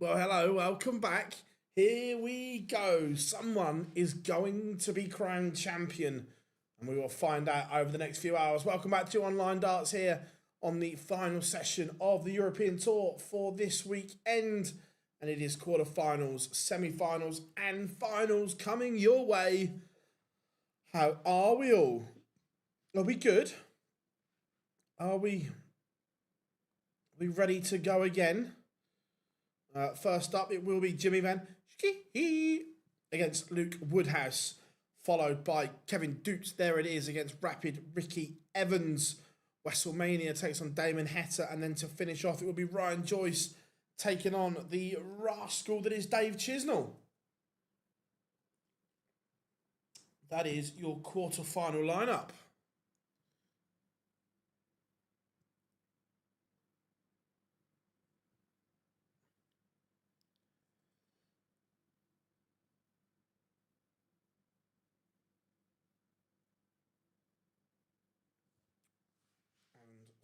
Well, hello, welcome back. Here we go. Someone is going to be crowned champion, and we will find out over the next few hours. Welcome back to Online Darts here on the final session of the European Tour for this weekend. And it is quarterfinals, semi-finals, and finals coming your way. How are we all? Are we good? Are we ready to go again? First up, it will be Jimmy Van Schie against Luke Woodhouse, followed by Kevin Dutz. There it is against Rapid Ricky Evans. Westlemania takes on Damon Hetter, and then to finish off, it will be Ryan Joyce taking on the rascal that is Dave Chisnell. That is your quarter-final lineup.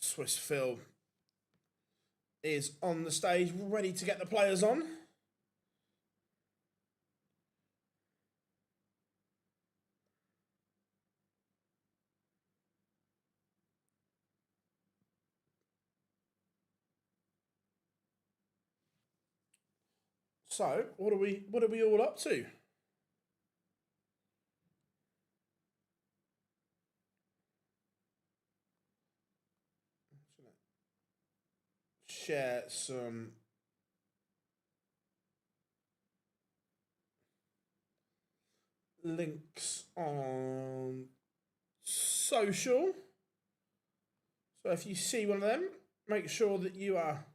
Swiss Phil is on the stage, ready to get the players on. So, what are we all up to? Share some links on social. So if you see one of them, make sure that you are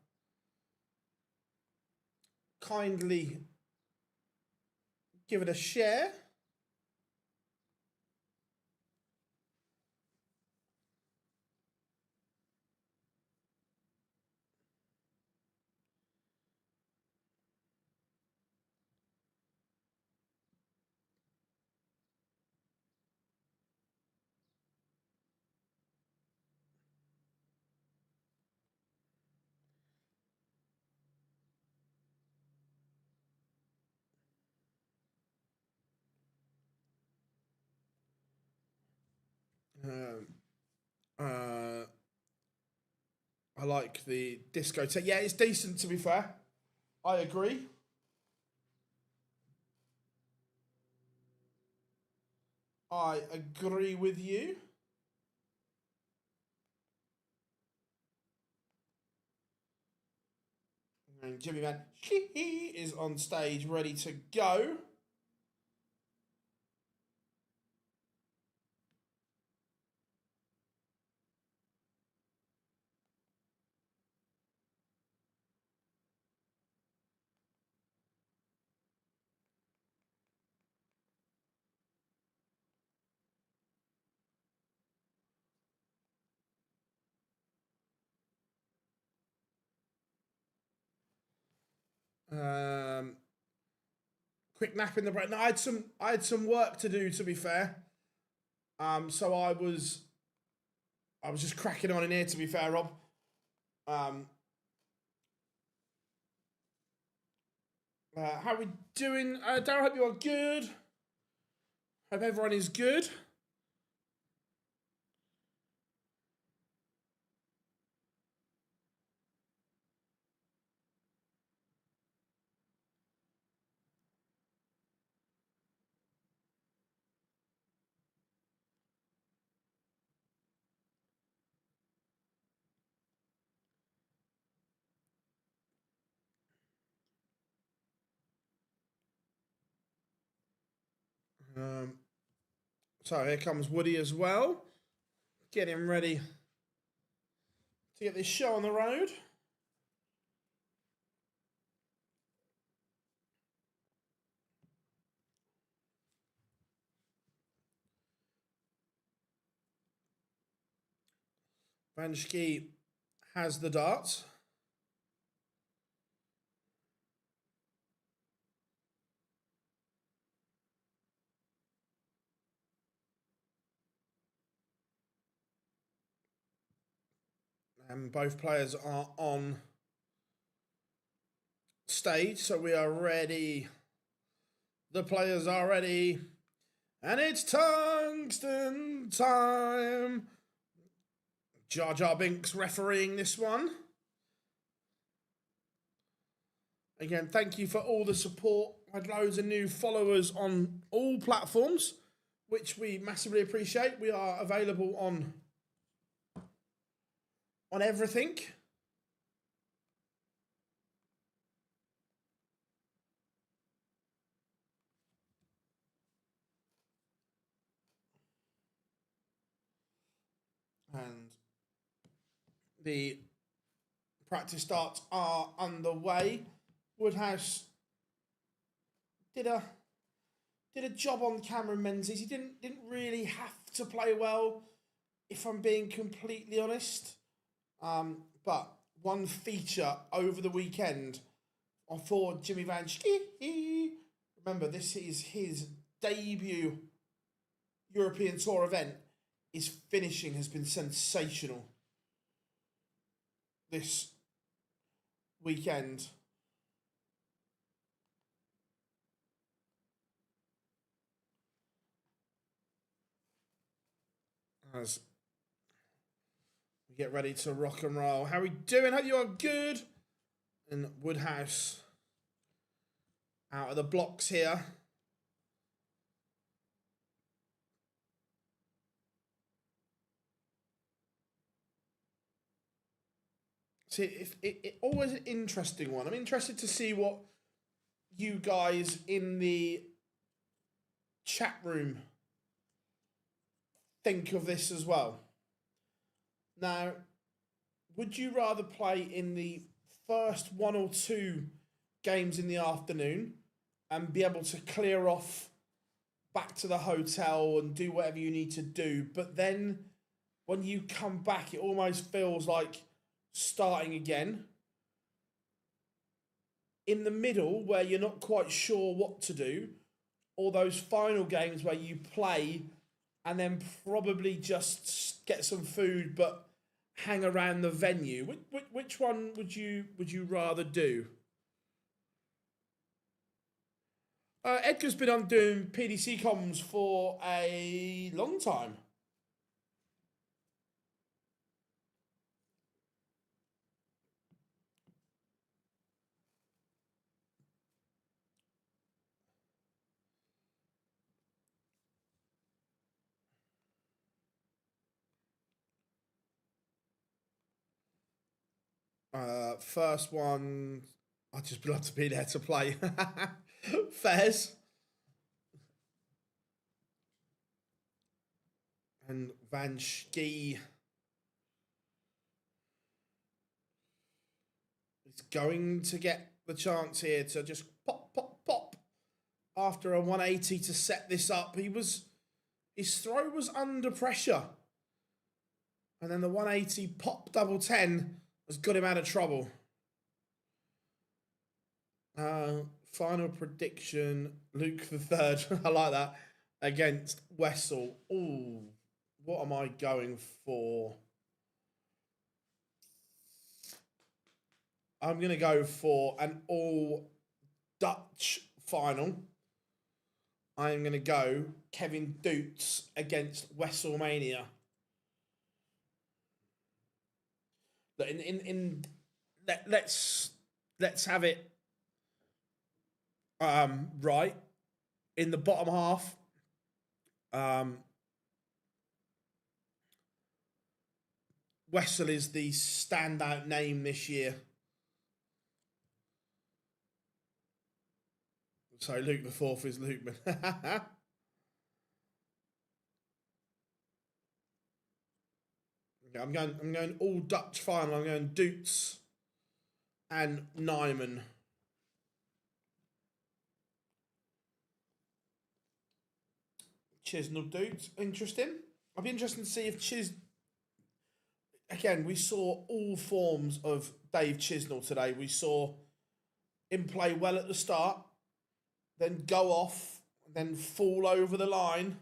kindly give it a share. I like the discotheque. Yeah, it's decent, to be fair. I agree. I agree with you. And Jimmy Van Schie is on stage, ready to go. Quick nap in the break. No, I had some work to do, to be fair. So I was just cracking on in here, to be fair, Rob. How are we doing? Darryl, hope you are good. Hope everyone is good. So here comes Woody as well. Getting ready to get this show on the road. Van Schie has the darts. And both players are on stage, so we are ready. The players are ready. And it's tungsten time. Jar Jar Binks refereeing this one. Again, thank you for all the support. I had loads of new followers on all platforms, which we massively appreciate. We are available on everything. And the practice starts are underway. Woodhouse did a job on Cameron Menzies. He didn't really have to play well, if I'm being completely honest. But one feature over the weekend for Jimmy Van Schie. Remember, this is his debut European Tour event. His finishing has been sensational this weekend. As we get ready to rock and roll. How are we doing? Hope you are good. And Woodhouse out of the blocks here. See, it always an interesting one. I'm interested to see what you guys in the chat room think of this as well. Now, would you rather play in the first 1 or 2 games in the afternoon and be able to clear off back to the hotel and do whatever you need to do, but then when you come back, it almost feels like starting again? In the middle, where you're not quite sure what to do, or those final games where you play and then probably just get some food but hang around the venue. Which one would you rather do? Edgar's been on doing PDC comms for a long time. First one, I'd just love to be there to play. Fez. And Van Schie is going to get the chance here to just pop after a 180 to set this up. His throw was under pressure. And then the 180 pop double 10 has got him out of trouble. Final prediction, Luke the third. I like that. Against Wessel. Ooh, what am I going for? I'm going to go for an all Dutch final. I'm going to go Kevin Doots against WrestleMania. Let's have it right in the bottom half. Wessel is the standout name this year. So Luke the fourth is Lukeman. I'm going all Dutch final. I'm going Doots and Nyman. Chisnell Doots. Interesting. I'll be interested to see if Again, we saw all forms of Dave Chisnell today. We saw him play well at the start, then go off, then fall over the line.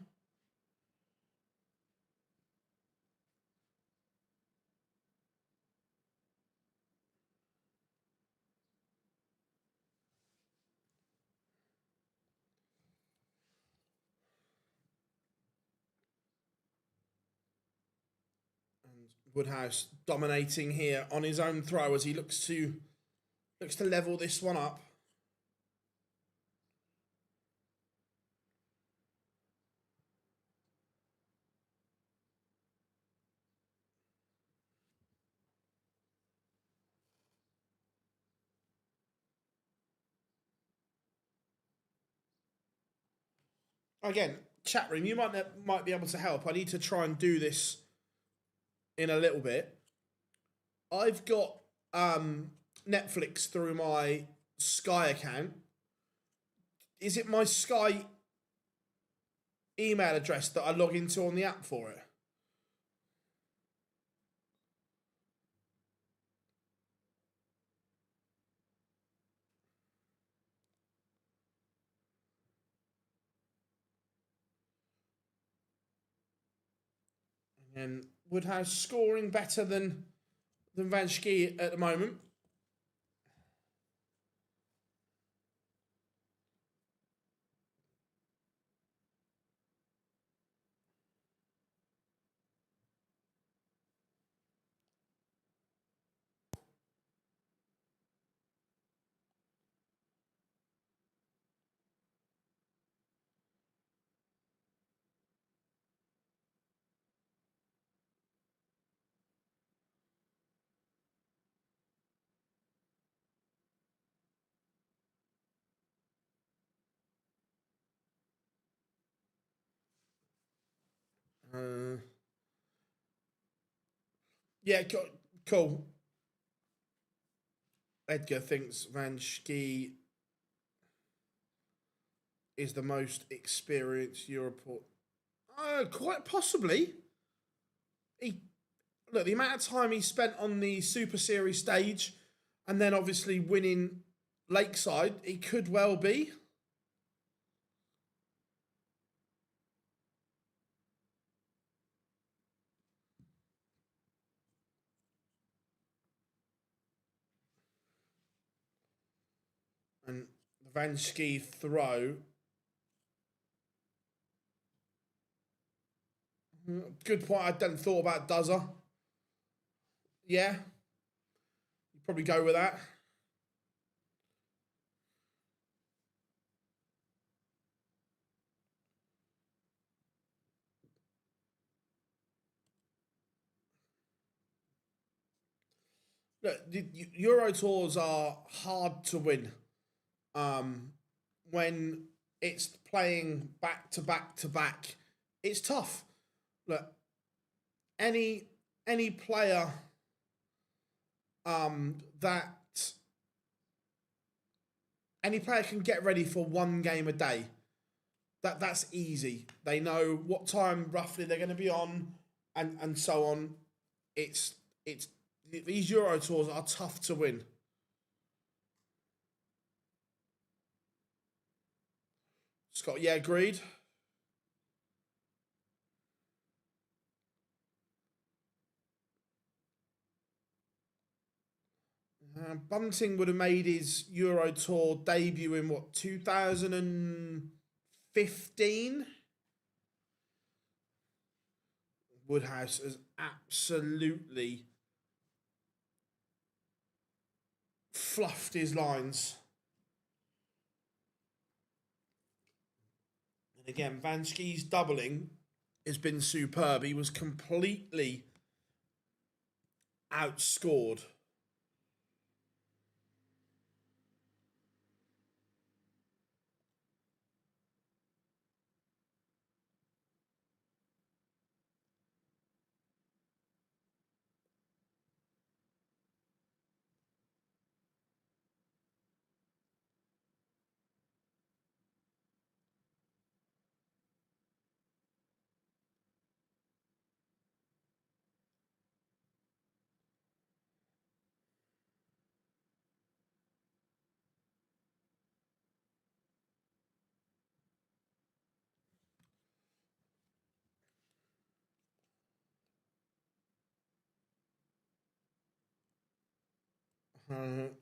Woodhouse dominating here on his own throw as he looks to level this one up. Again, chat room, you might be able to help. I need to try and do this in a little bit. I've got Netflix through my Sky account. Is it my Sky email address that I log into on the app for it? And Woodhouse scoring better than Van Schie at the moment. Yeah, cool. Edgar thinks Van Schie is the most experienced Europort. Quite possibly. Look, the amount of time he spent on the Super Series stage and then obviously winning Lakeside, he could well be. And the Van Schie throw. Good point. I hadn't thought about Duzzer. Yeah. You probably go with that. Look, the Euro Tours are hard to win. When it's playing back to back to back, it's tough. Look, any player that any player can get ready for one game a day. That's easy. They know what time roughly they're going to be on, and so on. It's these Euro Tours are tough to win. Scott, yeah, agreed. Bunting would have made his Euro Tour debut in what, 2015? Woodhouse has absolutely fluffed his lines. And again, Van Schie's doubling has been superb. He was completely outscored.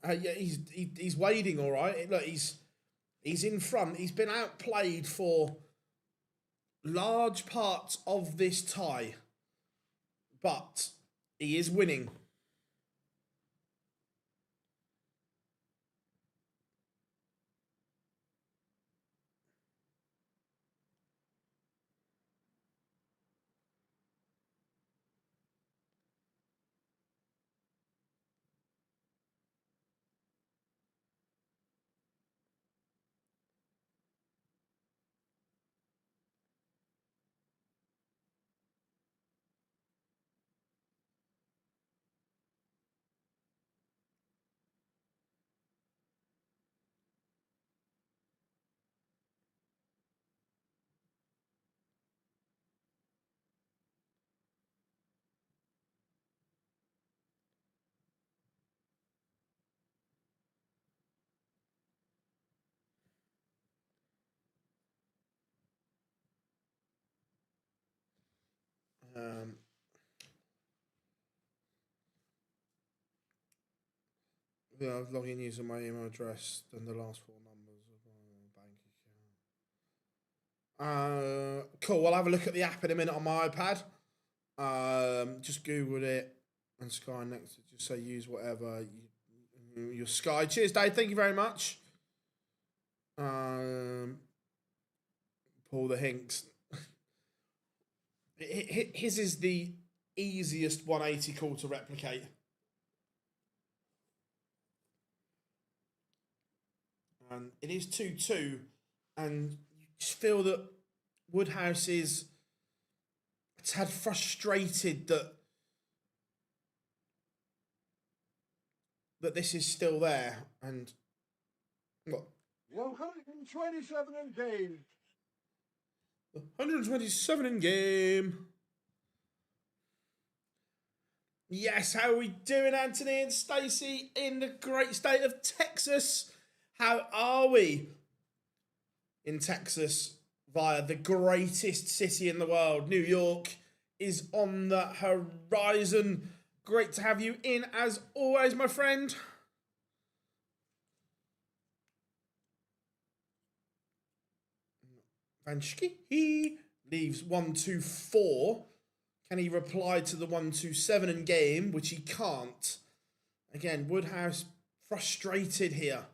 Yeah, he's wading all right. Look, he's in front. He's been outplayed for large parts of this tie, but He is winning. Um, yeah, I've logged in using my email address and the last 4 numbers of my bank account. Cool. I'll have a look at the app in a minute on my iPad. Just Googled it and Sky next to just say use whatever your Sky. Cheers, Dave. Thank you very much. Paul the Hinks. His is the easiest 180 call to replicate. And it is 2-2, and you just feel that Woodhouse is a tad frustrated that this is still there. And what? 127 in game. 127 in game. Yes, how are we doing, Anthony and Stacey, in the great state of Texas? How are we in Texas via the greatest city in the world? New York is on the horizon. Great to have you in as always, my friend. Vanschke, he leaves 1-2-4. Can he reply to the 1-2-7 in game, which he can't? Again, Woodhouse frustrated here.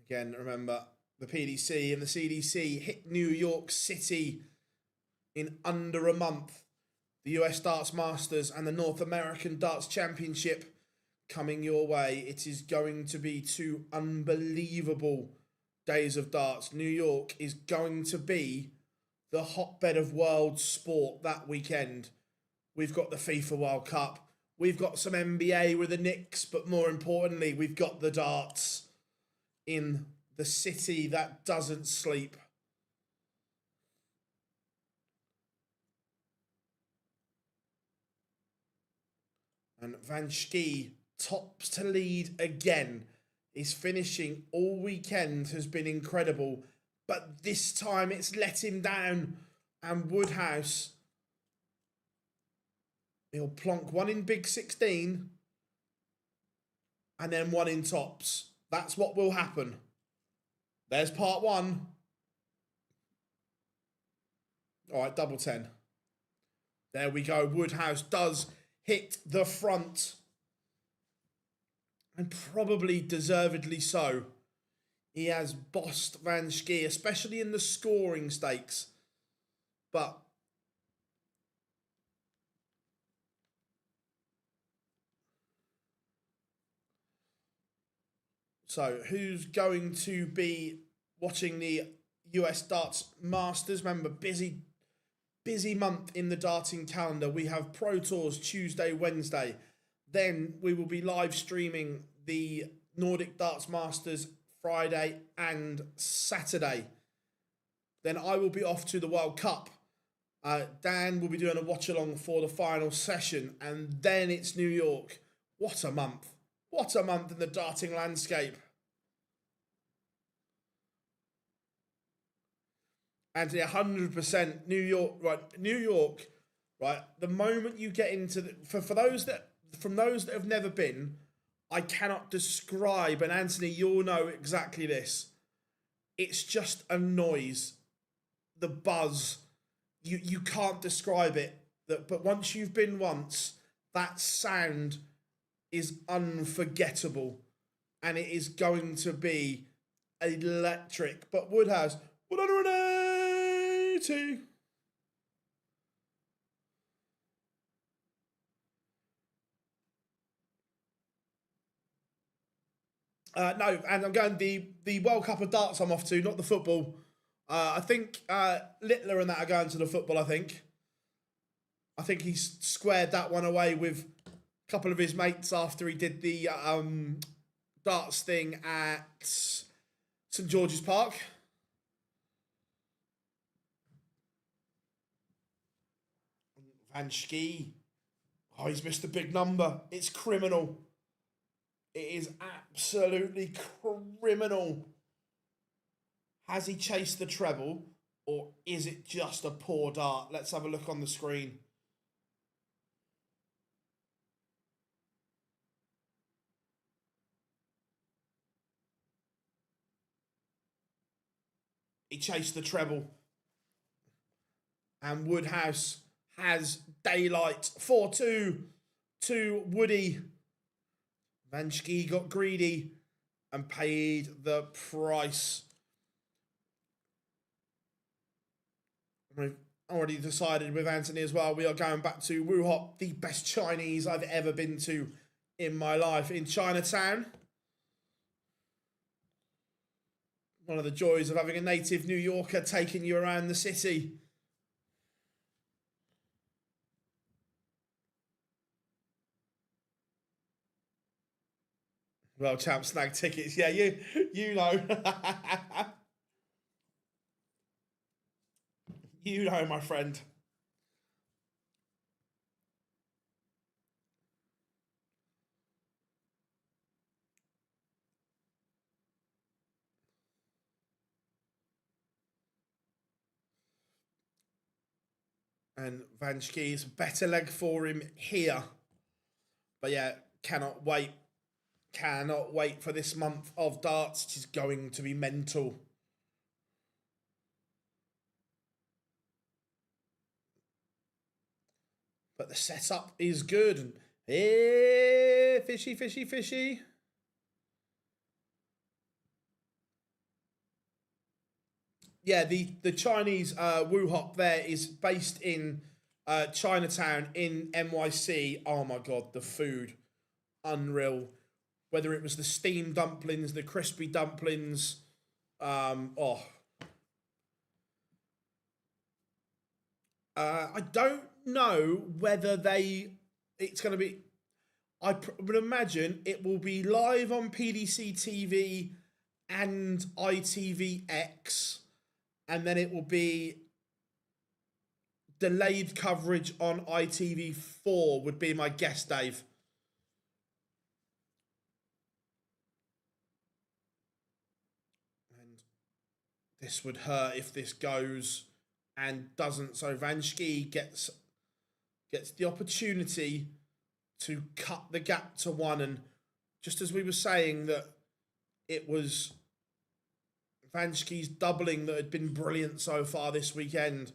Again, remember, the PDC and the CDC hit New York City in under a month. The US Darts Masters and the North American Darts Championship coming your way. It is going to be 2 unbelievable days of darts. New York is going to be the hotbed of world sport that weekend. We've got the FIFA World Cup. We've got some NBA with the Knicks, but more importantly, we've got the darts in the city that doesn't sleep. And Vanschke tops to lead again. His finishing all weekend has been incredible, but this time it's let him down. And Woodhouse, he'll plonk one in Big 16 and then one in tops. That's what will happen. There's part 1. All right, double 10. There we go. Woodhouse does hit the front. And probably deservedly so. He has bossed Vanschke, especially in the scoring stakes. But so, who's going to be watching the US Darts Masters? Remember, busy month in the darting calendar. We have Pro Tours Tuesday, Wednesday. Then we will be live streaming the Nordic Darts Masters Friday and Saturday. Then I will be off to the World Cup. Dan will be doing a watch along for the final session. And then it's New York. What a month. What a month in the darting landscape. And 100% New York, right? New York, right? The moment you get into for those that have never been, I cannot describe, and Anthony, you'll know exactly this. It's just a noise. the buzz. You can't describe it. But once you've been once, that sound is unforgettable, and it is going to be electric. But Woodhouse, 180. No, and I'm going the World Cup of Darts. I'm off to, not the football. I think Littler and that are going to the football. I think he's squared that one away with a couple of his mates after he did the darts thing at St George's Park. Van Schie. Oh, he's missed a big number. It's criminal. It is absolutely criminal. Has he chased the treble, or is it just a poor dart? Let's have a look on the screen. He chased the treble. And Woodhouse has daylight. 4-2 to Woody. Van Schie got greedy and paid the price. We've already decided with Anthony as well, we are going back to Wuhop, the best Chinese I've ever been to in my life, in Chinatown. One of the joys of having a native New Yorker taking you around the city. Well, champ snag tickets. Yeah, you know. You know, my friend. And Van Schie's better leg for him here. But yeah, cannot wait. Cannot wait for this month of darts. It is going to be mental. But the setup is good. Hey, fishy, fishy, fishy. Yeah, the Chinese Wu Hop there is based in Chinatown in NYC. Oh my God, the food. Unreal. Whether it was the steamed dumplings, the crispy dumplings. I don't know whether it's going to be, I would imagine it will be live on PDC TV and ITVX, and then it will be delayed coverage on ITV4 would be my guess, Dave. And this would hurt if this goes and doesn't. So Van Schie gets the opportunity to cut the gap to one. And just as we were saying that it was Van Schie's doubling that had been brilliant so far this weekend,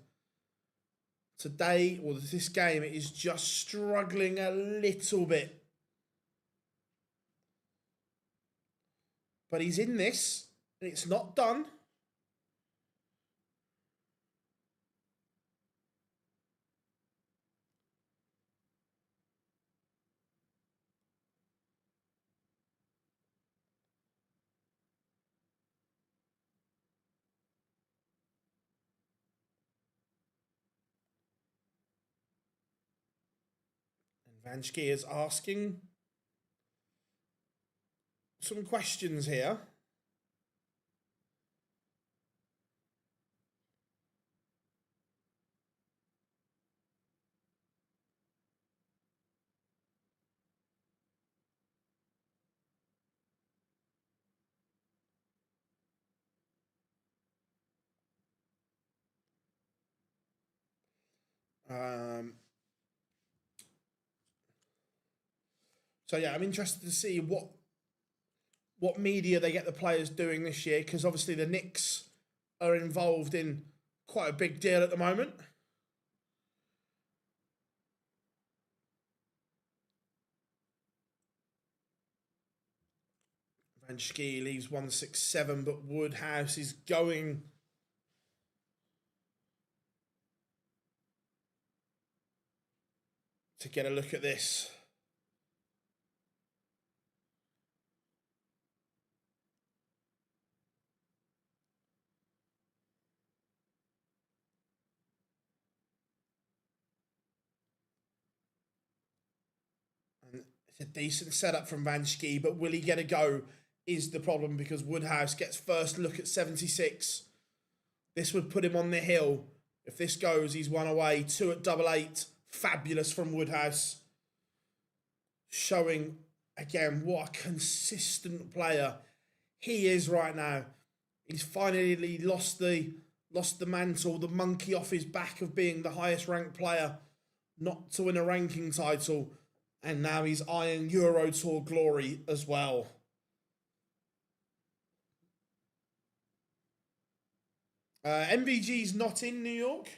today, or this game, it is just struggling a little bit. But he's in this, and it's not done. Van Schie is asking some questions here. So yeah, I'm interested to see what media they get the players doing this year, because obviously the Knicks are involved in quite a big deal at the moment. Van Schie leaves 167, but Woodhouse is going. To get a look at this. And it's a decent setup from Van Schie, but will he get a go is the problem, because Woodhouse gets first look at 76. This would put him on the hill. If this goes, he's one away. 2 at 888. Fabulous from Woodhouse. Showing, again, what a consistent player he is right now. He's finally lost the mantle, the monkey off his back of being the highest ranked player, not to win a ranking title. And now he's eyeing Euro Tour glory as well. MVG's not in New York.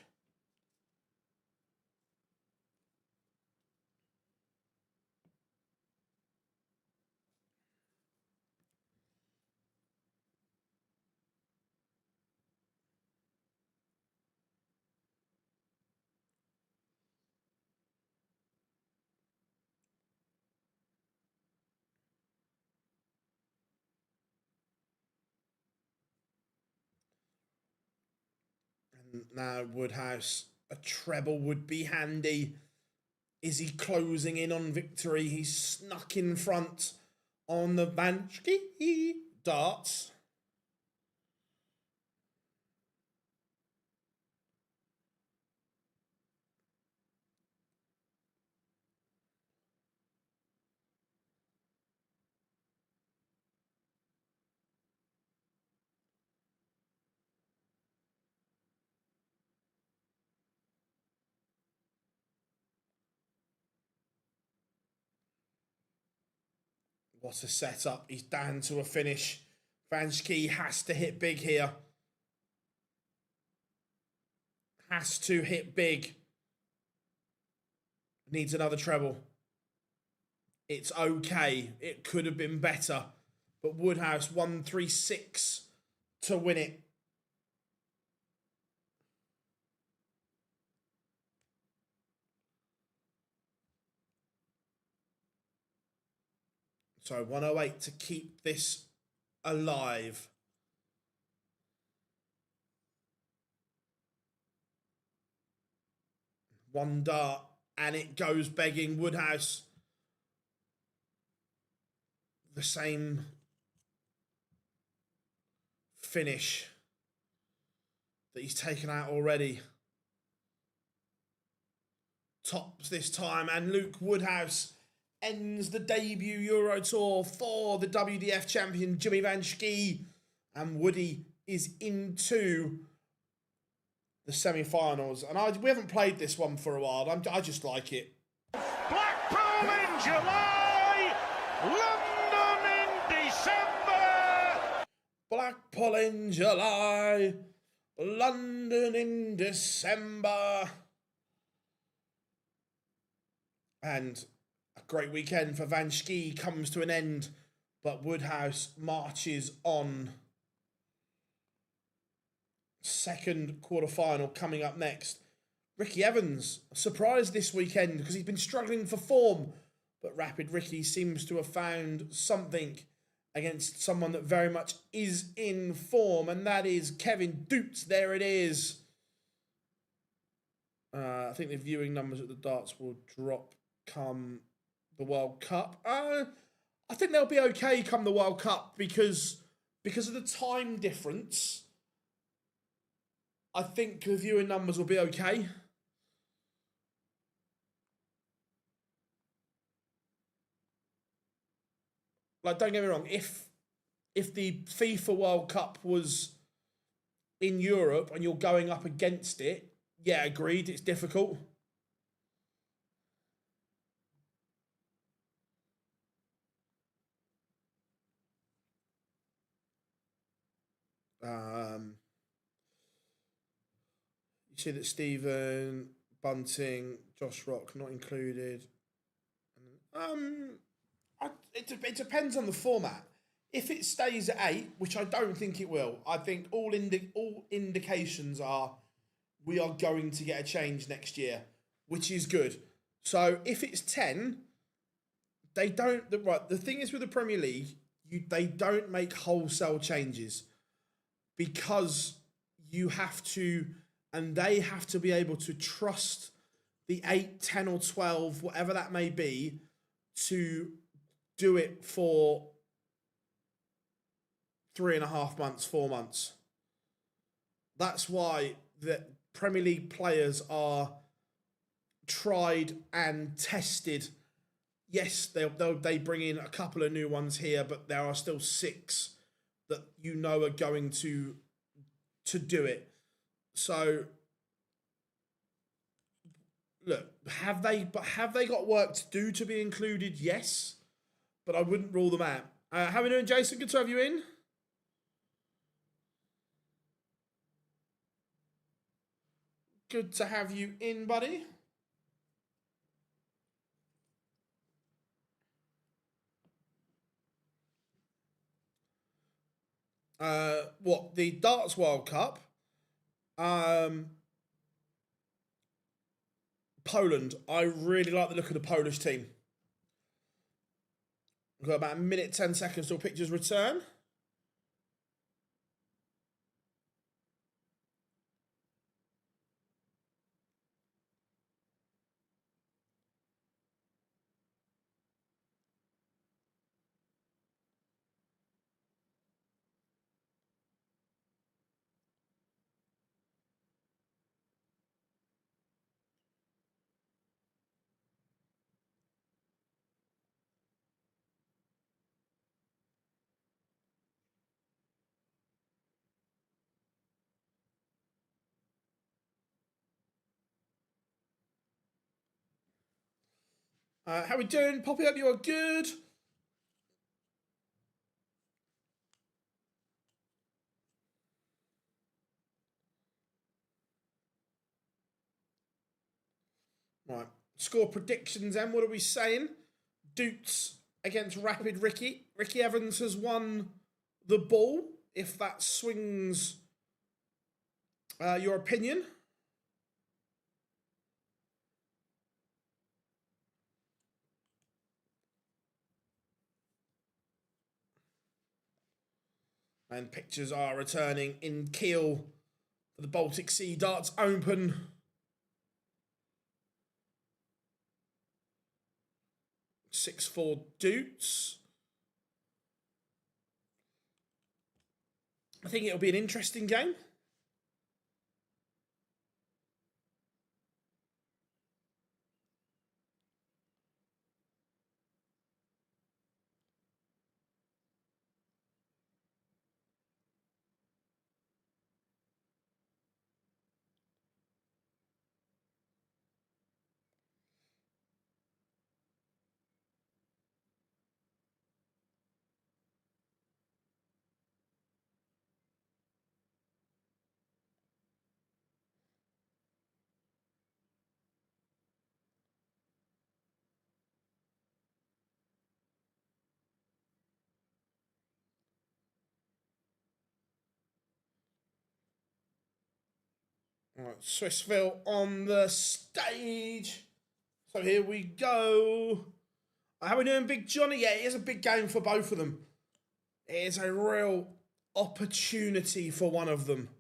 And now Woodhouse, a treble would be handy. Is he closing in on victory? He's snuck in front on the Van Schie darts. What a setup. He's down to a finish. Van Schie has to hit big here. Has to hit big. Needs another treble. It's okay. It could have been better. But Woodhouse 136 to win it. So 108 to keep this alive. One dart and it goes begging. Woodhouse. The same finish that he's taken out already. Tops this time, and Luke Woodhouse ends the debut Euro Tour for the WDF champion Jimmy Van Schie, and Woody is into the semi-finals. And we haven't played this one for a while. I just like it. Blackpool in July, London in December. Blackpool in July, London in December. And a great weekend for Van Schie comes to an end, but Woodhouse marches on. Second quarterfinal coming up next. Ricky Evans, surprised this weekend because he's been struggling for form, but Rapid Ricky seems to have found something against someone that very much is in form, and that is Kevin Doots. There it is. I think the viewing numbers at the darts will drop come the World Cup. I think they'll be okay come the World Cup because of the time difference. I think the viewing numbers will be okay. Like, don't get me wrong, if the FIFA World Cup was in Europe and you're going up against it, yeah, agreed, it's difficult. You see that Stephen, Bunting, Josh Rock not included. It depends on the format. If it stays at 8, which I don't think it will, I think all indications are we are going to get a change next year, which is good. So if it's 10, they don't. Right, the thing is with the Premier League, they don't make wholesale changes because you have to, and they have to be able to trust the 8, 10 or 12, whatever that may be, to do it for 3.5 months, 4 months. That's why the Premier League players are tried and tested. Yes, they bring in a couple of new ones here, but there are still 6 that you know are going to do it. So look, have they got work to do to be included? Yes, but I wouldn't rule them out. How are we doing, Jason? Good to have you in. Good to have you in, buddy. What, the Darts World Cup? Poland. I really like the look of the Polish team. We've got about a minute, 10 seconds till pictures return. How we doing? Poppy, up, you are good. Right. Score predictions then. What are we saying? Doots against Rapid Ricky. Ricky Evans has won the ball. If that swings your opinion. And pictures are returning in Kiel for the Baltic Sea Darts Open. (6-4) Doots. I think it'll be an interesting game. All right, Swissville on the stage. So here we go. How are we doing, Big Johnny? Yeah, it is a big game for both of them. It is a real opportunity for one of them.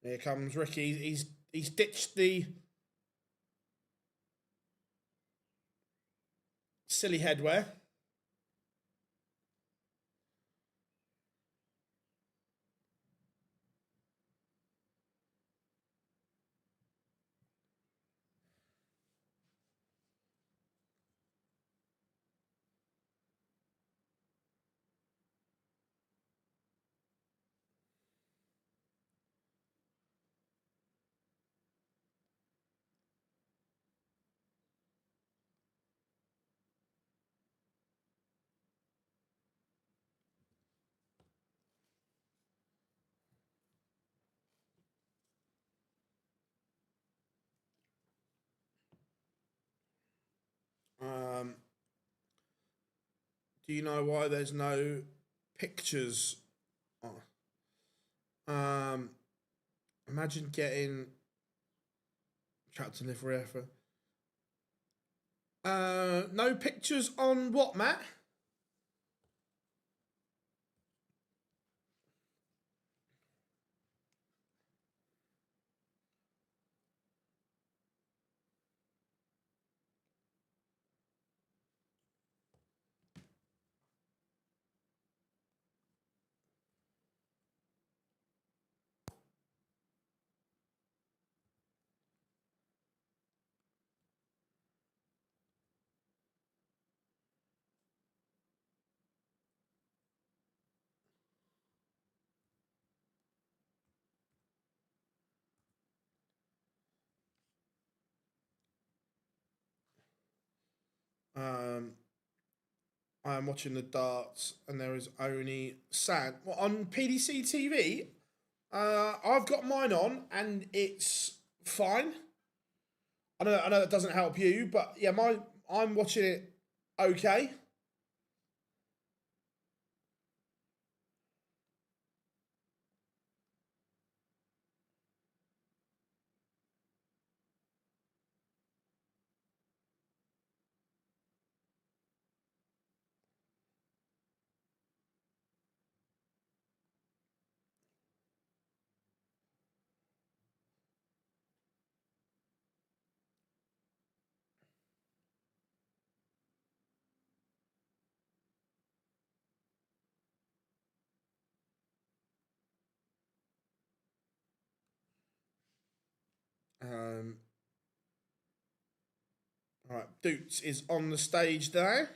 Here comes Ricky. He's ditched the silly headwear. Do you know why there's no pictures on? Imagine getting Captain Livery effort. No pictures on what, Matt? I am watching the darts, and there is only sand. Well, on PDC TV, I've got mine on, and it's fine. I know that doesn't help you, but yeah, I'm watching it okay. Um, all right, Doots is on the stage there.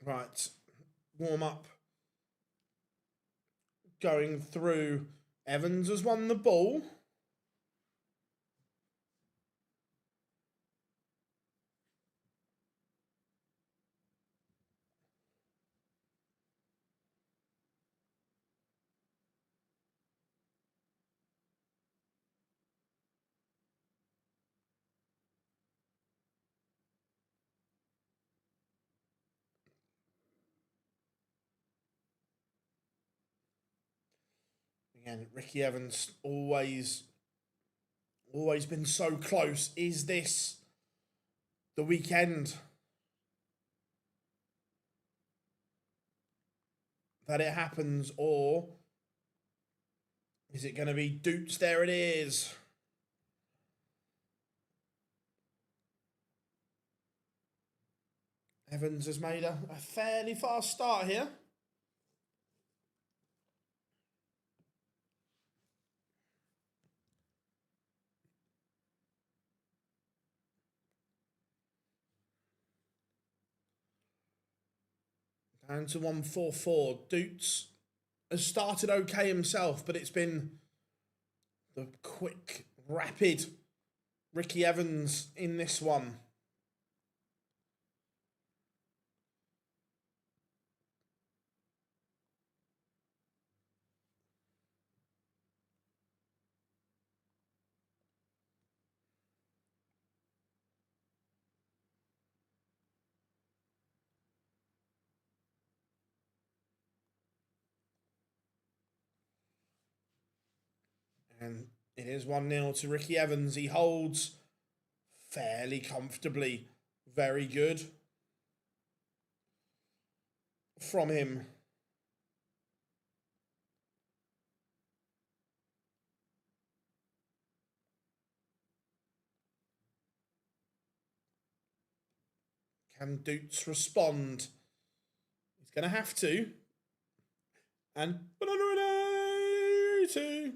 Right, warm up. Going through. Evans has won the ball. Again, Ricky Evans always been so close. Is this the weekend that it happens, or is it going to be Doots? There it is. Evans has made a fairly fast start here. Down to 144. Doots has started okay himself, but it's been the quick, rapid Ricky Evans in this one. And it is 1-0 to Ricky Evans. He holds fairly comfortably. Very good from him. Can Doots respond? He's going to have to. And 182.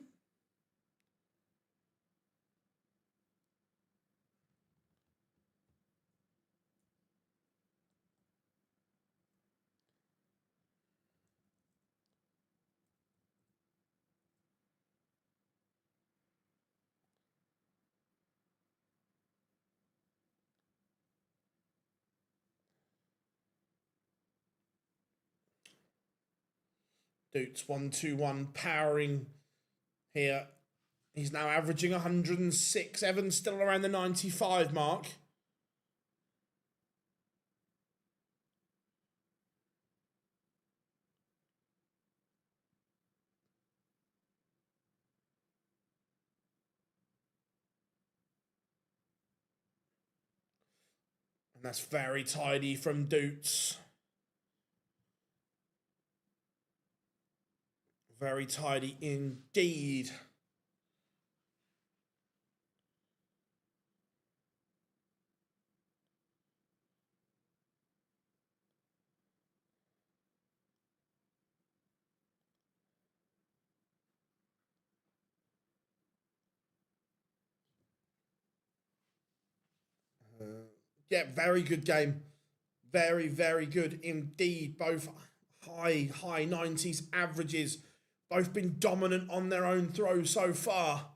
Doots 121 powering here. He's now averaging 106. Evans still around the 95 mark. And that's very tidy from Doots. Very tidy indeed. Yeah, very good game. Very, very good indeed. Both high 90s averages. Both been dominant on their own throw so far.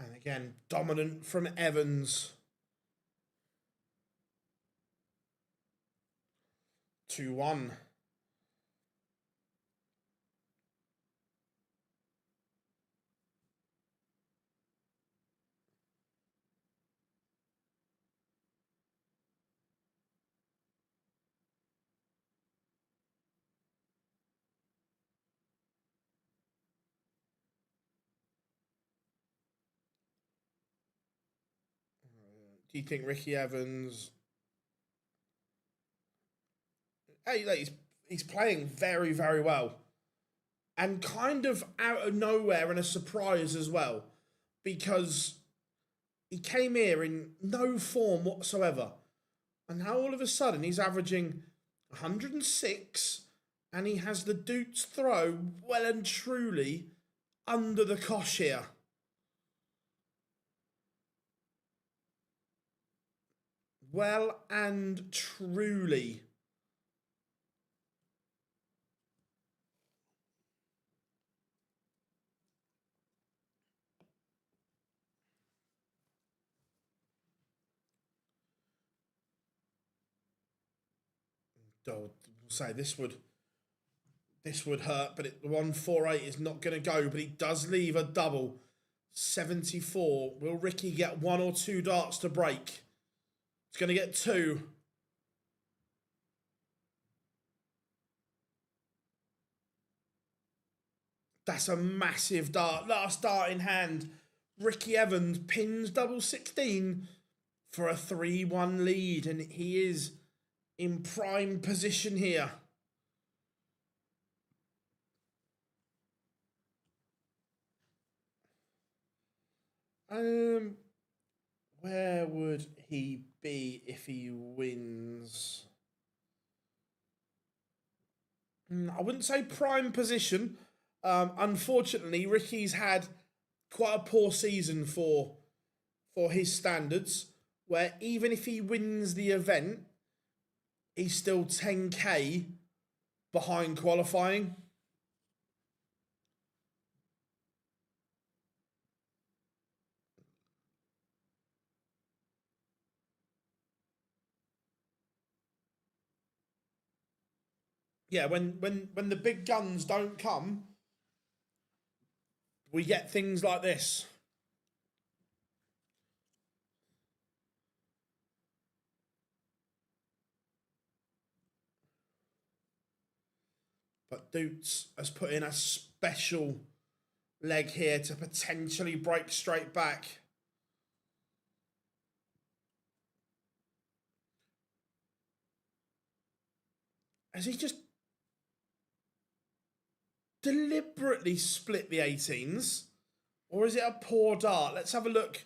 And again, dominant from Evans. 2-1. Do you think Ricky Evans... Hey, he's playing very, very well. And kind of out of nowhere and a surprise as well. Because he came here in no form whatsoever. And now all of a sudden he's averaging 106 and he has the Doots throw well and truly under the cosh here. Well and truly. I'll say this would hurt, but the 148 is not going to go, but he does leave a double. 74. Will Ricky get one or two darts to break? It's going to get two. That's a massive dart. Last dart in hand. Ricky Evans pins double 16 for a 3-1 lead, and he is in prime position here. Where would he be if he wins? I wouldn't say prime position. Unfortunately, Ricky's had quite a poor season for his standards, where even if he wins the event, he's still 10k behind qualifying. yeah, when the big guns don't come, we get things like this. But Doots has put in a special leg here to potentially break straight back. Has he just deliberately split the 18s? Or is it a poor dart? Let's have a look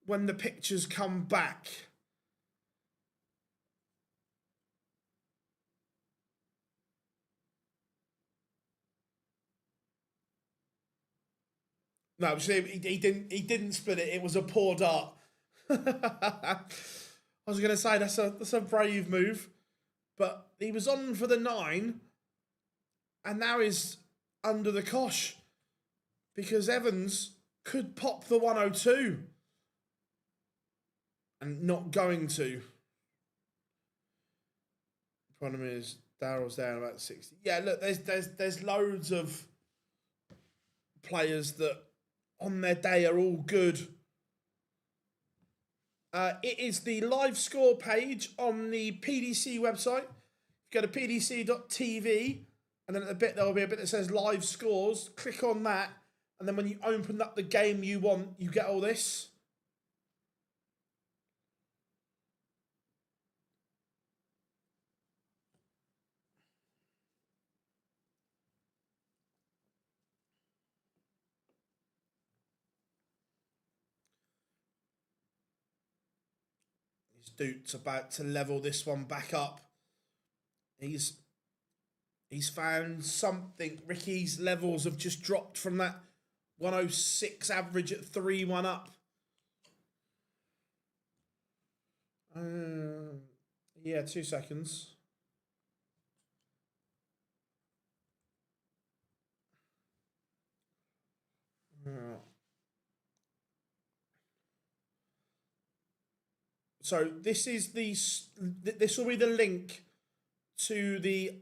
when the pictures come back. No, he didn't split it. It was a poor dart. I was going to say that's a brave move, but he was on for the 9, and now he's under the cosh because Evans could pop the 102 and not going to. The problem is Darrell's down about 60. Yeah, look, there's loads of players that on their day are all good. It is the live score page on the PDC website. Go to pdc.tv, and then at the bit there'll be a bit that says live scores. Click on that, and then when you open up the game you want, you get all this. Dude's about to level this one back up. He's found something. Ricky's levels have just dropped from that 106 average at 3-1 up. Yeah, 2 seconds. So this is this will be the link to the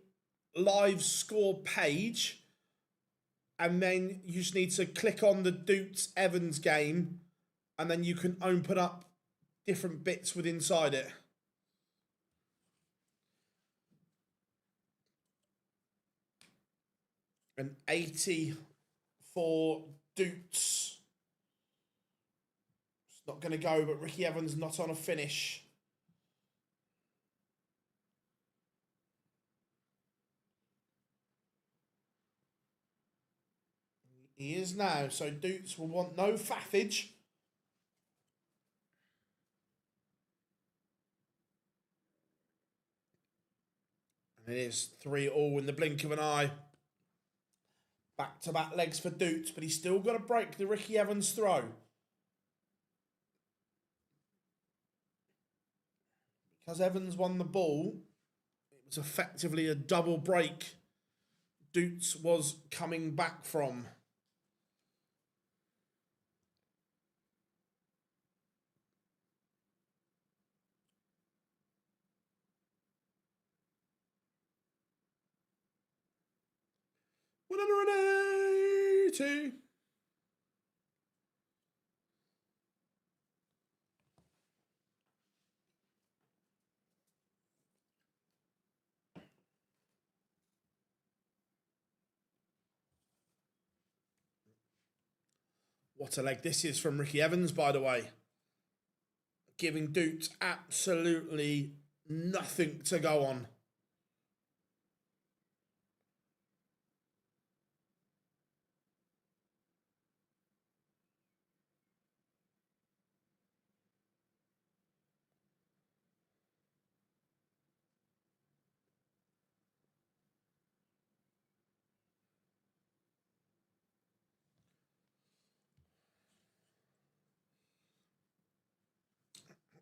live score page, and then you just need to click on the Doots Evans game, and then you can open up different bits with inside it. An 80 for Doots. Not going to go, but Ricky Evans not on a finish. He is now, so Doots will want no faffage. And it is 3-all in the blink of an eye. Back-to-back legs for Doots, but he's still got to break the Ricky Evans throw. Because Evans won the ball, it was effectively a double break Doots was coming back from. $180. What a leg this is from Ricky Evans, by the way. Giving Doots absolutely nothing to go on.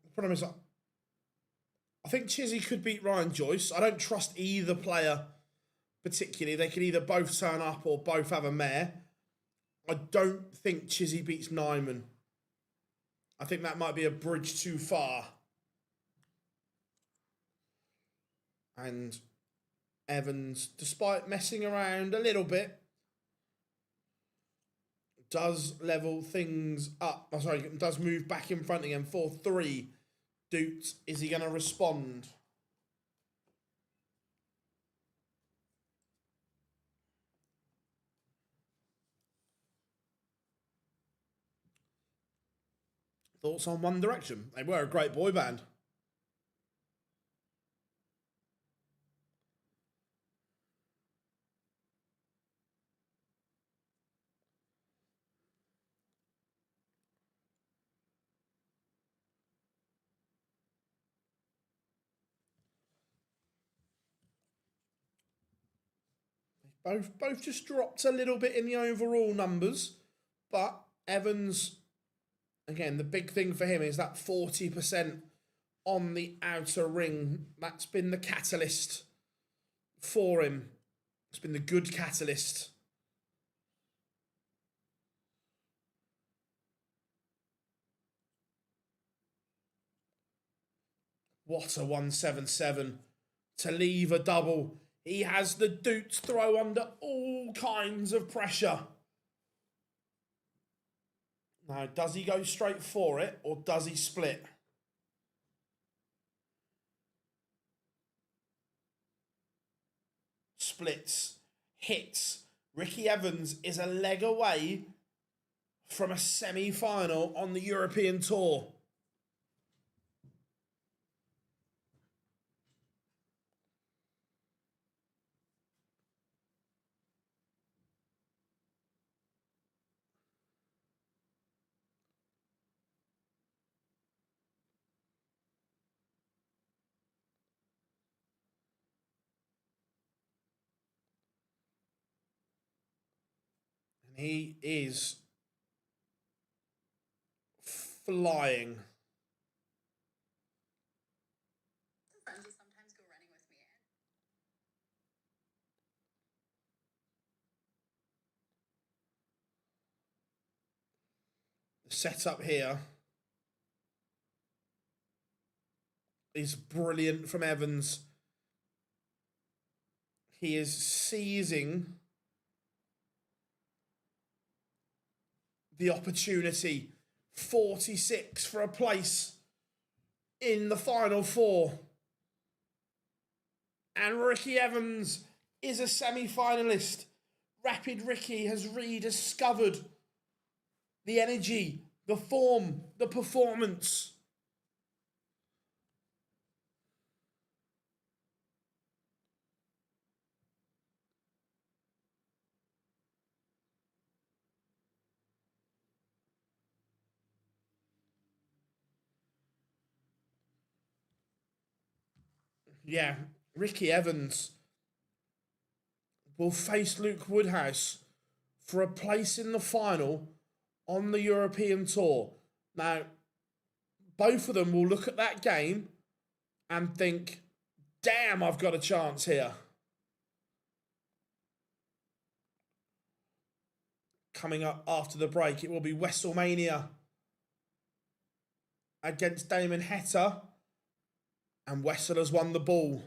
The problem is, I think Chizzy could beat Ryan Joyce. I don't trust either player particularly. They could either both turn up or both have a mare. I don't think Chizzy beats Nyman. I think that might be a bridge too far. And Evans, despite messing around a little bit, does level things up. Oh, sorry, does move back in front again. 4-3. Doot, is he going to respond? Thoughts on One Direction? They were a great boy band. Both just dropped a little bit in the overall numbers, but Evans, again, the big thing for him is that 40% on the outer ring. That's been the catalyst for him. It's been the good catalyst. What a 177 to leave a double. He has the Doots throw under all kinds of pressure. Now, does he go straight for it or does he split? Splits, hits. Ricky Evans is a leg away from a semi-final on the European Tour. And he is flying. The setup here is brilliant from Evans. He is seizing the opportunity. 46 for a place in the final four. And Ricky Evans is a semi-finalist. Rapid Ricky has rediscovered the energy, the form, the performance. Yeah, Ricky Evans will face Luke Woodhouse for a place in the final on the European Tour. Now, both of them will look at that game and think, damn, I've got a chance here. Coming up after the break, it will be WrestleMania against Damon Heta, and Wessel has won the ball.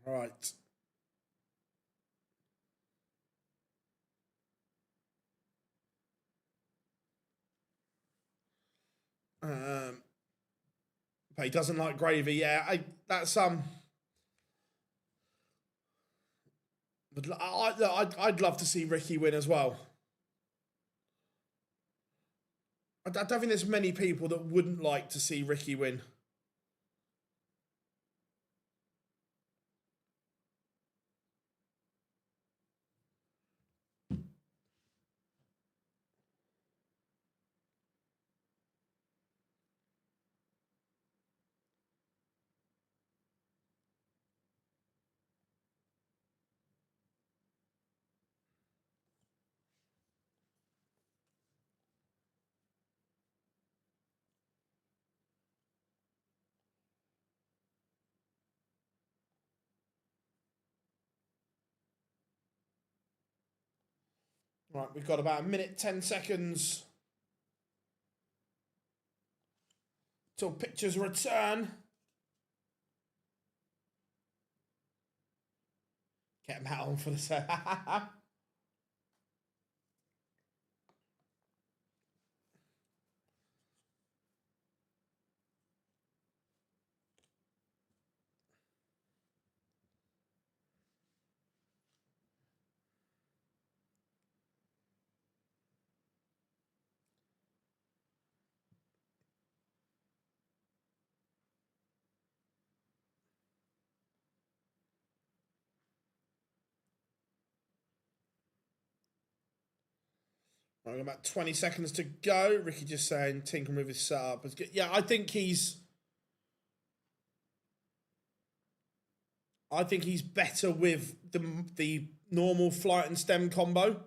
Right. But he doesn't like gravy. Yeah, But I'd love to see Ricky win as well. I don't think there's many people that wouldn't like to see Ricky win. Right, we've got about a minute, 10 seconds till pictures return. Get him out on for the set. Right, about 20 seconds to go. Ricky just saying tinker with his setup. Yeah, I think he's better with the normal flight and stem combo.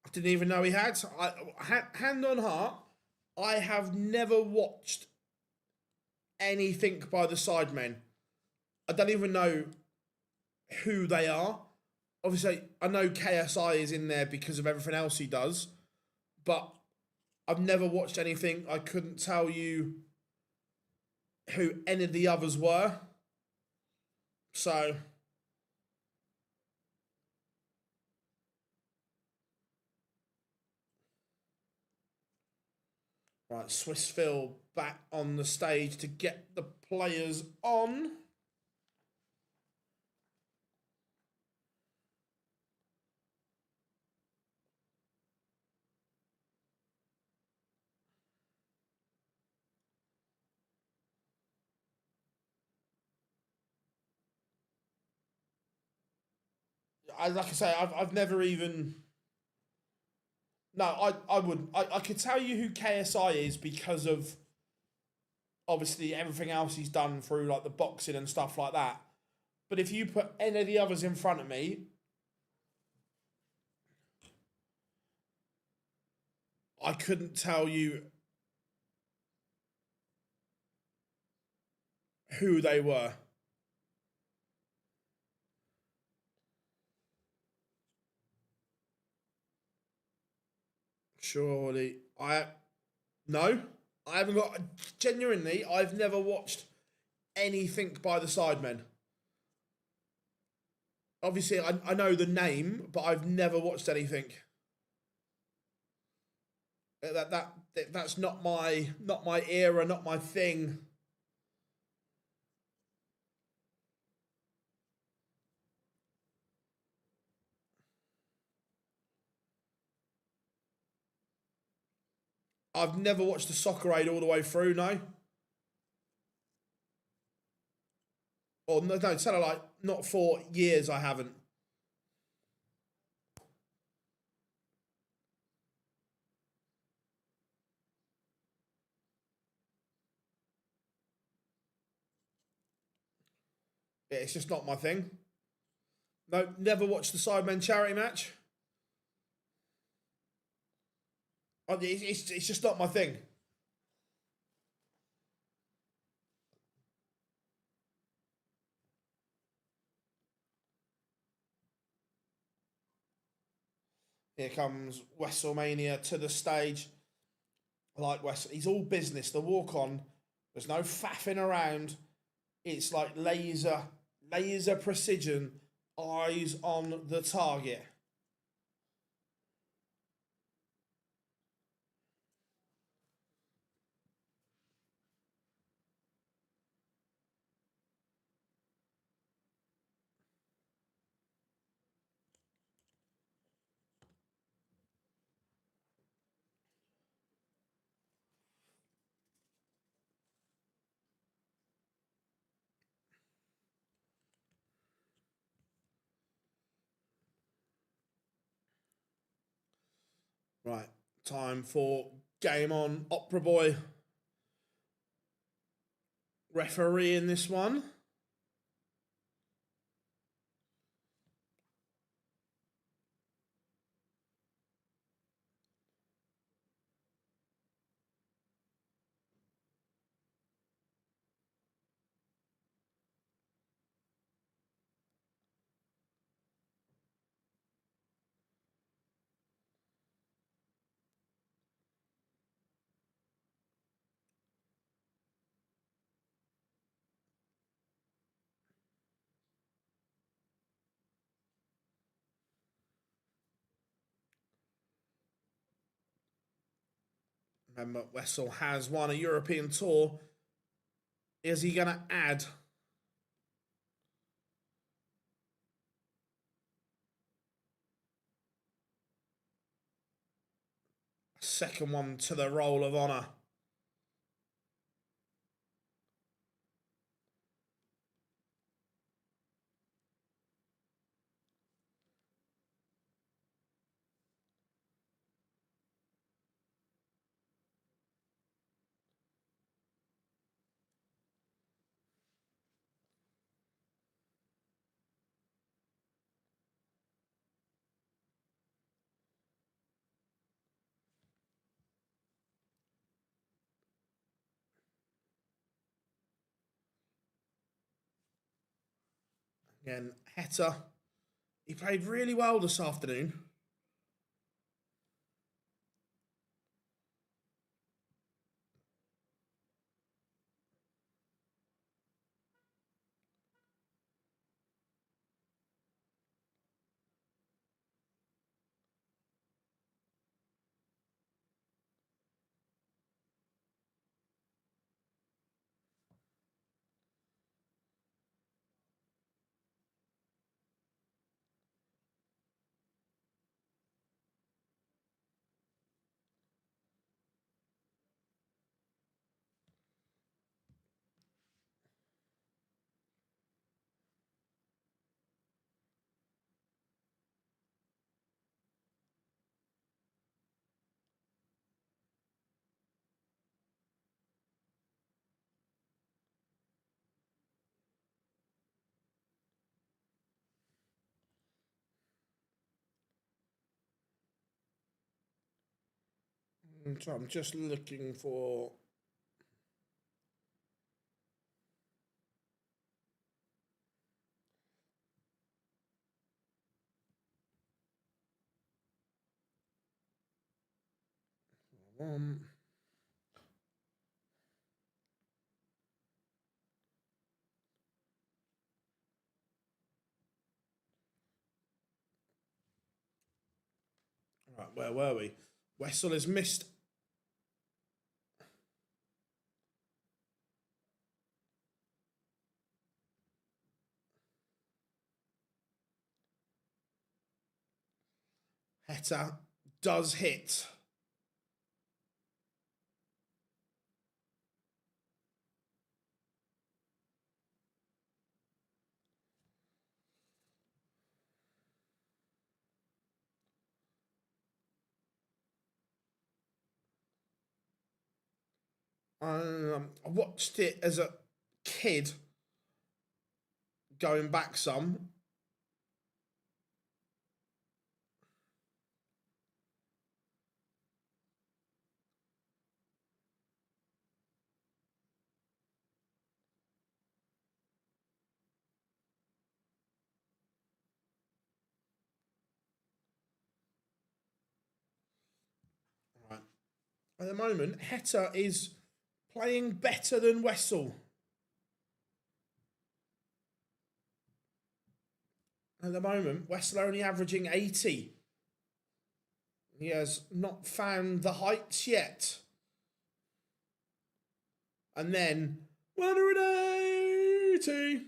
I didn't even know he had. Hand on heart, I have never watched anything by the Sidemen. I don't even know who they are. Obviously, I know KSI is in there because of everything else he does, but I've never watched anything. I couldn't tell you who any of the others were. So, right, Swissville back on the stage to get the players on. Like I say, I've never even. No, I wouldn't. I could tell you who KSI is because of obviously everything else he's done through like the boxing and stuff like that. But if you put any of the others in front of me, I couldn't tell you who they were. Surely, no, I haven't got. Genuinely, I've never watched anything by the Sidemen. Obviously, I know the name, but I've never watched anything. That's not my era, not my thing. I've never watched the Soccer Aid all the way through, no. Or no, Satellite, not for years, I haven't. Yeah, it's just not my thing. No, never watched the Sidemen charity match. It's just not my thing. Here comes WrestleMania to the stage. I like West. He's all business. The walk on. There's no faffing around. It's like laser precision, eyes on the target. Right, time for Game On. Opera Boy referee in this one. Remember, Wessel has won a European Tour. Is he going to add a second one to the Roll of Honour? Again, Heta. He played really well this afternoon. So I'm just looking for... Right, where were we? Wessel has missed... Heta does hit. I watched it as a kid, going back some. Right. At the moment, Heta is playing better than Wessel. At the moment, Wessel only averaging 80. He has not found the heights yet. And then 180.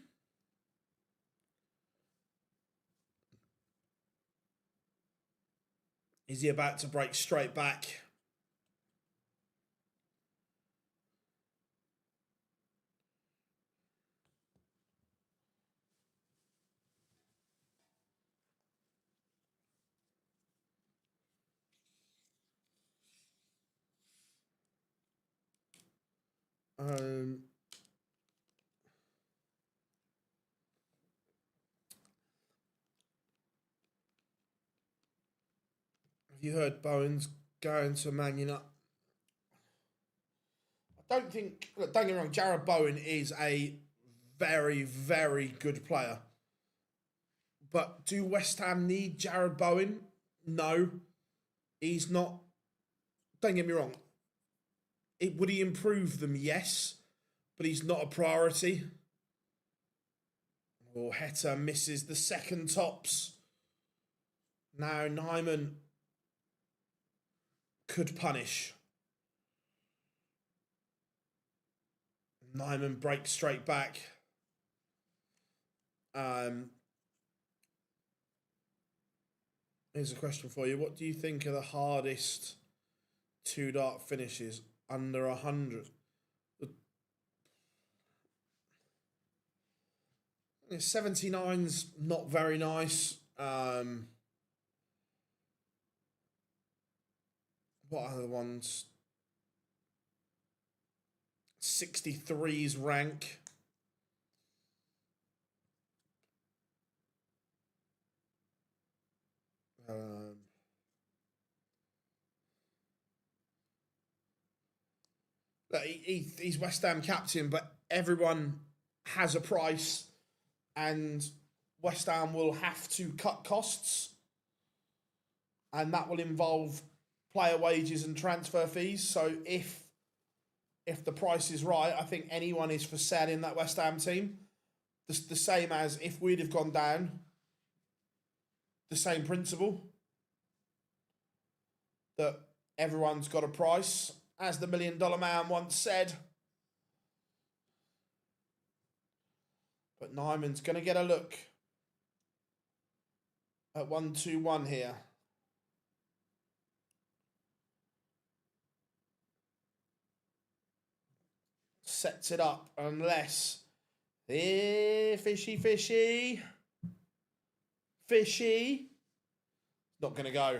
Is he about to break straight back? Have you heard Bowen's going to Man United? I don't think, look, don't get me wrong, Jared Bowen is a very, very good player. But do West Ham need Jared Bowen? No. He's not. Don't get me wrong. Would he improve them? Yes. But he's not a priority. Oh, Heta misses the second tops. Now Nyman could punish. Nyman breaks straight back. Here's a question for you. What do you think are the hardest two-dart finishes under 100? 79's not very nice. What other ones? 63's rank. He's West Ham captain, but everyone has a price, and West Ham will have to cut costs, and that will involve player wages and transfer fees. So if the price is right, I think anyone is for sale in that West Ham team. The same as if we'd have gone down. The same principle. That everyone's got a price. As the $1 Million Man once said. But Nyman's going to get a look at 1-2-1 here. Sets it up unless fishy. Not going to go.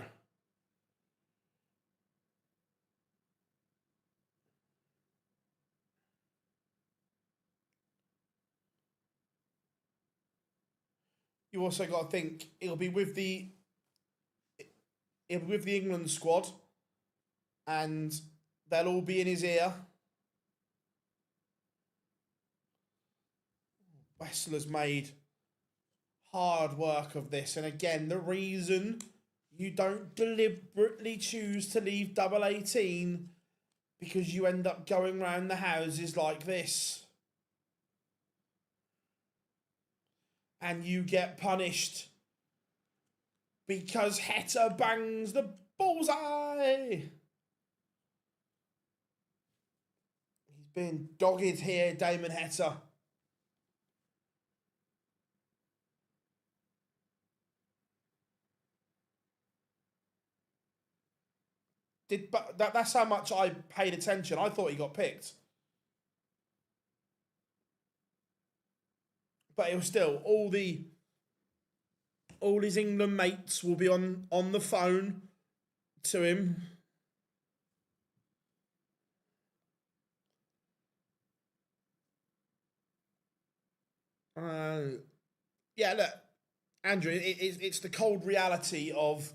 You also got to think it'll be with the England squad, and they'll all be in his ear. Wessel has made hard work of this, and again, the reason you don't deliberately choose to leave double 18 because you end up going round the houses like this. And you get punished because Heta bangs the bullseye. He's been dogged here, Damon Heta. That's how much I paid attention. I thought he got picked. But it was still, all his England mates will be on the phone to him. Yeah, look, Andrew, it's the cold reality of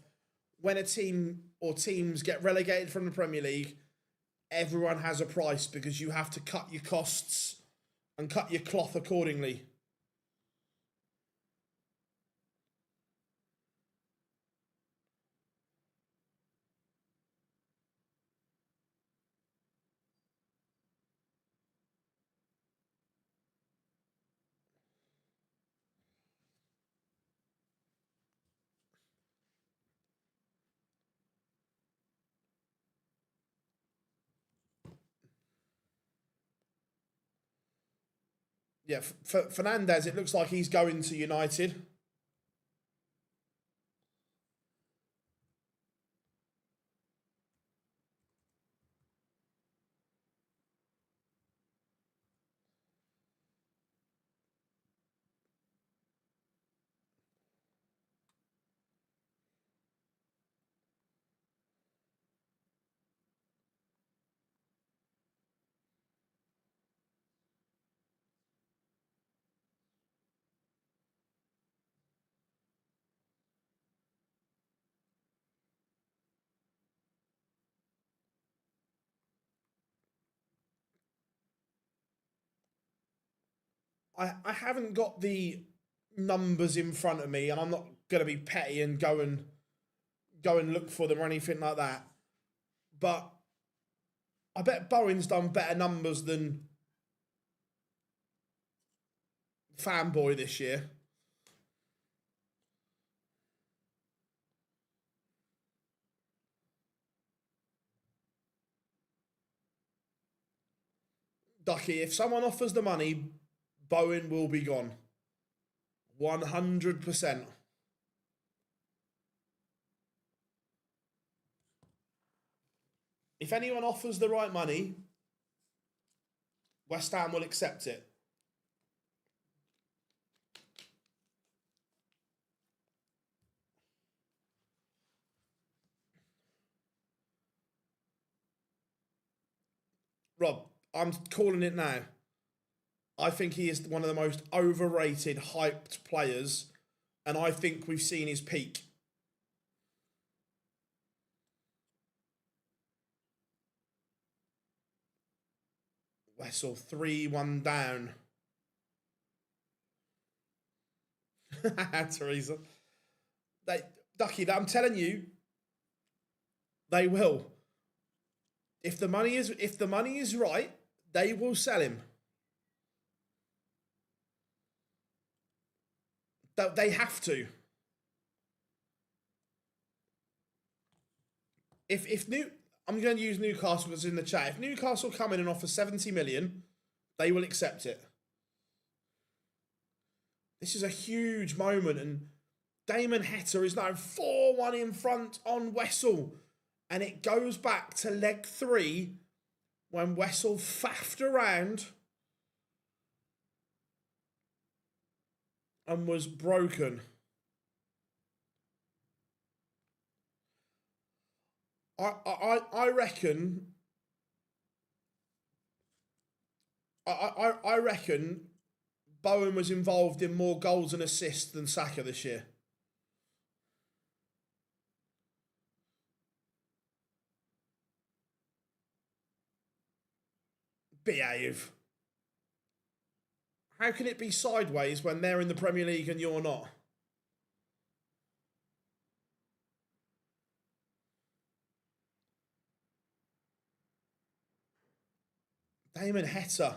when a team or teams get relegated from the Premier League, everyone has a price because you have to cut your costs and cut your cloth accordingly. Yeah, for Fernandez, it looks like he's going to United. I haven't got the numbers in front of me, and I'm not going to be petty and go and look for them or anything like that. But I bet Bowen's done better numbers than Fanboy this year. Ducky, if someone offers the money, Bowen will be gone. 100%. If anyone offers the right money, West Ham will accept it. Rob, I'm calling it now. I think he is one of the most overrated, hyped players, and I think we've seen his peak. Wessel 3-1 down. Teresa. Ducky, I'm telling you, they will. If the money is right, they will sell him. They have to. I'm going to use Newcastle because it's in the chat. If Newcastle come in and offer 70 million, they will accept it. This is a huge moment, and Damon Heta is now 4-1 in front on Wessel. And it goes back to leg 3 when Wessel faffed around and was broken. I reckon. I reckon Bowen was involved in more goals and assists than Saka this year. Behave. How can it be sideways when they're in the Premier League and you're not? Damon Heta.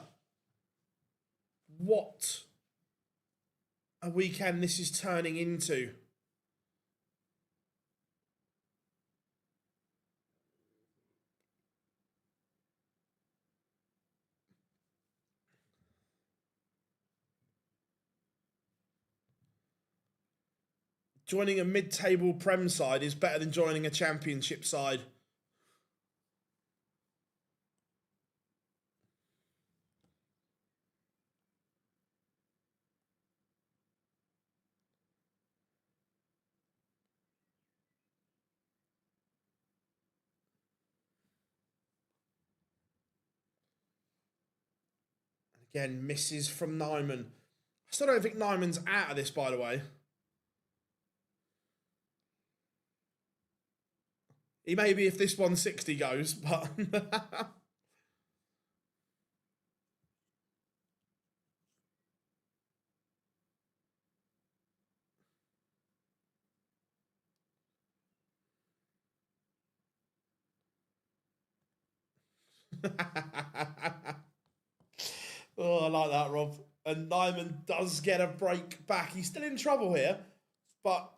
What a weekend this is turning into. Joining a mid-table Prem side is better than joining a Championship side. Again, misses from Nyman. I still don't think Nyman's out of this, by the way. He may be if this 160 goes, but... Oh, I like that, Rob. And Nyman does get a break back. He's still in trouble here, but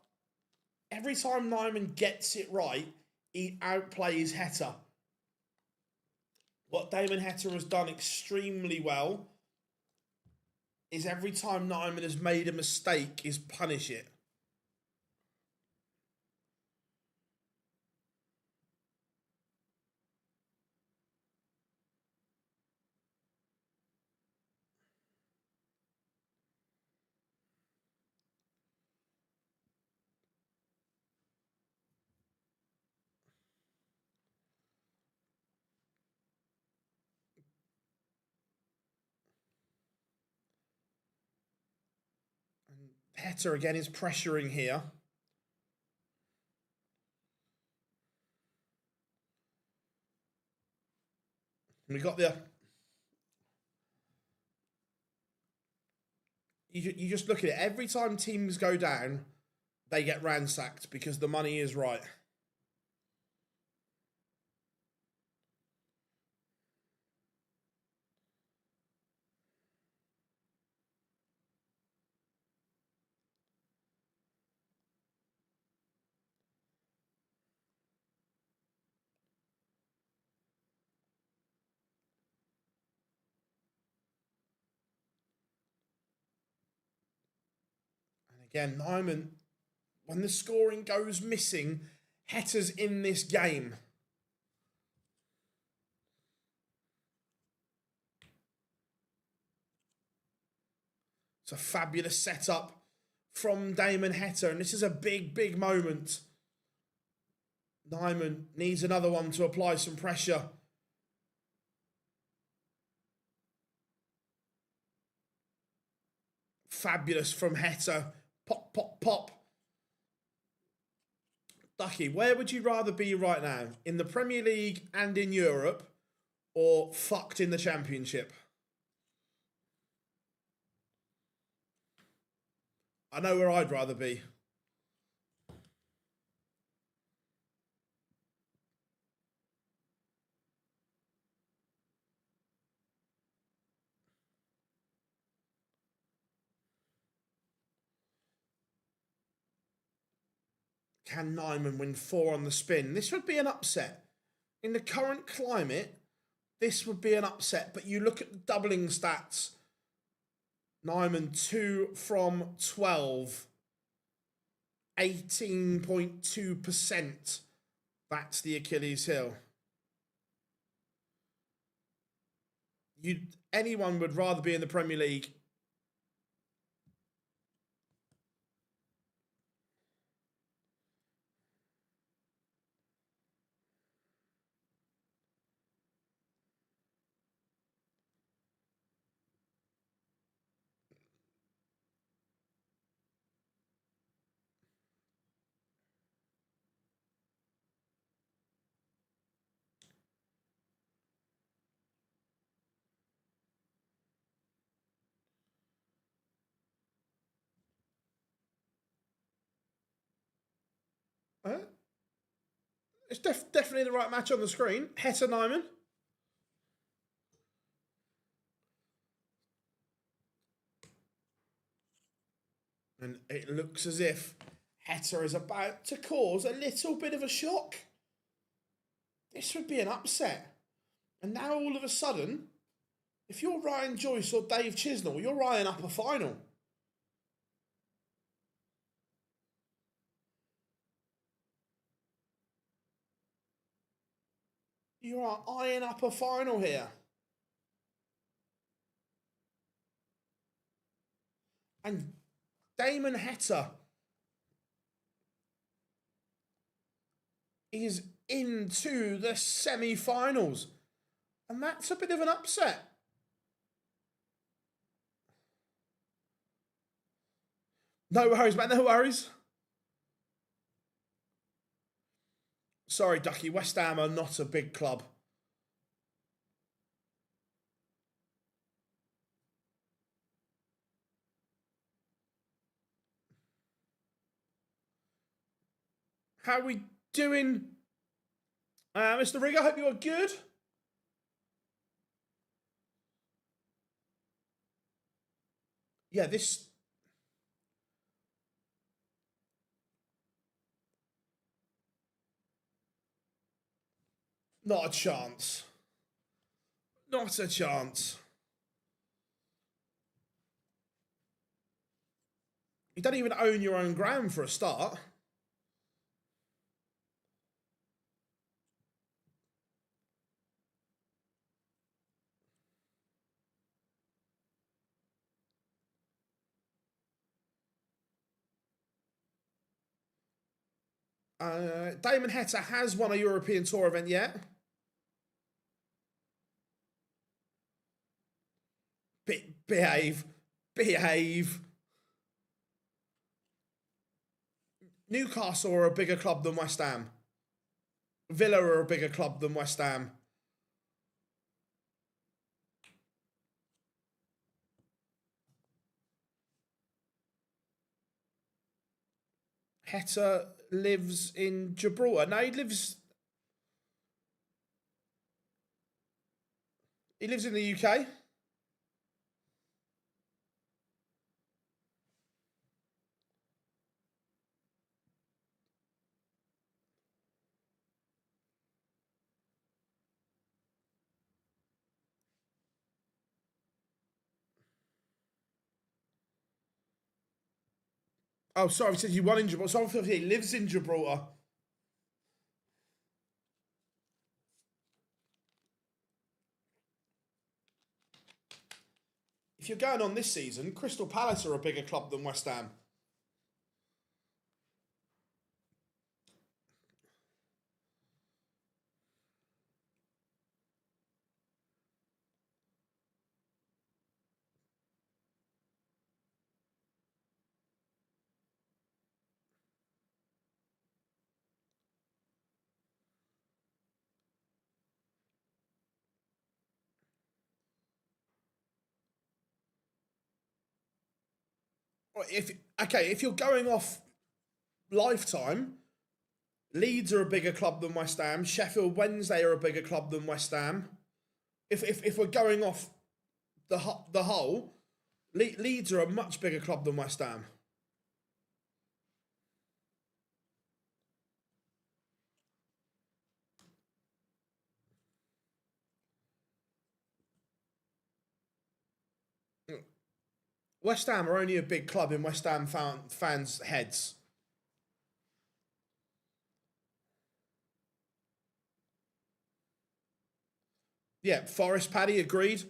every time Nyman gets it right, he outplays Heta. What Damon Heta has done extremely well is every time Nyman has made a mistake is punish it. Heta again is pressuring here. We got the... You just look at it. Every time teams go down, they get ransacked because the money is right. Again, Nyman, when the scoring goes missing, Heta's in this game. It's a fabulous setup from Damon Heta, and this is a big, big moment. Nyman needs another one to apply some pressure. Fabulous from Heta. Pop, pop, pop. Ducky, where would you rather be right now? In the Premier League and in Europe, or fucked in the Championship? I know where I'd rather be. Can Nyman win 4 on the spin? This would be an upset. In the current climate, this would be an upset. But you look at the doubling stats. Nyman 2 from 12. 18.2%. That's the Achilles heel. Anyone would rather be in the Premier League. It's definitely the right match on the screen. Heta Nyman. And it looks as if Heta is about to cause a little bit of a shock. This would be an upset. And now all of a sudden, if you're Ryan Joyce or Dave Chisnell, you're eyeing up a final. You are eyeing up a final here. And Damon Heta is into the semi-finals. And that's a bit of an upset. No worries, man. No worries. Sorry, Ducky. West Ham are not a big club. How are we doing, Mr. Rigger? Hope you are good. Yeah, this... Not a chance. Not a chance. You don't even own your own ground for a start. Damon Heta has won a European Tour event yet. Behave. Behave. Newcastle are a bigger club than West Ham. Villa are a bigger club than West Ham. Heta lives in Gibraltar. No, he lives in the UK. Oh, sorry, he said he won in Gibraltar. So he lives in Gibraltar. If you're going on this season, Crystal Palace are a bigger club than West Ham. If you're going off lifetime, Leeds are a bigger club than West Ham. Sheffield Wednesday are a bigger club than West Ham. If we're going off the whole, Leeds are a much bigger club than West Ham. West Ham are only a big club in West Ham fans' heads. Yeah, Forest Paddy, agreed.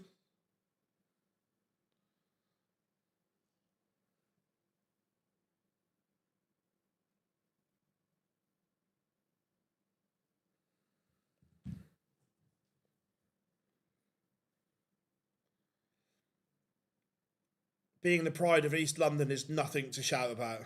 Being the pride of East London is nothing to shout about.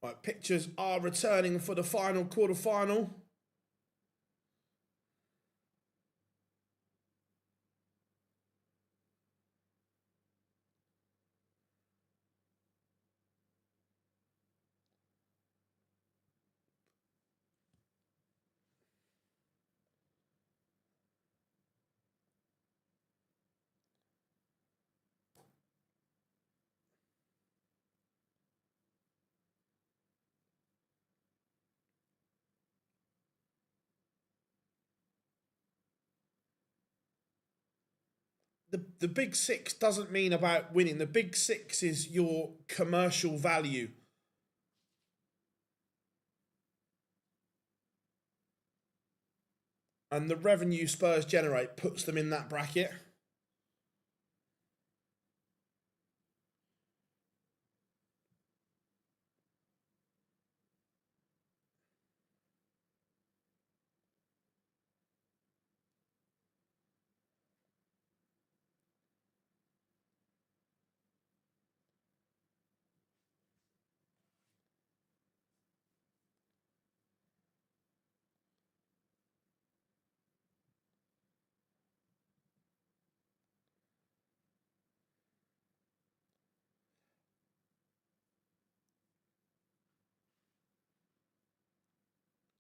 Right, pictures are returning for the final quarter-final. the big six doesn't mean about winning. The big six is your commercial value. And the revenue Spurs generate puts them in that bracket.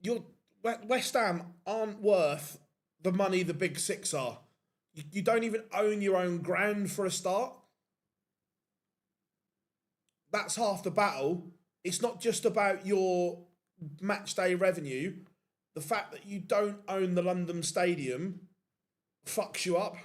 Your West Ham aren't worth the money the big six are. You don't even own your own ground for a start. That's half the battle. It's not just about your match day revenue. The fact that you don't own the London Stadium fucks you up.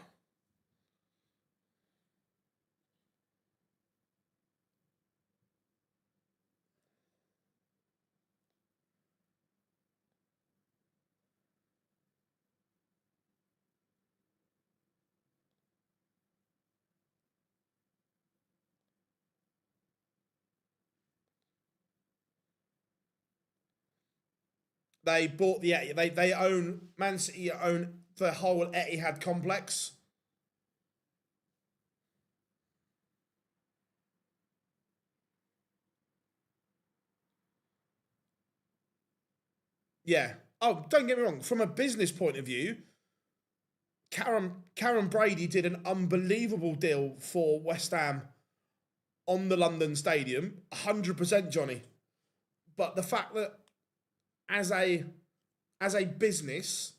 They bought the Etihad. They own Man City own the whole Etihad complex. Yeah. Oh, don't get me wrong. From a business point of view, Karen Brady did an unbelievable deal for West Ham on the London Stadium. 100%, Johnny. But the fact that as a business,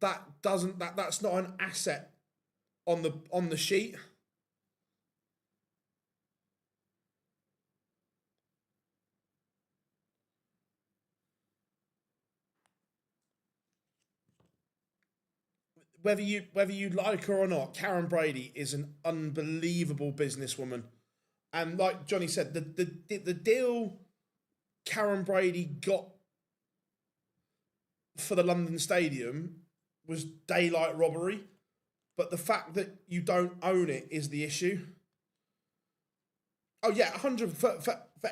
that's not an asset on the sheet. Whether you like her or not, Karen Brady is an unbelievable businesswoman. And like Johnny said, the deal Karen Brady got for the London Stadium was daylight robbery. But the fact that you don't own it is the issue. Oh yeah, 100 for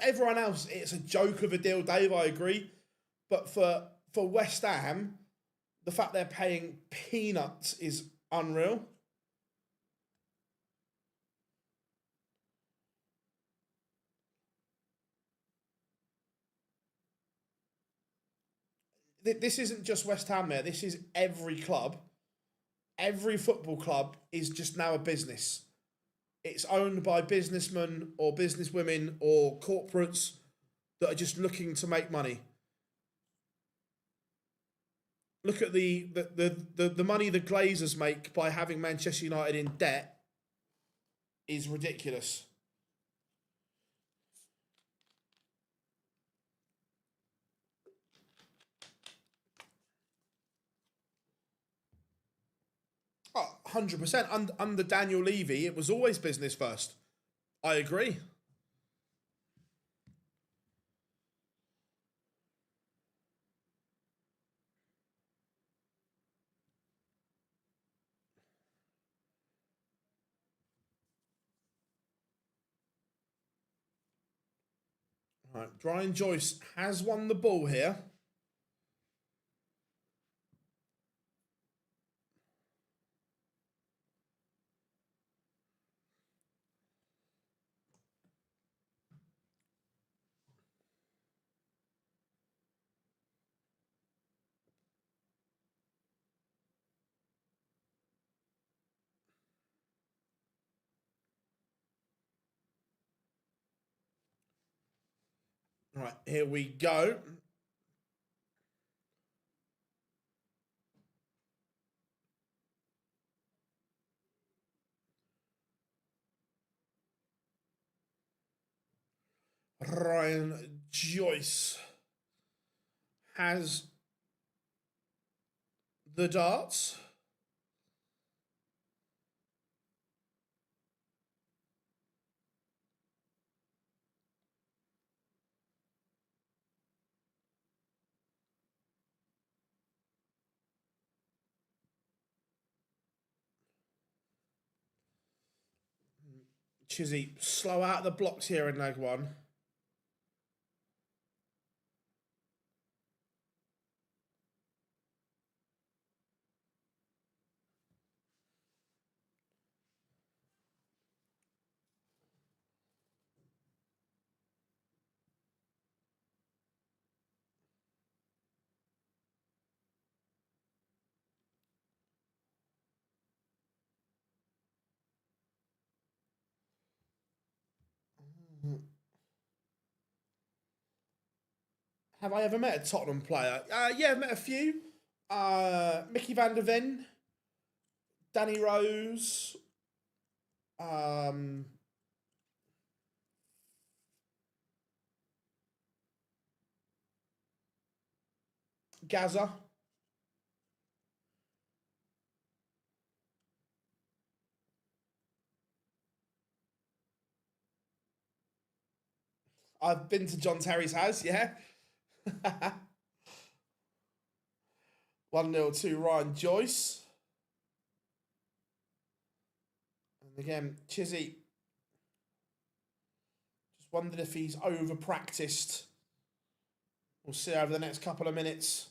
everyone else, it's a joke of a deal, Dave. I agree, but for West Ham, the fact they're paying peanuts is unreal. This isn't just West Ham there. This is every club. Every football club is just now a business. It's owned by businessmen or businesswomen or corporates that are just looking to make money. Look at the money the Glazers make by having Manchester United in debt is ridiculous. Oh, 100%. Under Daniel Levy, it was always business first. I agree. All right, Brian Joyce has won the ball here. All right, here we go. Ryan Joyce has the darts. Chizzy slow out the blocks here in leg one. Have I ever met a Tottenham player? Yeah, I've met a few. Mickey van der Ven, Danny Rose, Gaza. I've been to John Terry's house, yeah. 1-0 to Ryan Joyce. And again, Chizzy just wondered if he's over-practiced. We'll see over the next couple of minutes.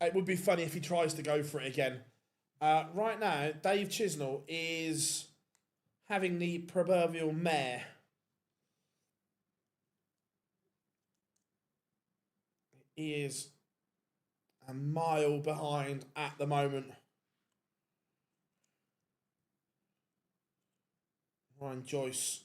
It would be funny if he tries to go for it again. Right now, Dave Chisnell is having the proverbial mare. He is a mile behind at the moment. Ryan Joyce.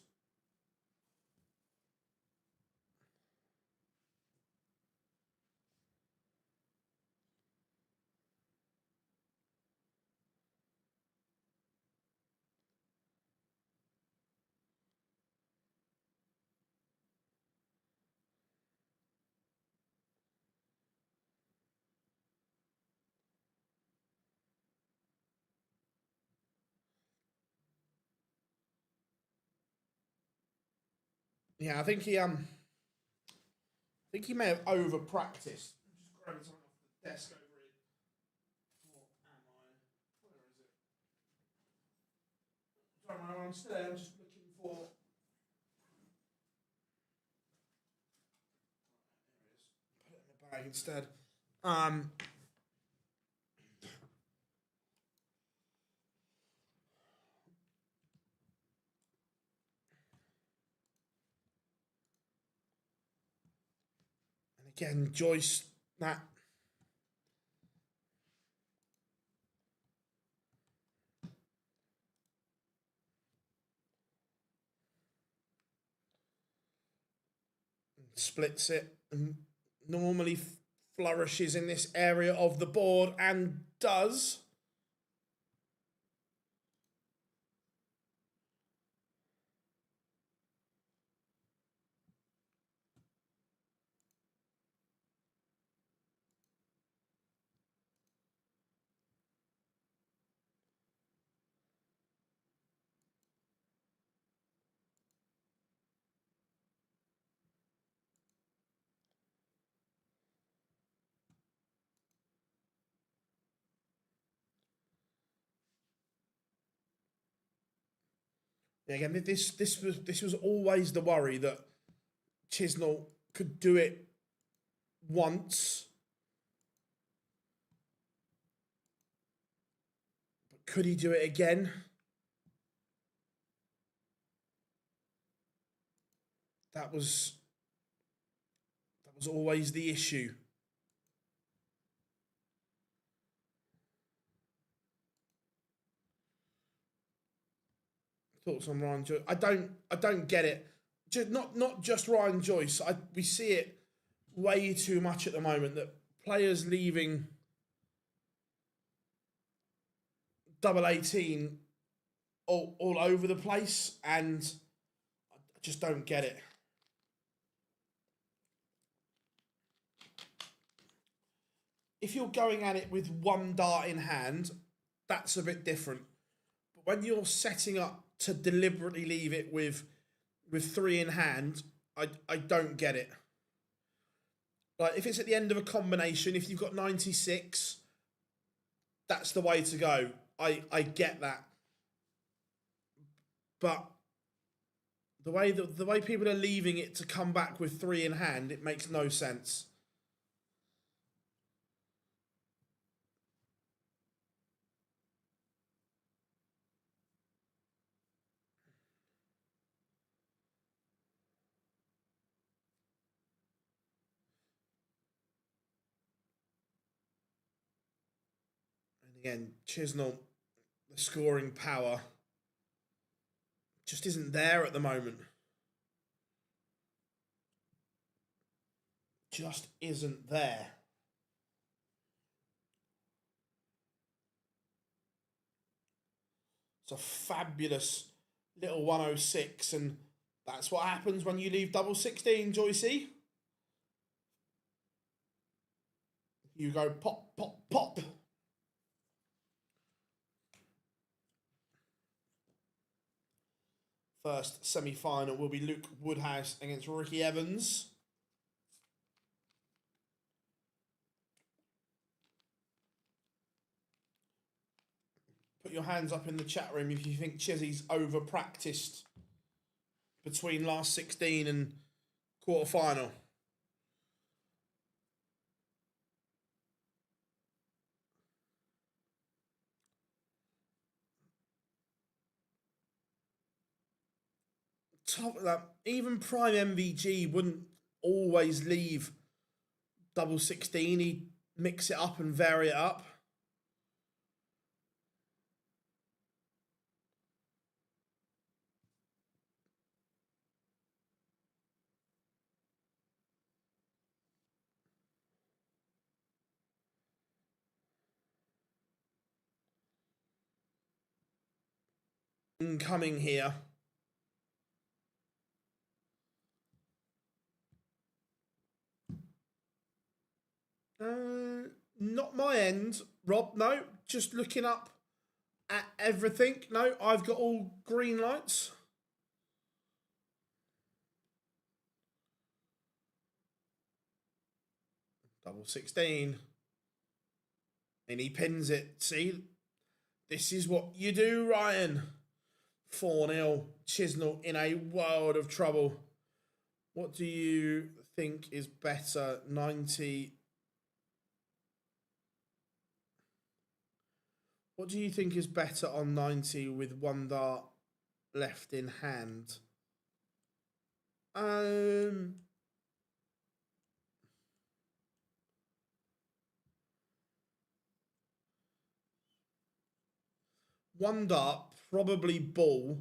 Yeah, I think he may have over practiced. I'm just grabbing something off the desk over here. What am I? Where is it? Sorry, I'm still there. I'm just looking for. There it is. Put it in the bag instead. And again, Joyce, that. Splits it and normally flourishes in this area of the board and does. Yeah, again, this was always the worry that Chisnell could do it once, but could he do it again? That was always the issue. Thoughts on Ryan Joyce? I don't get it. Just not just Ryan Joyce. We see it way too much at the moment that players leaving double 18 all over the place, and I just don't get it. If you're going at it with one dart in hand, that's a bit different. But when you're setting up to deliberately leave it with three in hand, I don't get it. Like, if it's at the end of a combination, if you've got 96, that's the way to go. I get that. But the way people are leaving it to come back with three in hand, it makes no sense. And again, Chisnall, the scoring power just isn't there at the moment. Just isn't there. It's a fabulous little 106, and that's what happens when you leave double 16, Joycey. You go pop, pop, pop. First semi-final will be Luke Woodhouse against Ricky Evans. Put your hands up in the chat room if you think Chizzy's over-practiced between last 16 and quarter-final. Top of that, even prime MVG wouldn't always leave double 16. He'd mix it up and vary it up. Incoming here. Not my end, Rob. No, just looking up at everything. No, I've got all green lights. Double 16. And he pins it. See, this is what you do, Ryan. 4-0. Chisnall in a world of trouble. What do you think is better? 90. What do you think is better on 90 with one dart left in hand? One dart, probably ball.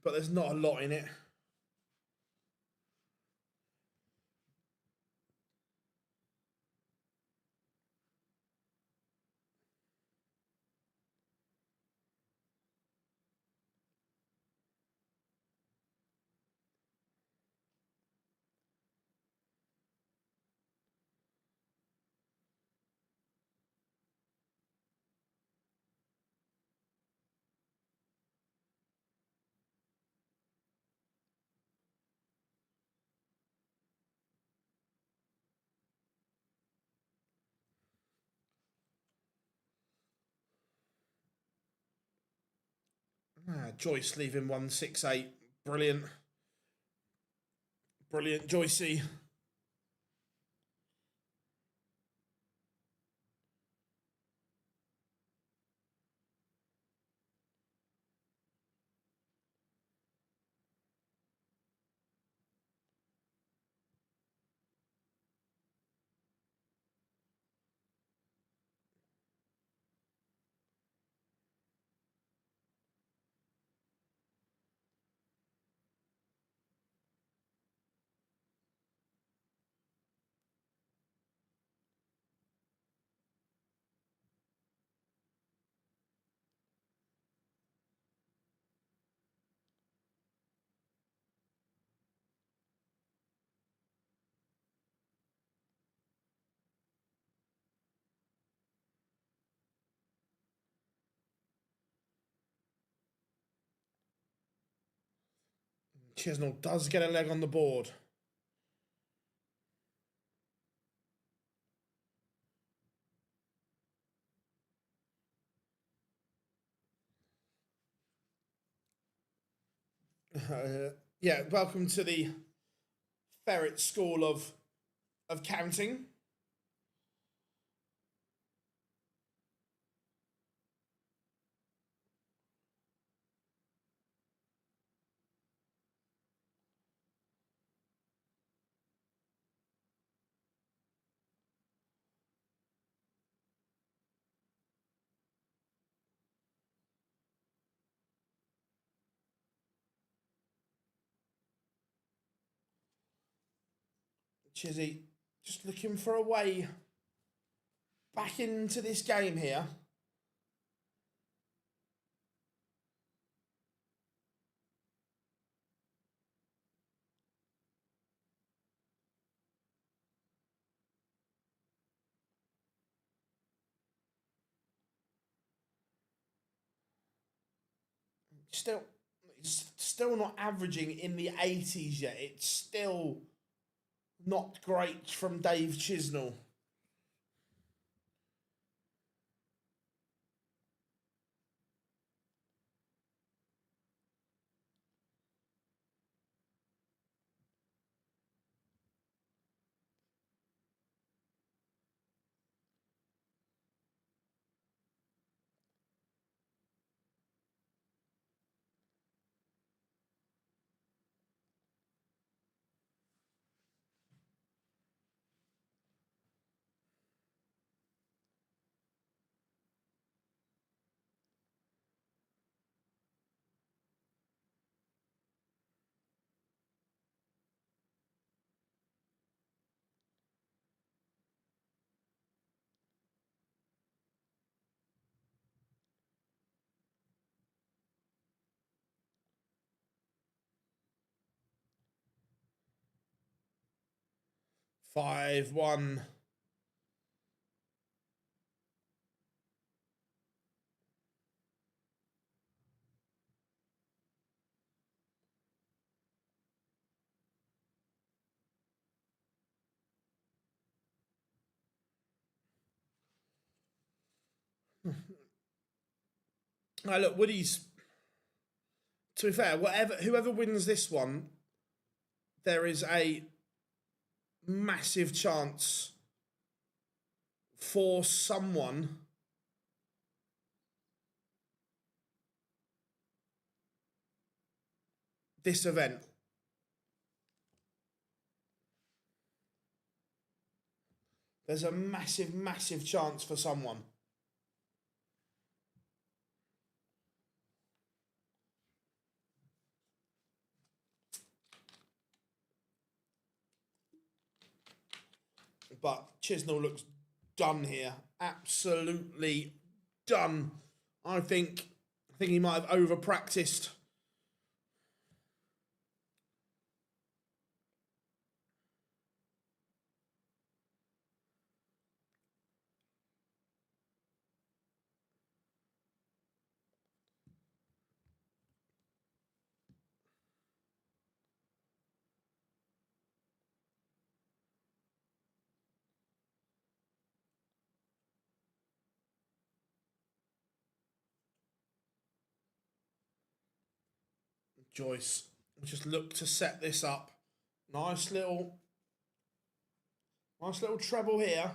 But there's not a lot in it. Joyce leaving 168. Brilliant. Brilliant, Joycey. Chisnell does get a leg on the board. Yeah, welcome to the Ferret School of Counting. Chizzy just looking for a way back into this game here. It's still not averaging in the 80s yet. It's still not great from Dave Chisnell. Five, one. Now look, Woody's. To be fair, whoever wins this one, there is a massive chance for someone this event. There's a massive, massive chance for someone. But Chisnell looks done here. Absolutely done. I think he might have over-practiced. Joyce just look to set this up. Nice little treble here.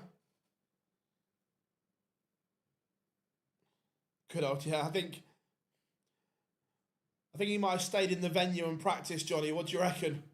Good old, yeah. I think he might have stayed in the venue and practiced, Johnny. What do you reckon?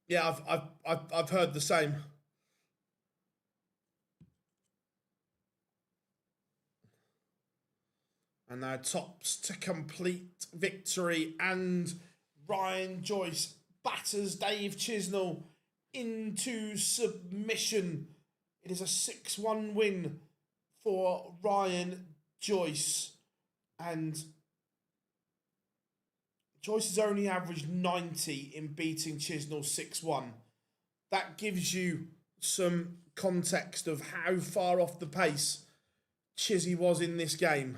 Yeah, I've heard the same. And now tops to complete victory and Ryan Joyce batters Dave Chisnell into submission. It is a 6-1 win for Ryan Joyce. And Joyce has only averaged 90 in beating Chisnell 6-1. That gives you some context of how far off the pace Chizzy was in this game.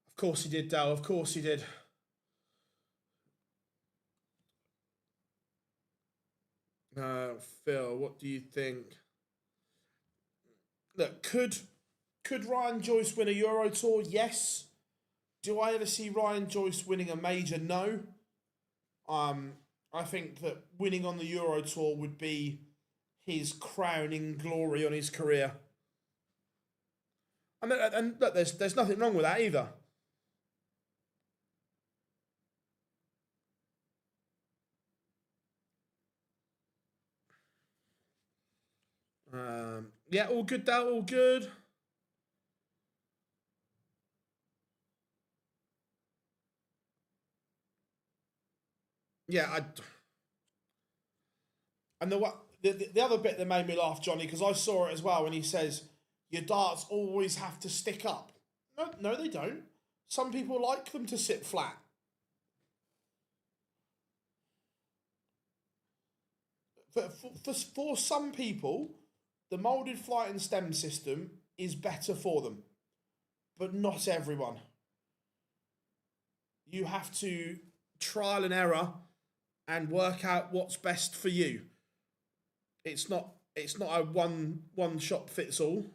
Of course he did, Dal. Of course he did. Phil, what do you think? Look, could Ryan Joyce win a Euro Tour? Yes. Do I ever see Ryan Joyce winning a major? No. I think that winning on the Euro Tour would be his crowning glory on his career. And look, there's nothing wrong with that either. Yeah, all good, Dal, all good. Yeah, and the other bit that made me laugh, Johnny, because I saw it as well, when he says, your darts always have to stick up. No, they don't. Some people like them to sit flat. For some people, the moulded flight and stem system is better for them, but not everyone. You have to trial and error and work out what's best for you. It's not a one shot fits all.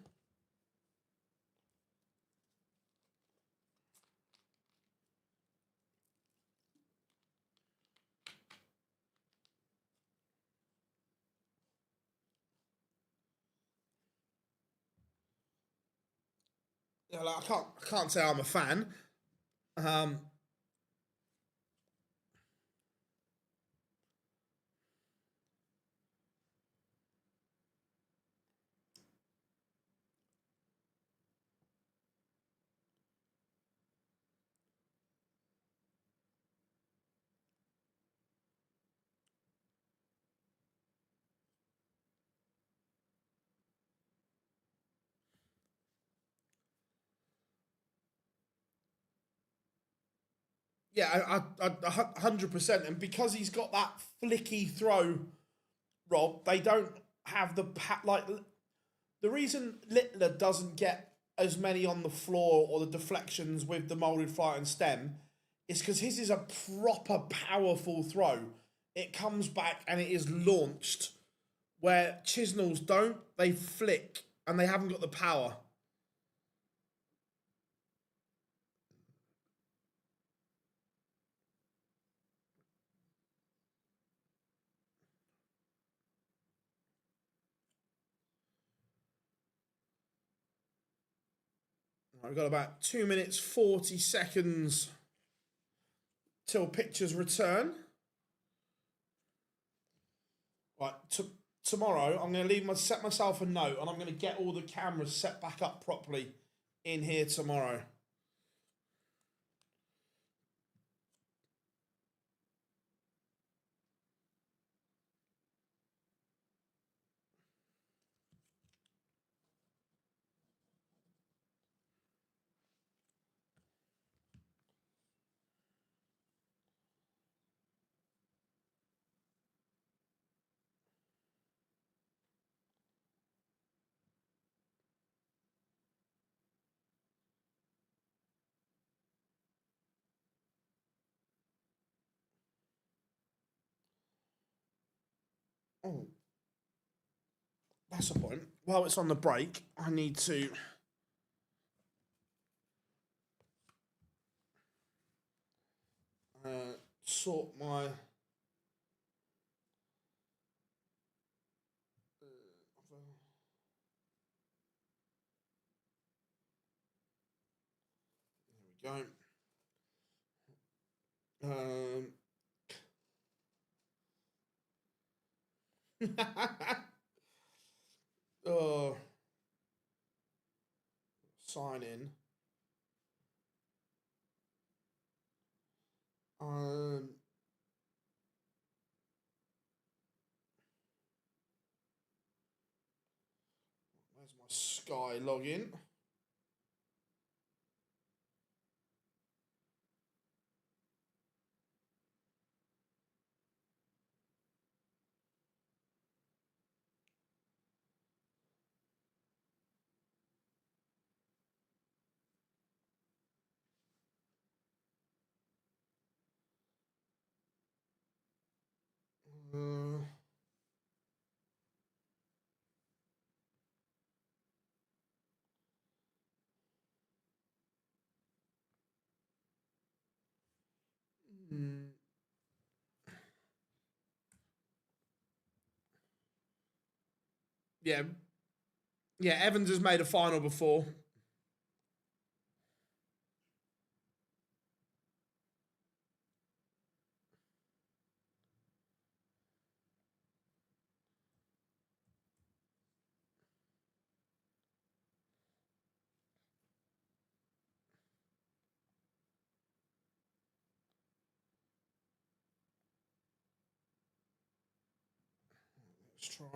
You know, like, I can't say I'm a fan. Yeah, I 100%. And because he's got that flicky throw, Rob, they don't have the reason Littler doesn't get as many on the floor or the deflections with the moulded flight and stem is because his is a proper powerful throw. It comes back and it is launched. Where Chisnell's don't, they flick and they haven't got the power. We've got about 2 minutes, 40 seconds till pictures return. Right, tomorrow I'm going to set myself a note and I'm going to get all the cameras set back up properly in here tomorrow. Oh, that's the point. While it's on the break, I need to sort my. There we go. Oh, sign in. Where's my Sky login? Uh, hmm. Yeah, yeah. Evans has made a final before. Let's try.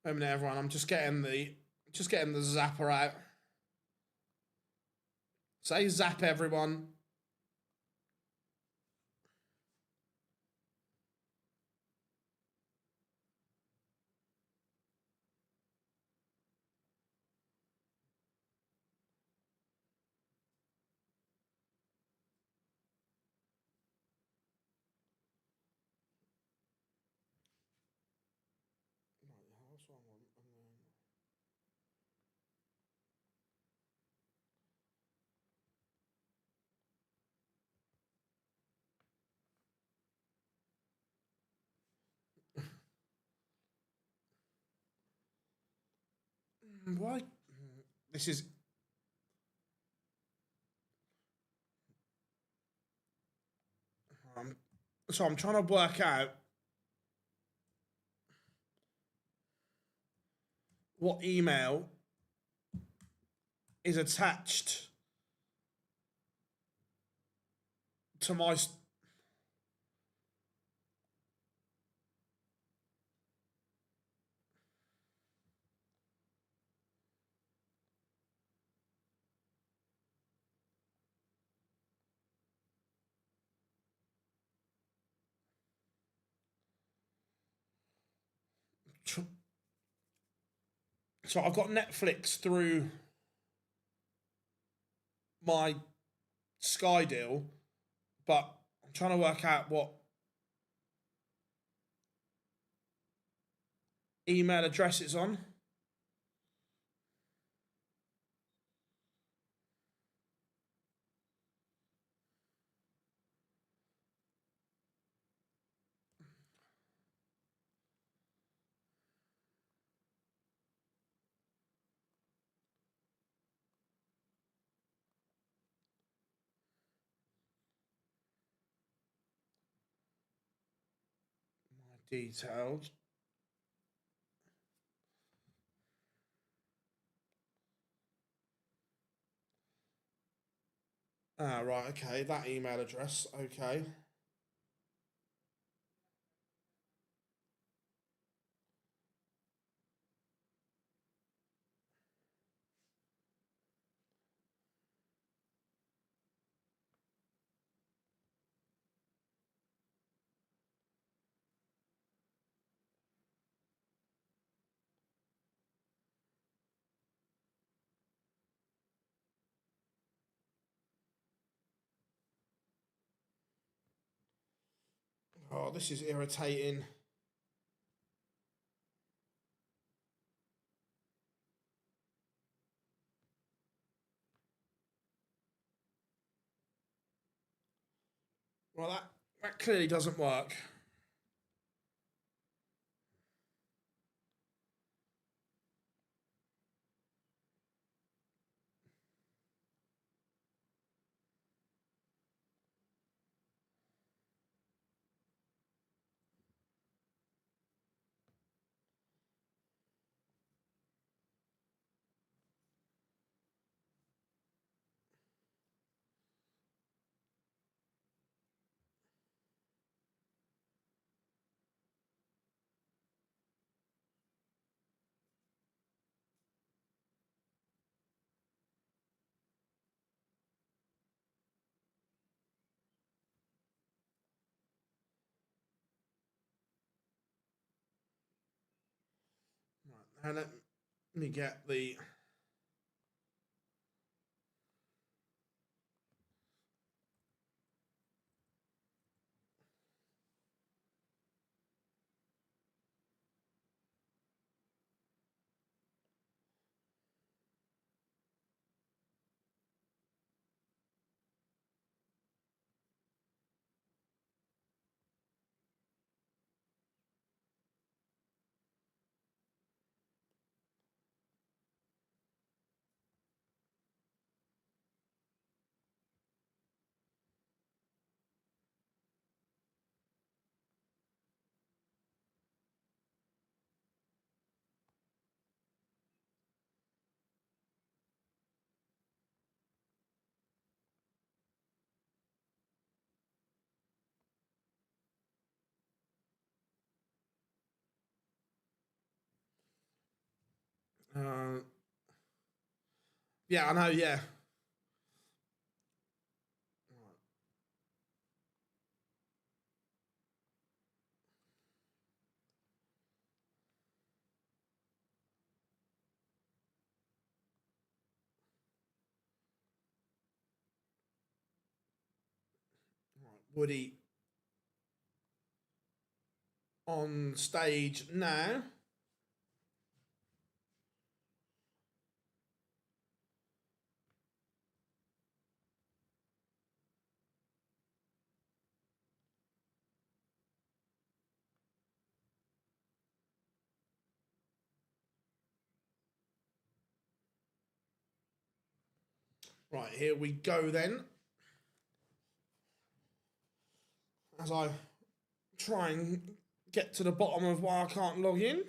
Wait a minute, everyone. I'm just getting the zapper out. Say zap, everyone. Why? This is. So I'm trying to work out what email is attached to my. So I've got Netflix through my Sky deal, but I'm trying to work out what email address it's on. My details. Ah, right, okay, that email address, okay. Oh, this is irritating. Well, that clearly doesn't work. Right, now let me get the... yeah, I know, yeah. Right, Woody on stage now. Right, here we go then. As I try and get to the bottom of why I can't log in.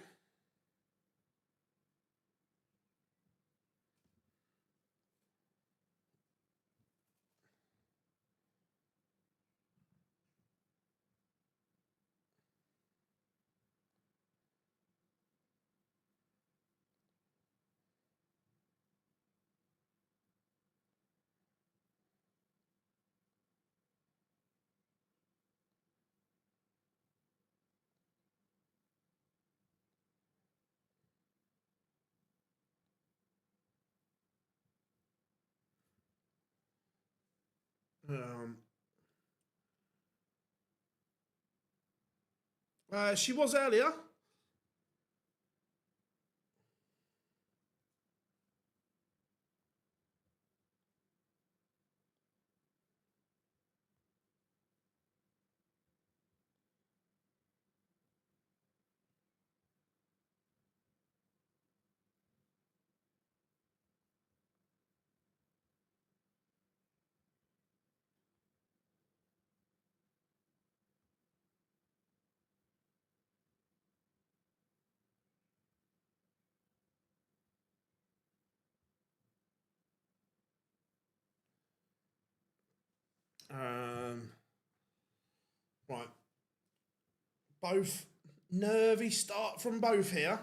She was earlier. Right. Both nervy start from both here.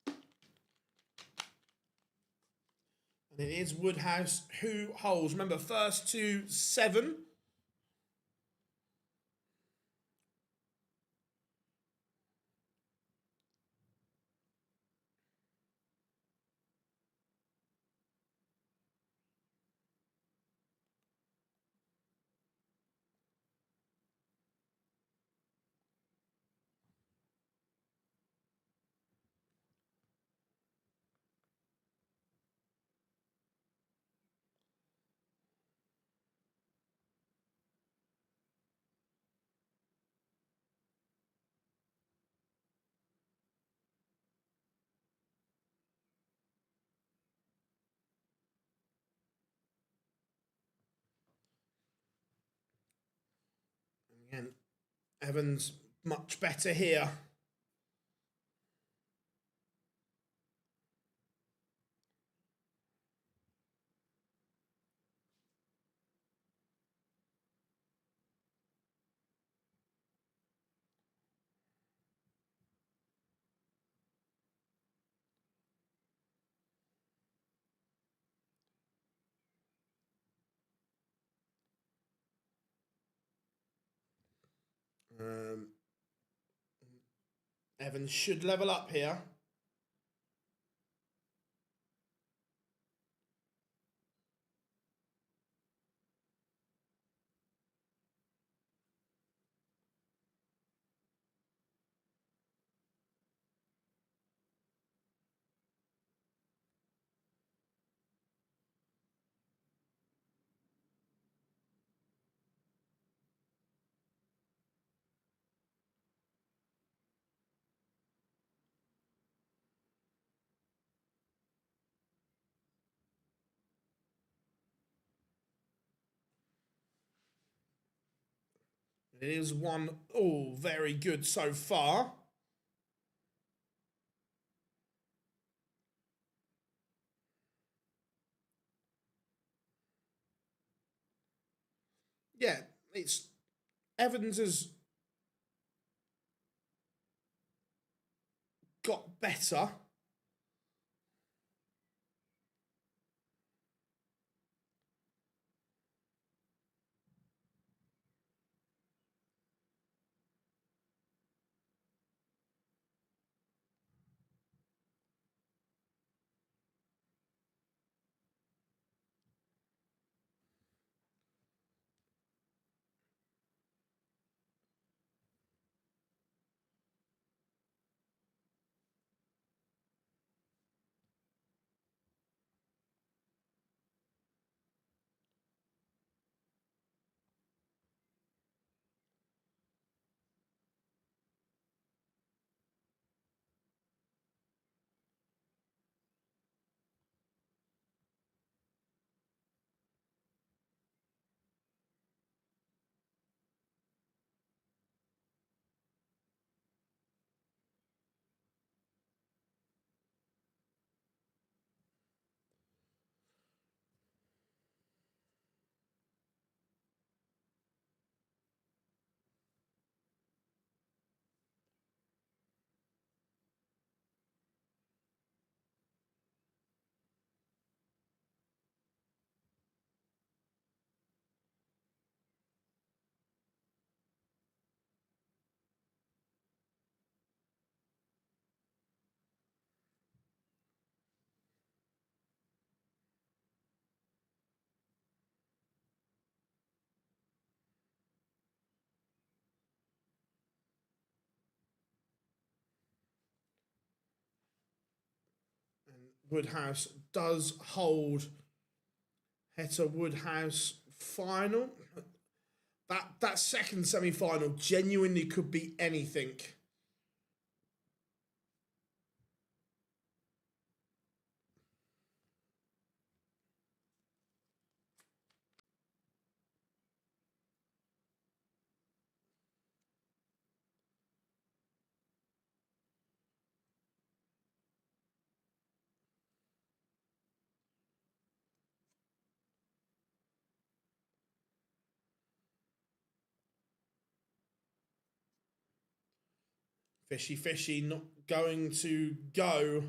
And it is Woodhouse who holds. Remember, first to 7. Again, Evans much better here. Evans should level up here. It is one, oh, very good so far. Yeah, it's Evans has got better. Woodhouse does hold Heta Woodhouse final. That second semi-final genuinely could be anything. Fishy not going to go.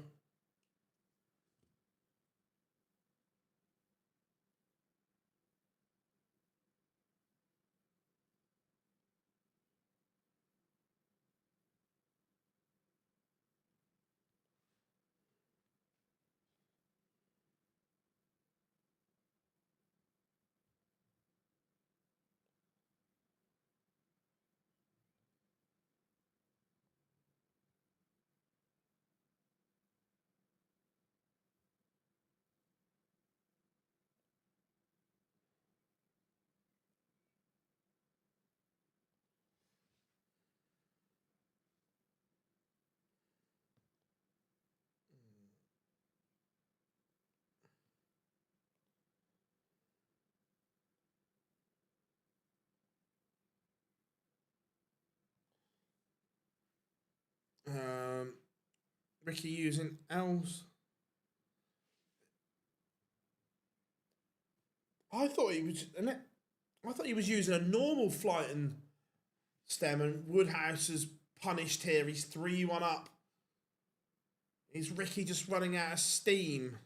Ricky using L's. I thought he was using a normal flighting stem, and Woodhouse is punished here. He's 3-1 up. Is Ricky just running out of steam?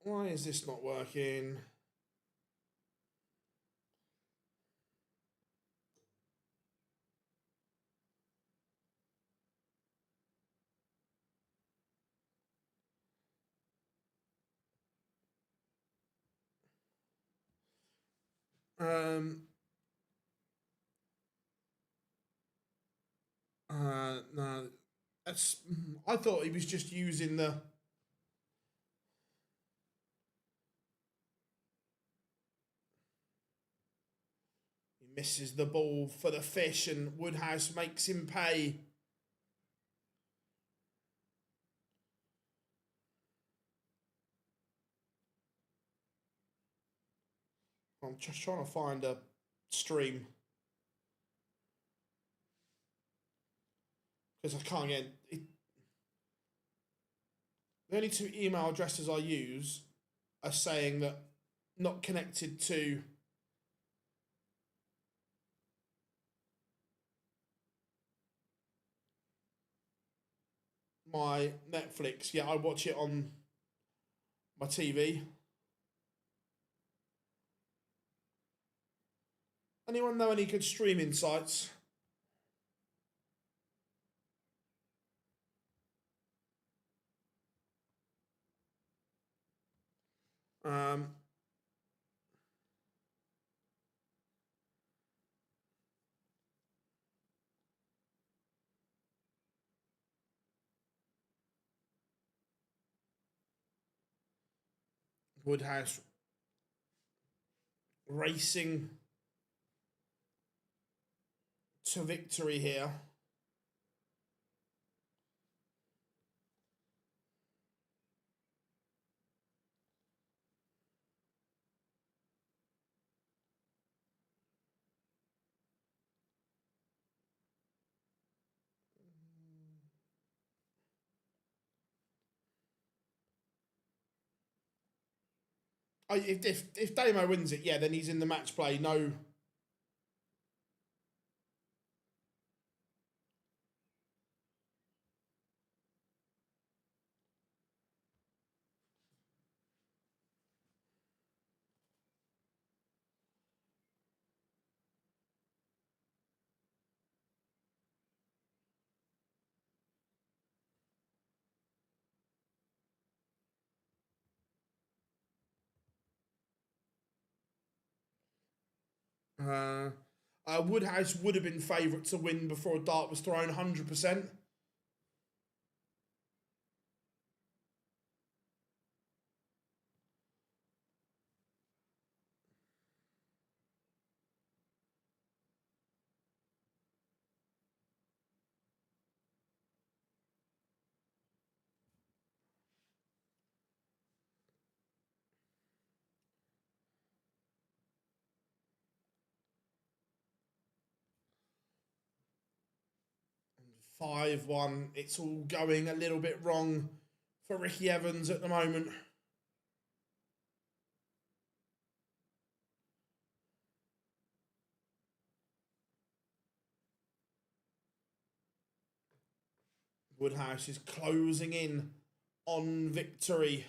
Why is this not working? No, that's. I thought he was just using the. He misses the ball for the fish, and Woodhouse makes him pay. I'm just trying to find a stream because I can't get it. The only two email addresses I use are saying that not connected to my Netflix. Yeah, I watch it on my TV. Anyone know any good streaming sites? Um, Woodhouse racing to victory here. If Damo wins it, yeah, then he's in the match play. No. Woodhouse would have been favourite to win before a dart was thrown 100%. Five one. It's all going a little bit wrong for Ricky Evans at the moment. Woodhouse is closing in on victory.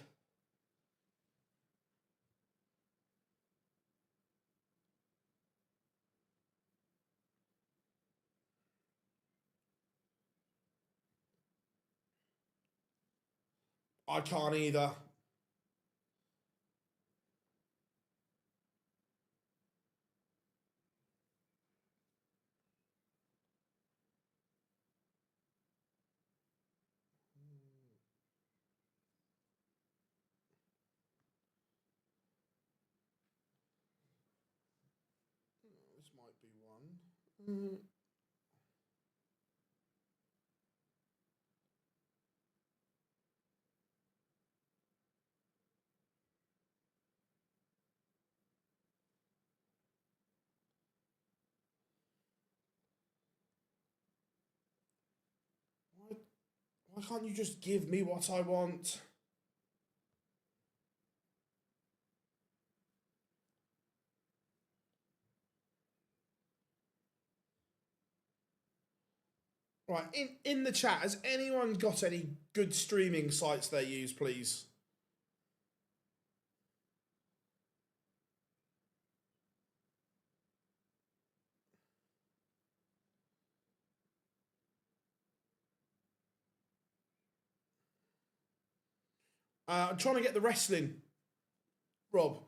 I can't either. This might be one. Why can't you just give me what I want? Right, in the chat, has anyone got any good streaming sites they use, please? I'm trying to get the wrestling, Rob,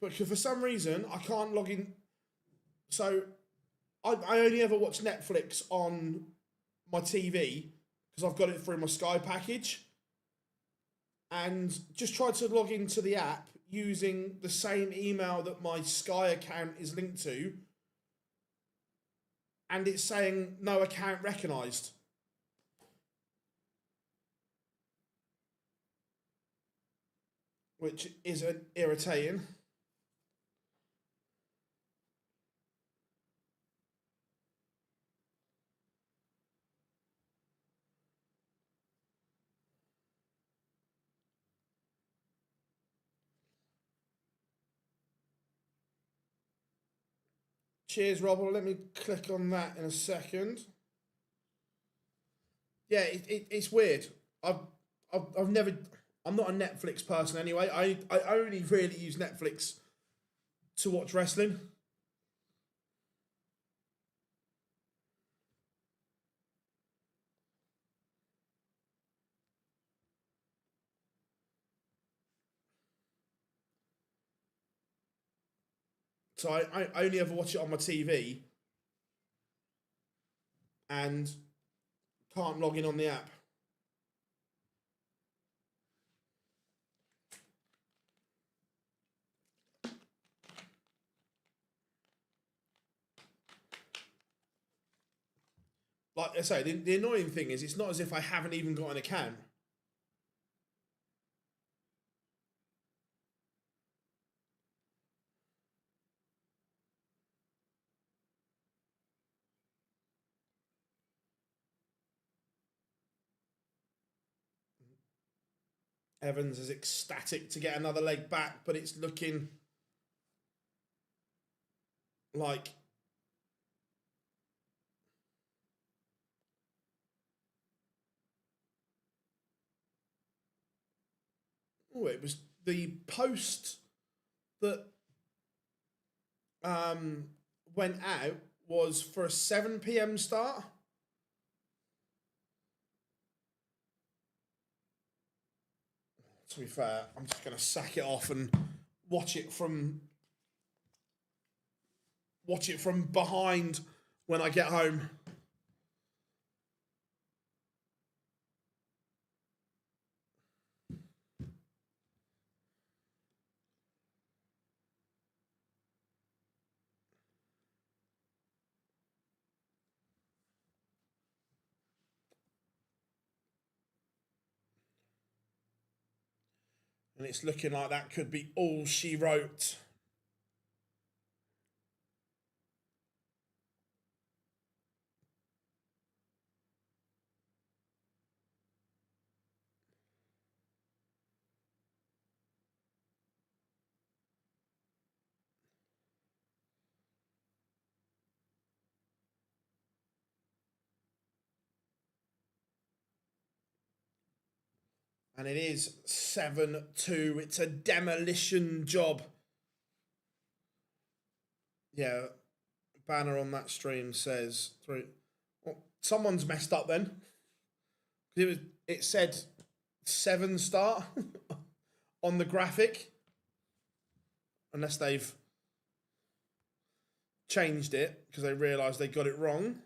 but for some reason I can't log in. So I only ever watch Netflix on my TV because I've got it through my Sky package, and just tried to log into the app using the same email that my Sky account is linked to, and it's saying no account recognised. Which is irritating. Cheers, Rob. Well, let me click on that in a second. Yeah, it's weird. I've never. I'm not a Netflix person anyway. I only really use Netflix to watch wrestling. So I only ever watch it on my TV and can't log in on the app. Like I say, the annoying thing is it's not as if I haven't even got an account. Evans is ecstatic to get another leg back, but it's looking like it was the post that went out was for a 7 p.m. start. To be fair, I'm just going to sack it off and watch it from behind when I get home. And it's looking like that could be all she wrote. And it is 7-2. It's a demolition job. Yeah, banner on that stream says 3. Well, someone's messed up then. It said 7 start on the graphic, unless they've changed it because they realised they got it wrong.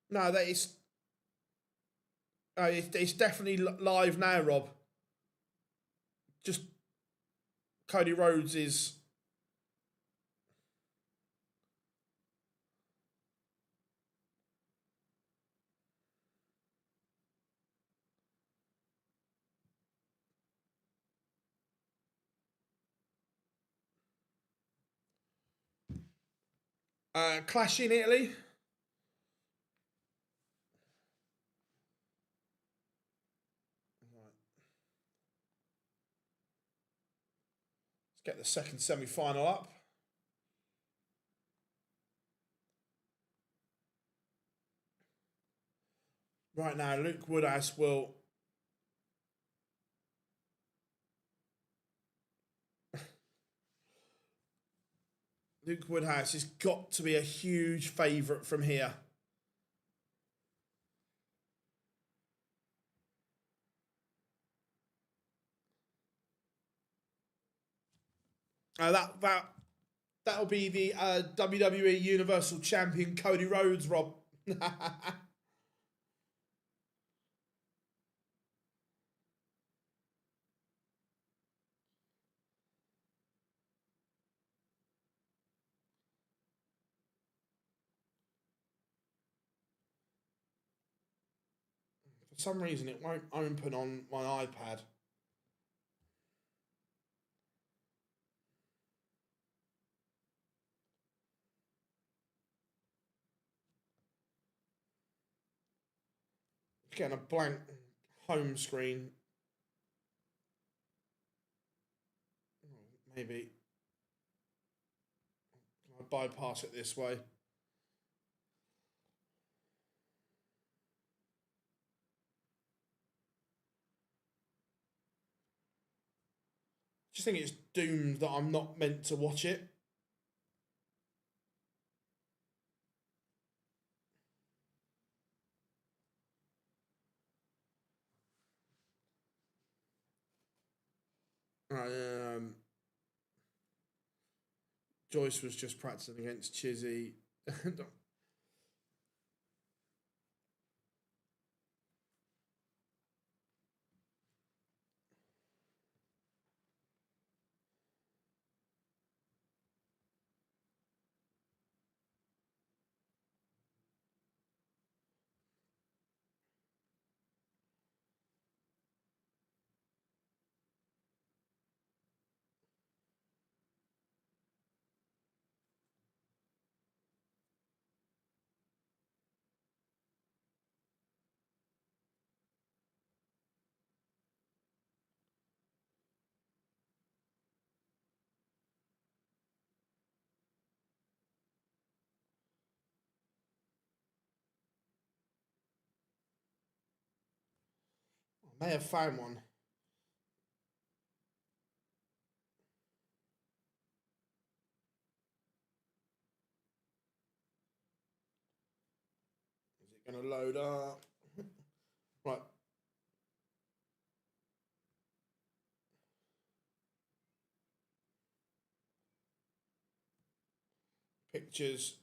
No, it's definitely live now, Rob. Just Cody Rhodes is... Clash in Italy. Let's get the second semi-final up. Right now, Luke Woodhouse will... Luke Woodhouse has got to be a huge favourite from here. That'll be the WWE Universal Champion Cody Rhodes, Rob. For some reason, it won't open on my iPad. Getting a blank home screen. Maybe I bypass it this way. Just think it's doomed that I'm not meant to watch it. Joyce was just practicing against Chizzy. I may have found one. Is it going to load up? Right. Pictures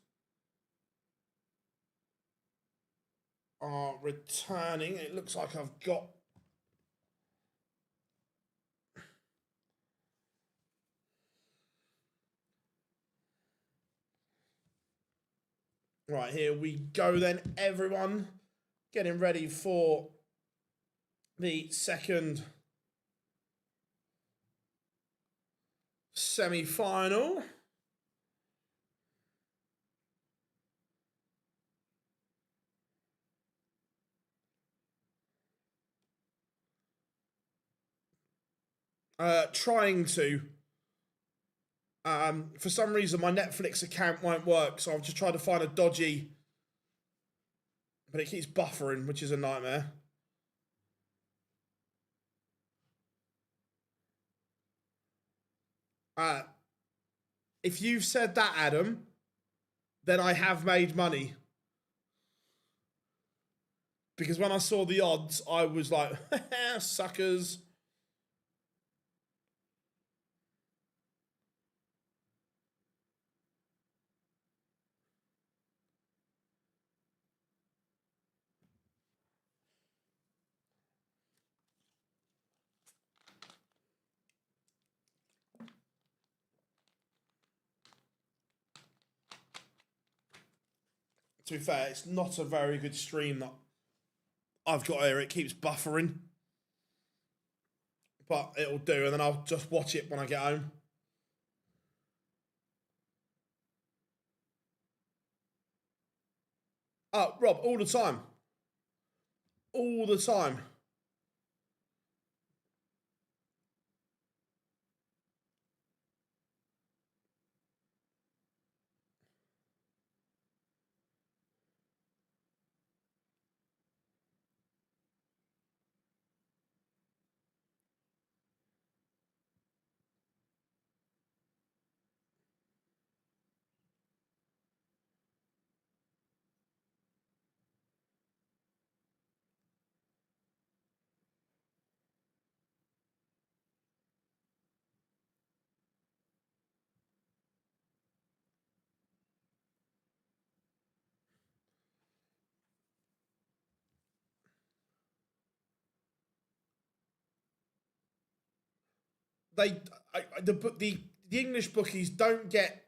are returning. It looks like I've got... Right, here we go then, everyone. Getting ready for the second semi-final. Trying to. For some reason, my Netflix account won't work, so I've just tried to find a dodgy... But it keeps buffering, which is a nightmare. If you've said that, Adam, then I have made money. Because when I saw the odds, I was like, suckers. To be fair, it's not a very good stream that I've got here. It keeps buffering. But it'll do, and then I'll just watch it when I get home. Oh, Rob, all the time. All the time. The English bookies don't get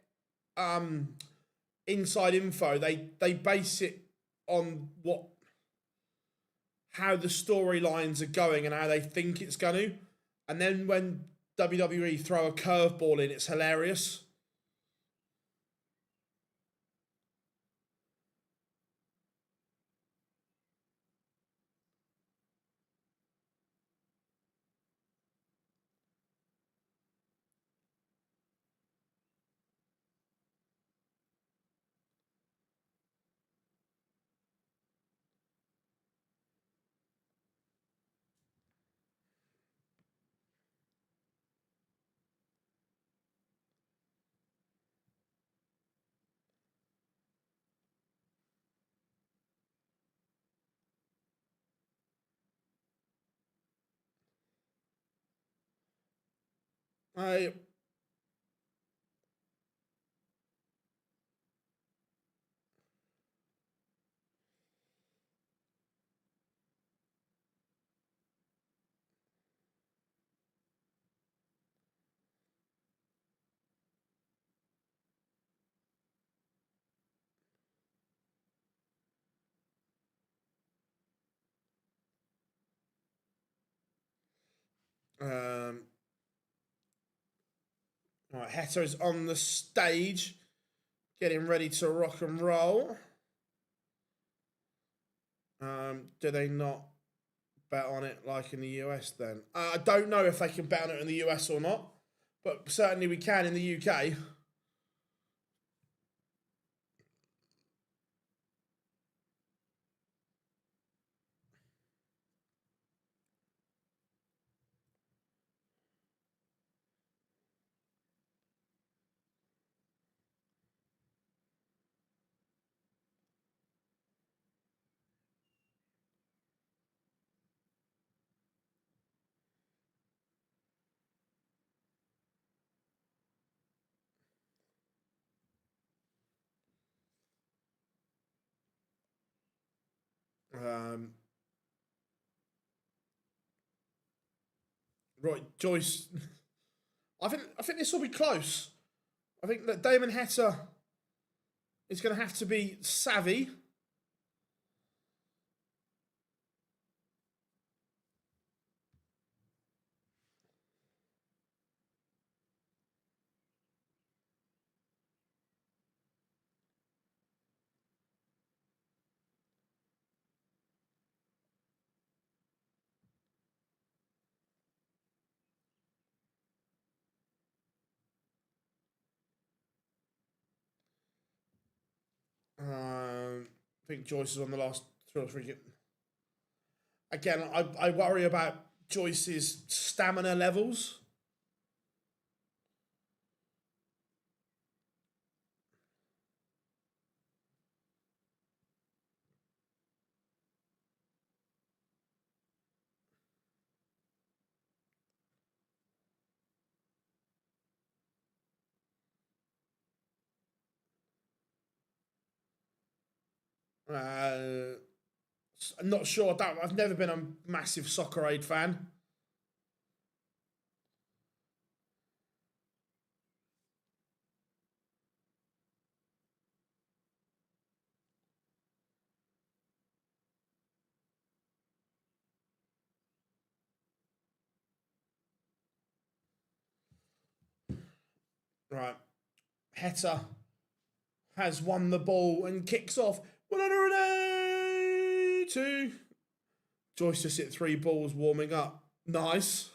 inside info. They base it on how the storylines are going and how they think it's going to. And then when WWE throw a curveball in, it's hilarious. I All right, Heta is on the stage, getting ready to rock and roll. Do they not bet on it like in the US then? I don't know if they can bet on it in the US or not, but certainly we can in the UK. Right, Joyce. I think this will be close. I think that Damon Heta is going to have to be savvy. I think Joyce is on the last 2 or 3. Again, I worry about Joyce's stamina levels. I'm not sure. I've never been a massive Soccer Aid fan. Right. Heta has won the ball and kicks off 182. Joyce just hit 3 balls warming up. Nice.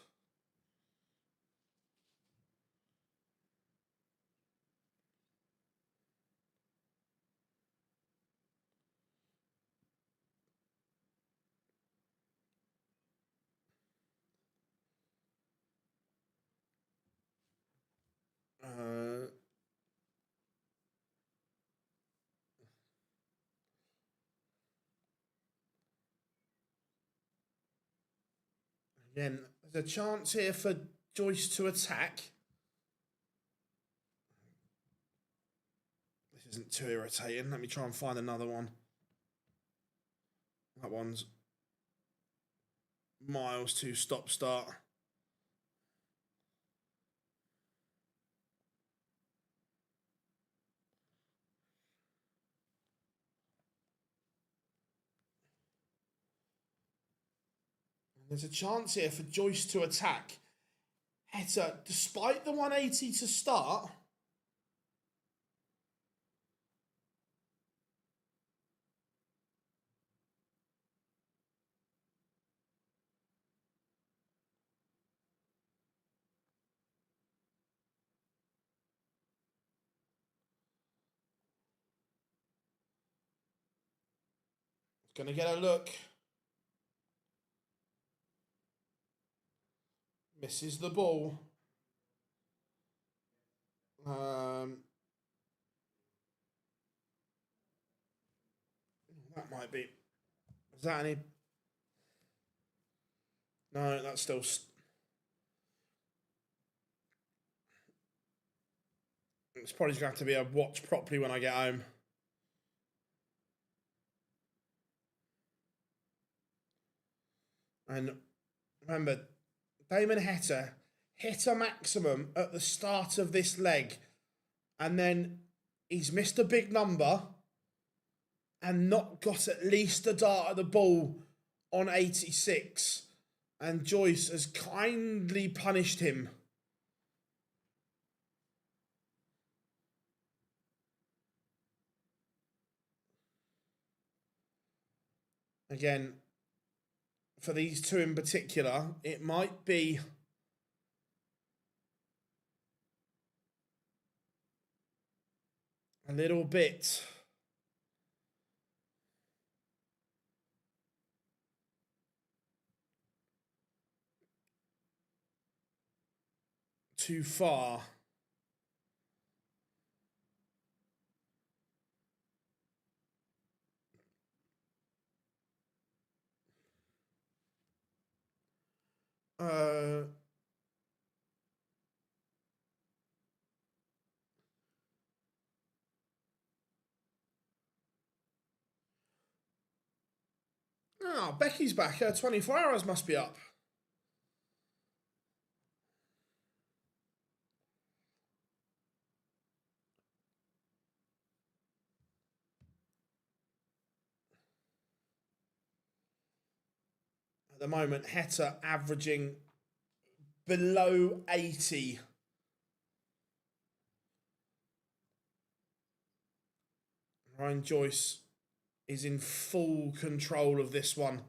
Again, there's a chance here for Joyce to attack. This isn't too irritating. Let me try and find another one. That one's miles to stop start. There's a chance here for Joyce to attack. Heta, despite the 180 to start, going to get a look. Misses the ball. That might be. Is that any? No, that's still. It's probably going to have to be a watch properly when I get home. And remember, Damon Heta hit a maximum at the start of this leg. And then he's missed a big number and not got at least a dart at the ball on 86. And Joyce has kindly punished him. Again, for these two in particular, it might be a little bit too far. Becky's back. Her 24 hours must be up. At the moment, Heta averaging below 80. Ryan Joyce is in full control of this one.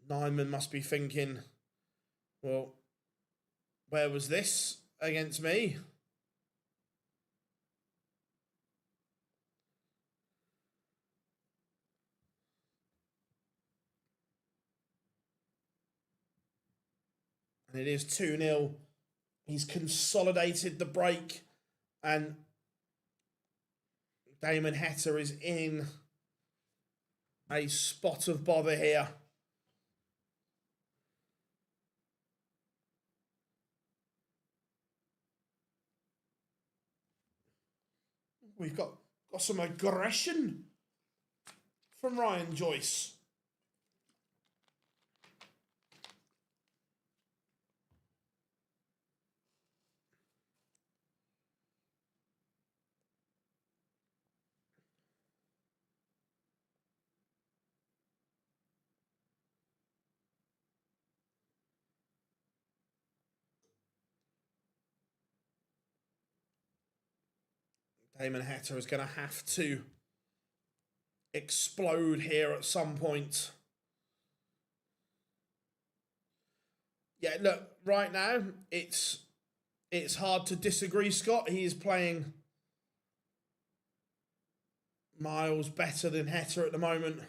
Nyman must be thinking, well, where was this against me? And it is 2-0. He's consolidated the break. And Damon Heta is in a spot of bother here. We've got some aggression from Ryan Joyce. Damon Heta is going to have to explode here at some point. Yeah, look, right now, it's hard to disagree, Scott. He is playing miles better than Heta at the moment.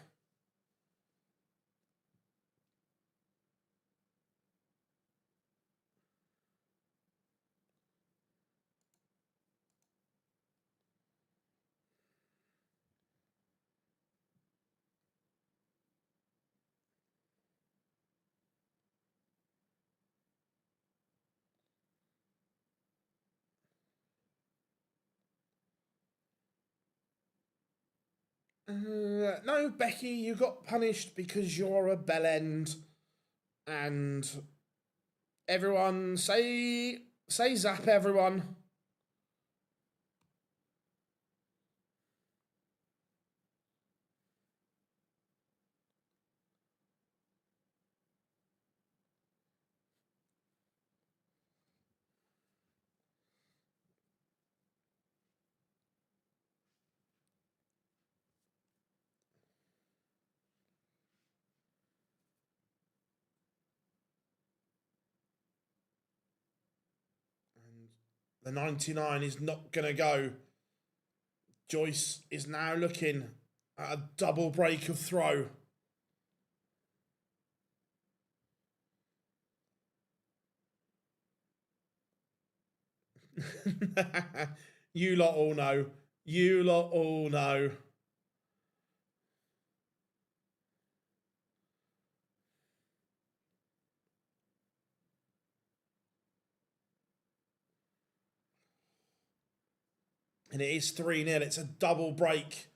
No, Becky, you got punished because you're a bellend. And everyone, say zap everyone. The 99 is not going to go. Joyce is now looking at a double break of throw. You lot all know. You lot all know. And it is 3-0. It's a double break.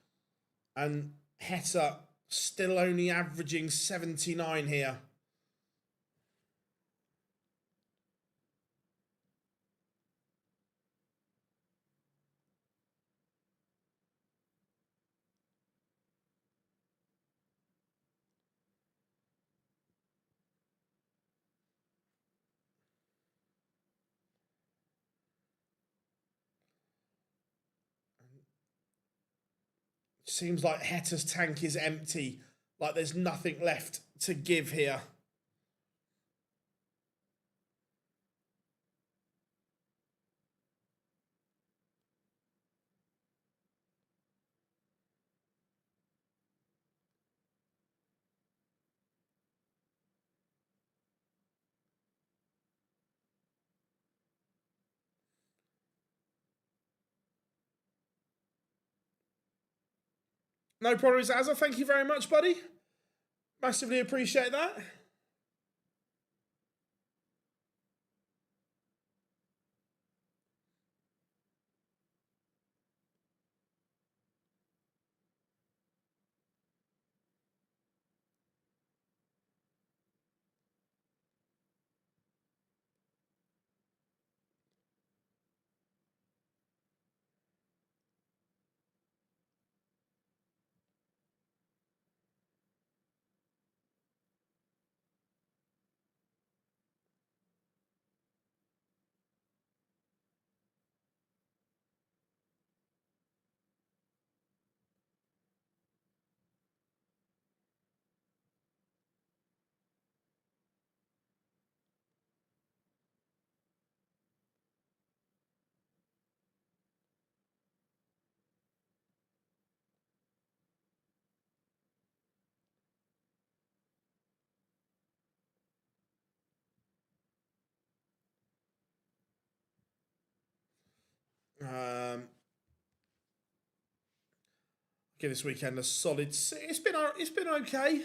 And Heta still only averaging 79 here. Seems like Heta's tank is empty. Like there's nothing left to give here. No problem, Azza. Thank you very much, buddy. Massively appreciate that. Give this weekend a solid. It's been okay.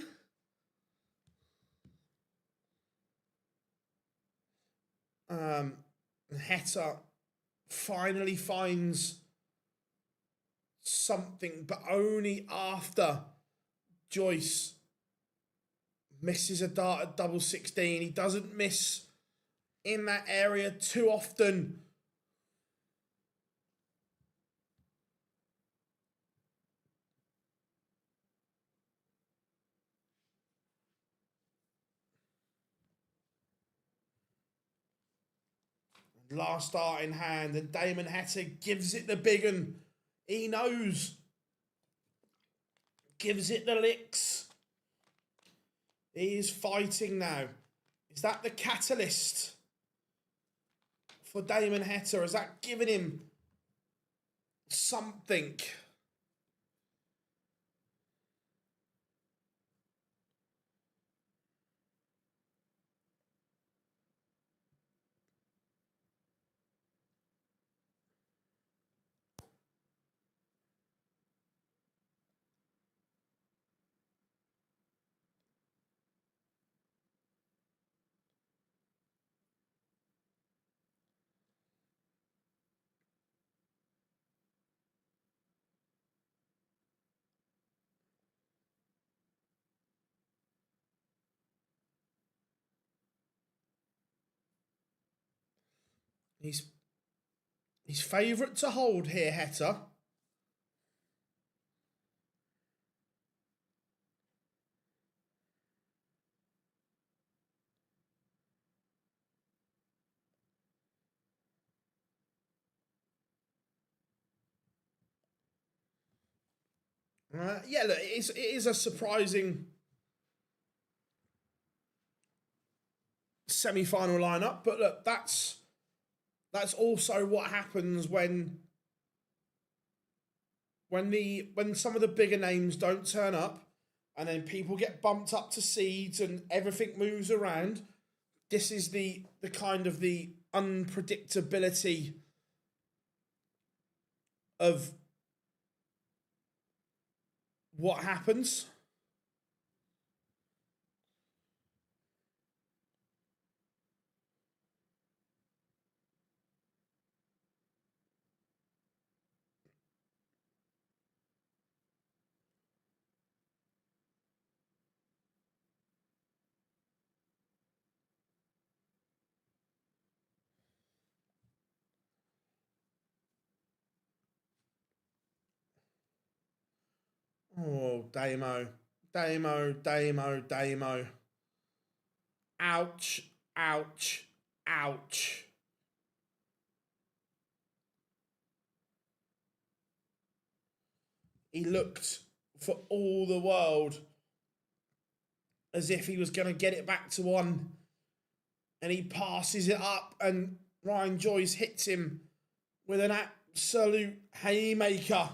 Heta finally finds something, but only after Joyce misses a dart at double 16. He doesn't miss in that area too often. Last dart in hand, and Damon Heta gives it the big un. He knows. Gives it the licks. He is fighting now. Is that the catalyst for Damon Heta? Is that giving him something? He's favourite to hold here, Heta. Yeah, look, it is a surprising semi-final lineup, but look, that's also what happens when some of the bigger names don't turn up, and then people get bumped up to seeds and everything moves around. This is the kind of the unpredictability of what happens. Oh, Damo. Damo, Damo, Damo. Ouch, ouch, ouch. He looked for all the world as if he was going to get it back to one. And he passes it up, and Ryan Joyce hits him with an absolute haymaker.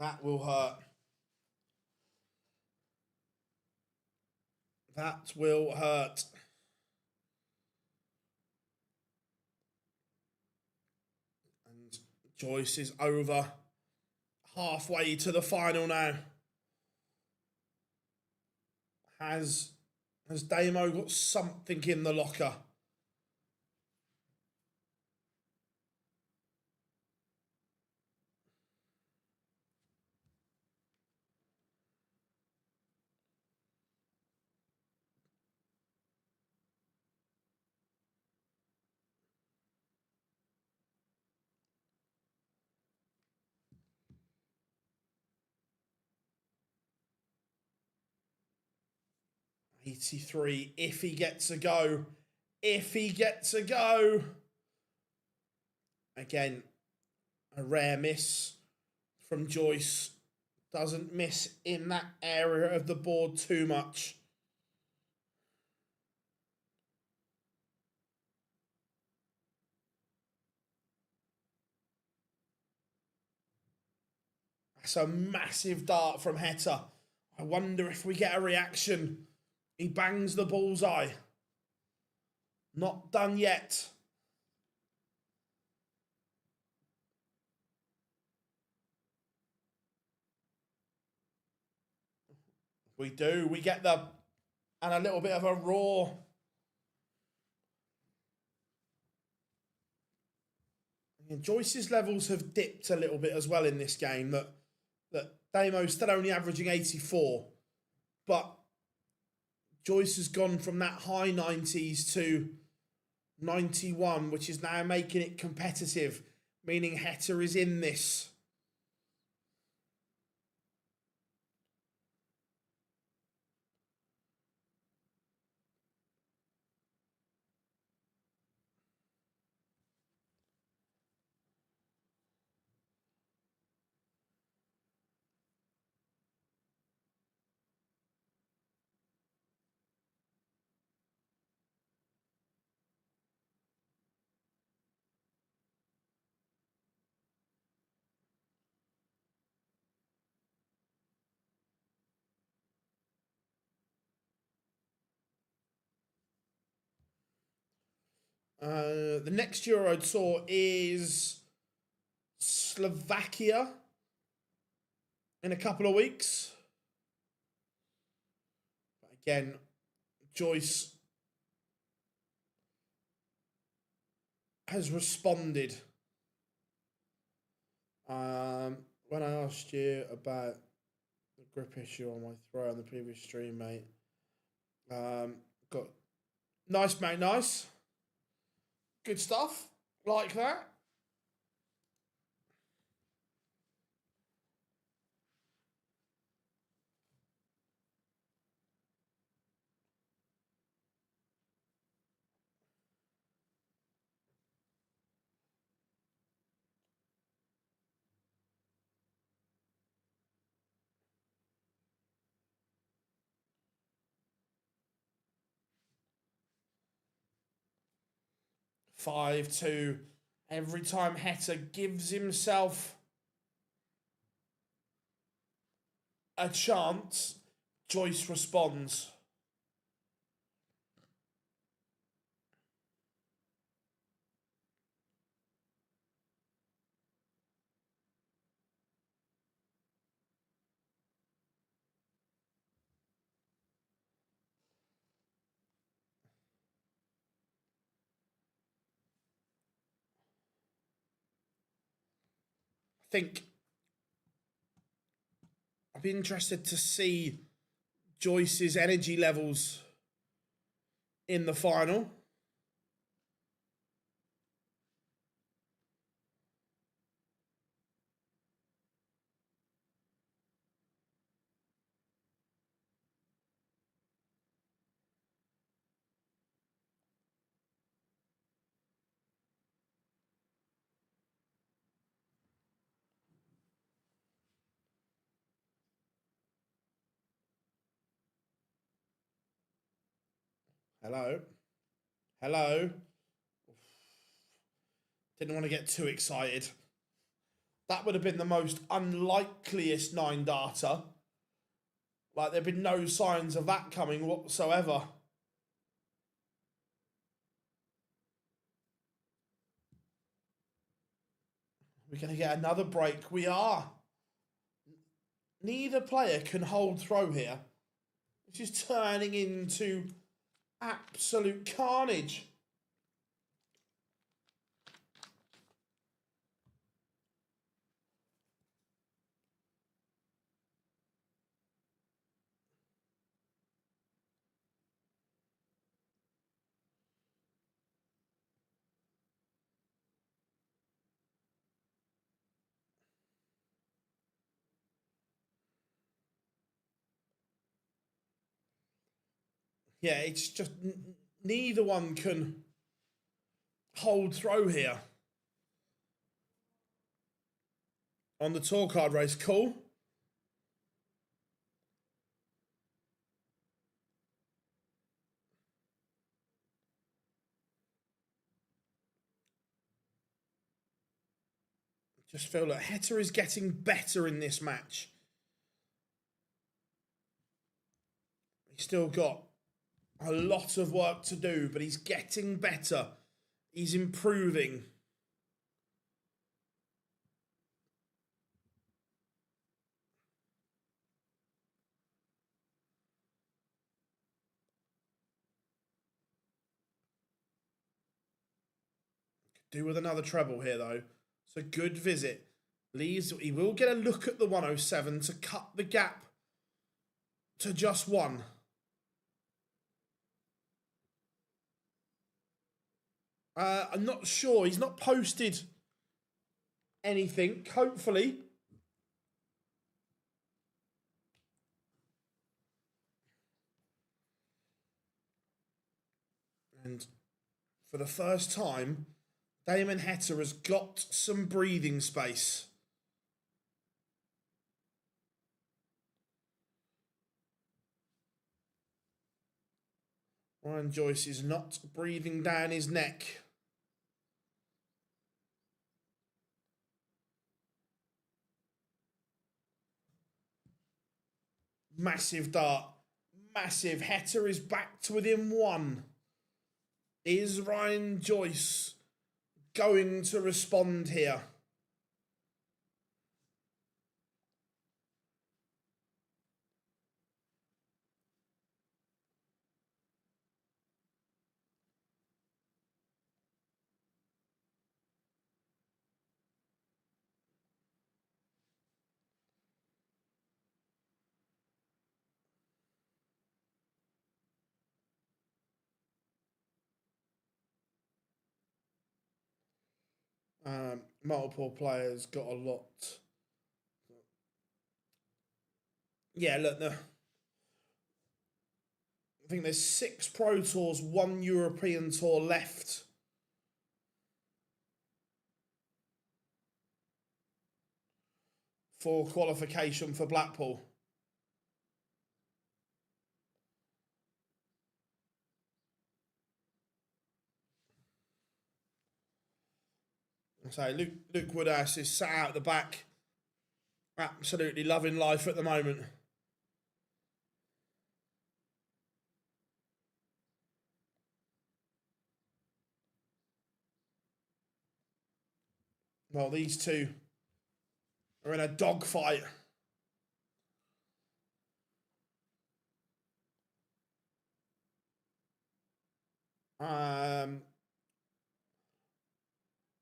That will hurt. That will hurt. And Joyce is over halfway to the final now. Has Damo got something in the locker? '83, if he gets a go. If he gets a go. Again, a rare miss from Joyce. Doesn't miss in that area of the board too much. That's a massive dart from Heta. I wonder if we get a reaction. He bangs the bullseye. Not done yet. We do. We get and a little bit of a raw. And Joyce's levels have dipped a little bit as well in this game. That Damo's still only averaging 84, but Joyce has gone from that high 90s to 91, which is now making it competitive, meaning Heta is in this. The next Euro Tour is Slovakia in a couple of weeks. But again, Joyce has responded. When I asked you about the grip issue on my throw on the previous stream, mate, got nice, mate, nice. Good stuff, like that. Five, two. Every time Heta gives himself a chance, Joyce responds. I think I'd be interested to see Joyce's energy levels in the final. Hello. Hello. Didn't want to get too excited. That would have been the most unlikeliest 9 data. Like, there'd been no signs of that coming whatsoever. We're going to get another break. We are. Neither player can hold throw here. This is turning into absolute carnage. Yeah, it's just neither one can hold throw here. On the tour card race, cool. Just feel like Heta is getting better in this match. He's still got a lot of work to do, but he's getting better. He's improving. do with another treble here, though. It's a good visit. Leaves, he will get a look at the 107 to cut the gap to just one. I'm not sure. He's not posted anything. Hopefully. And for the first time, Damon Heta has got some breathing space. Ryan Joyce is not breathing down his neck. Massive dart. Massive. Heta is back to within one. Is Ryan Joyce going to respond here? Multiple players got a lot. Yeah, look, I think there's 6 Pro Tours, 1 European Tour left. For qualification for Blackpool. So Luke Woodhouse is sat out the back, absolutely loving life at the moment. Well, these two are in a dogfight.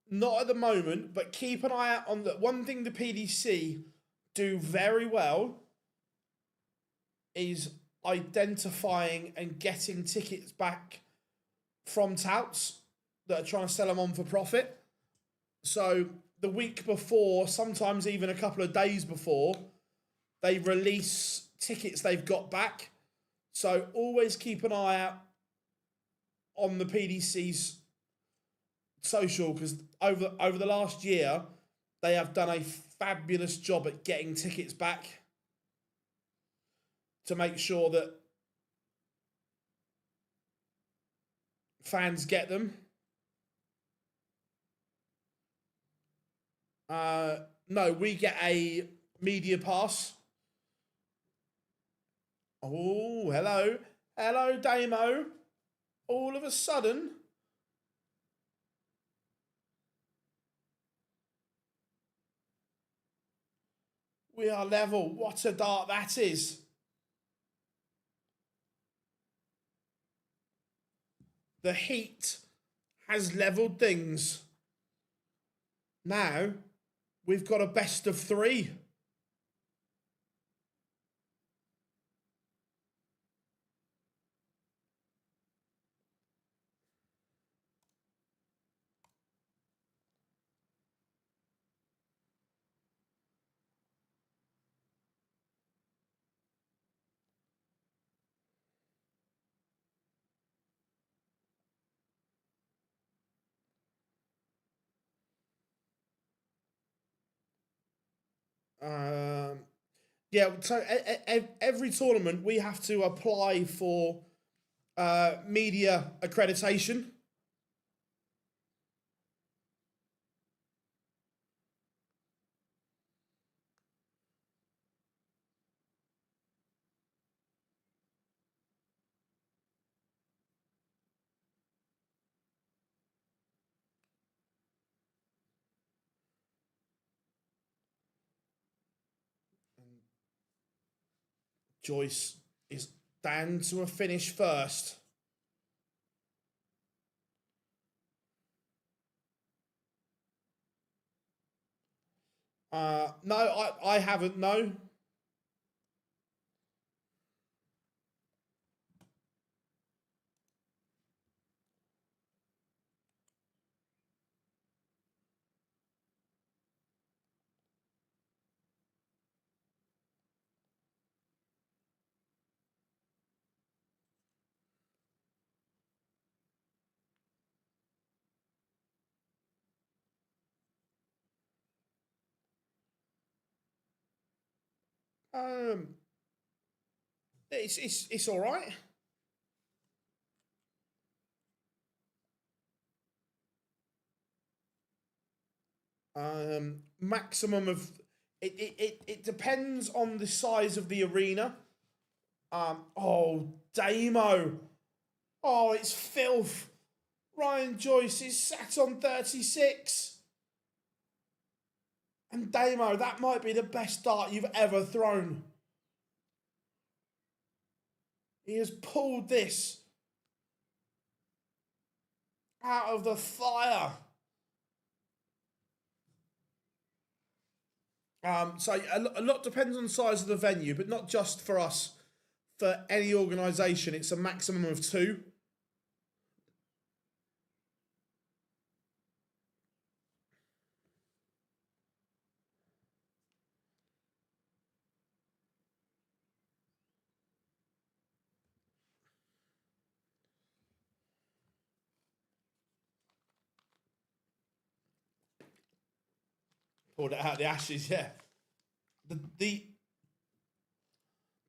Not at the moment, but keep an eye out on the one thing the PDC do very well is identifying and getting tickets back from touts that are trying to sell them on for profit. So the week before, sometimes even a couple of days before, they release tickets they've got back. So always keep an eye out on the PDC's social, because over the last year, they have done a fabulous job at getting tickets back to make sure that fans get them. No, we get a media pass. Oh, hello. Hello, Damo. All of a sudden, we are level. What a dart that is. The heat has levelled things. Now, we've got a best of 3. Yeah, so every tournament we have to apply for media accreditation. Joyce is down to a finish first. No, I haven't, no. Um, it's all right. Maximum of it depends on the size of the arena. Oh, Damo. Oh, it's filth. Ryan Joyce is sat on 36. And Damo, that might be the best dart you've ever thrown. He has pulled this out of the fire. So a lot depends on the size of the venue, but not just for us. For any organisation, it's a maximum of 2. Pulled it out of the ashes, yeah. The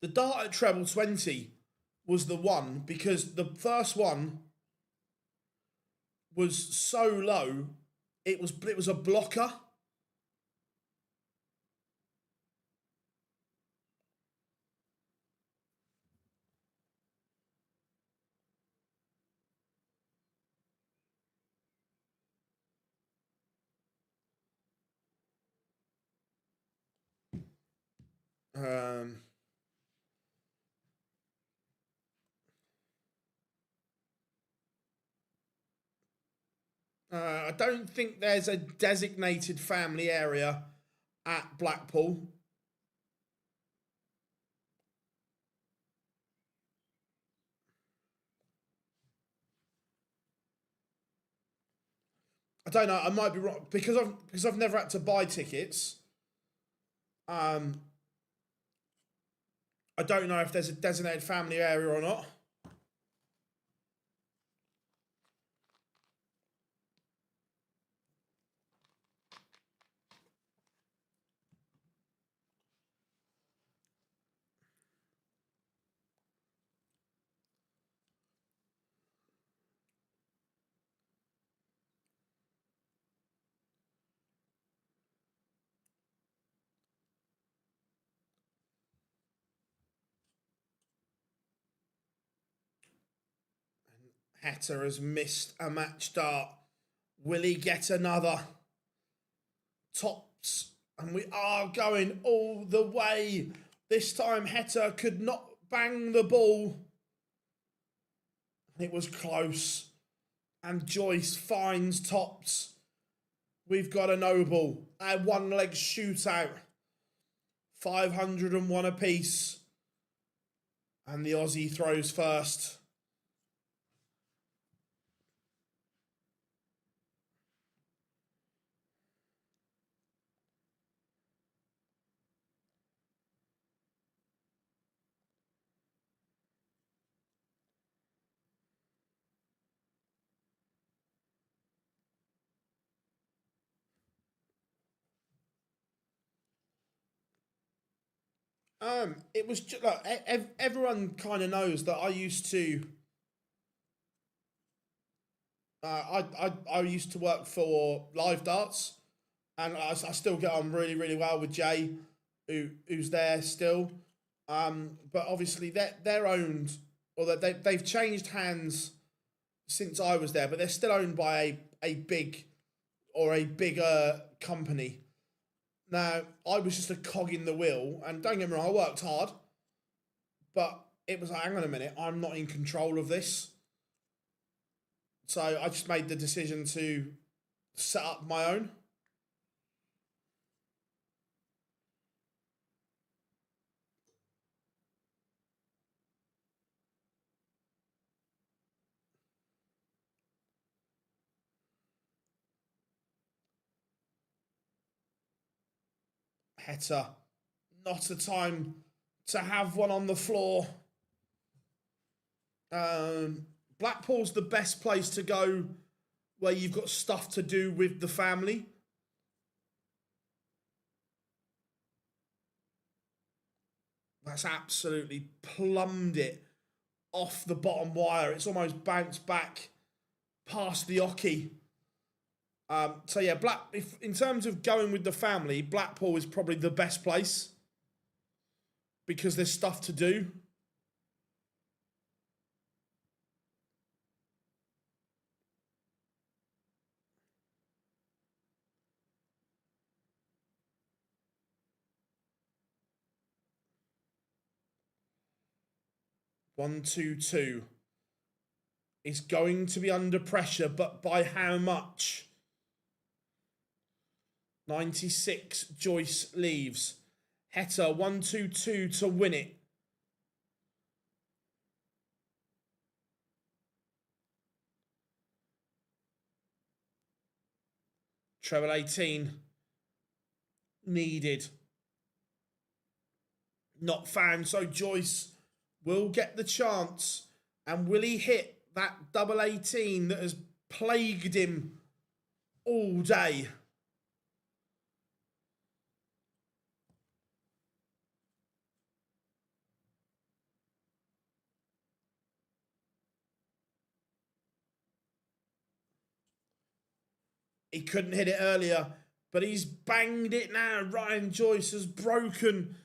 dart at treble 20 was the one because the first one was so low, it was a blocker. Um, I don't think there's a designated family area at Blackpool. I don't know. I might be wrong because I've never had to buy tickets. I don't know if there's a designated family area or not. Hatter has missed a match dart. Will he get another? Tops. And we are going all the way. This time Hatter could not bang the ball. It was close. And Joyce finds Tops. We've got a noble. A one-leg shootout. 501 apiece. And the Aussie throws first. It was just like everyone kind of knows that I used to. I used to work for Live Darts, and I still get on really well with Jay, who's there still. But obviously they're owned, or they've changed hands since I was there, but they're still owned by a big or a bigger company. Now, I was just a cog in the wheel, and don't get me wrong, I worked hard, but it was like, hang on a minute, I'm not in control of this. So I just made the decision to set up my own. Heta, not a time to have one on the floor. Blackpool's the best place to go where you've got stuff to do with the family. That's absolutely plumbed it off the bottom wire. It's almost bounced back past the oche. So yeah, if in terms of going with the family, Blackpool is probably the best place because there's stuff to do. One, two, two is going to be under pressure, but by how much? 96, Joyce leaves. Heta, 1, 2, 2 to win it. Treble 18 needed. Not found, so Joyce will get the chance. And will he hit that double 18 that has plagued him all day? He couldn't hit it earlier, but he's banged it now. Ryan Joyce has broken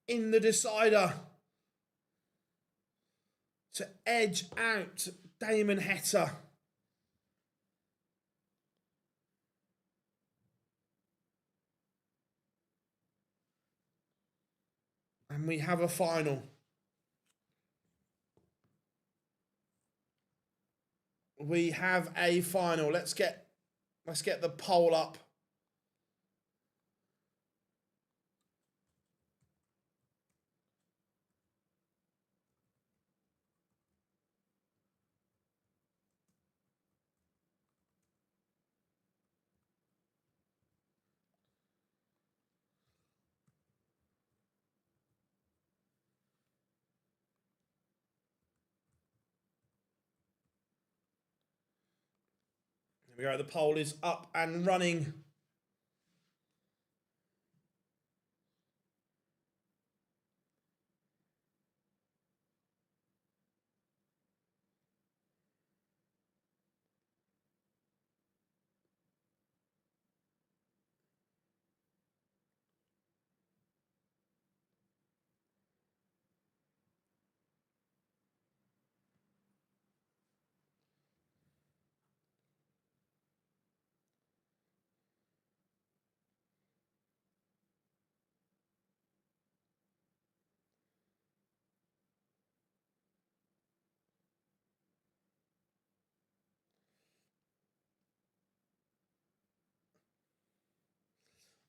in the decider to edge out Damon Heta. And we have a final. We have a final. Let's get the poll up. Here we go. The poll is up and running.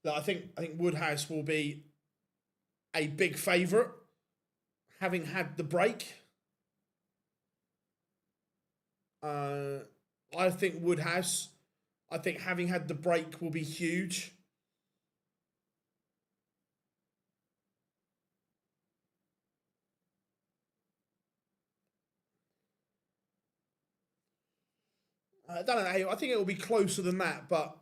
That I think Woodhouse will be a big favourite, having had the break. I think Woodhouse, having had the break will be huge. I don't know. I think it will be closer than that, but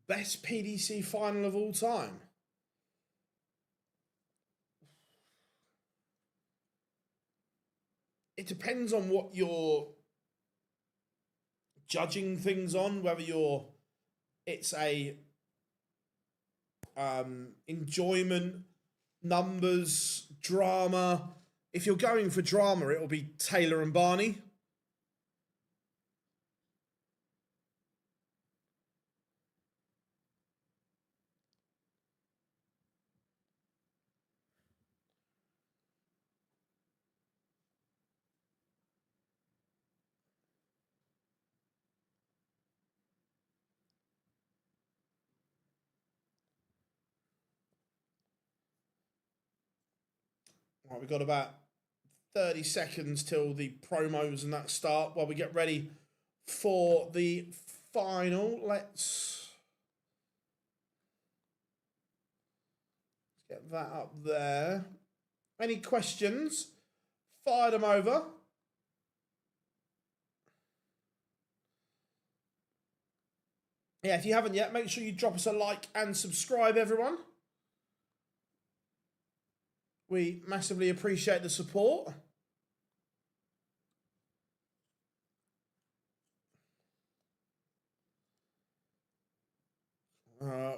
Best PDC final of all time. It depends on what you're judging things on, whether it's a enjoyment, numbers, drama. If you're going for drama, it'll be Taylor and Barney. Right, we've got about 30 seconds till the promos and that start while we get ready for the final. Let's get that up there. Any questions? Fire them over. Yeah, if you haven't yet, make sure you drop us a like and subscribe, everyone. We massively appreciate the support.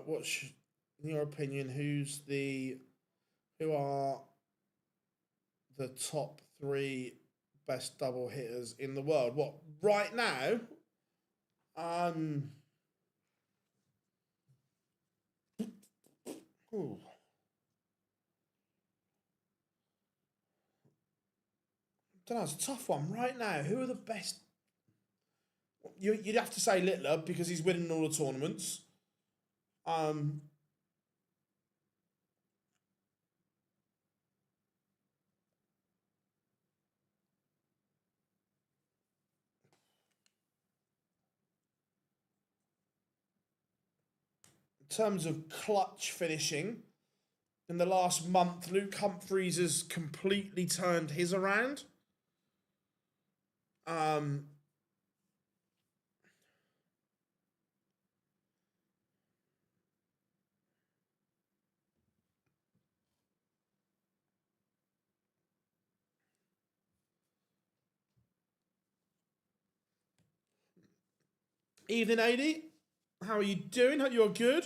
What's, in your opinion, who are the top 3 best double hitters in the world? What, right now? Ooh. Don't know, it's a tough one. Right now, who are the best? You'd have to say Littler because he's winning all the tournaments. In terms of clutch finishing, in the last month, Luke Humphries has completely turned his around. Evening, AD. How are you doing? Hope you're good.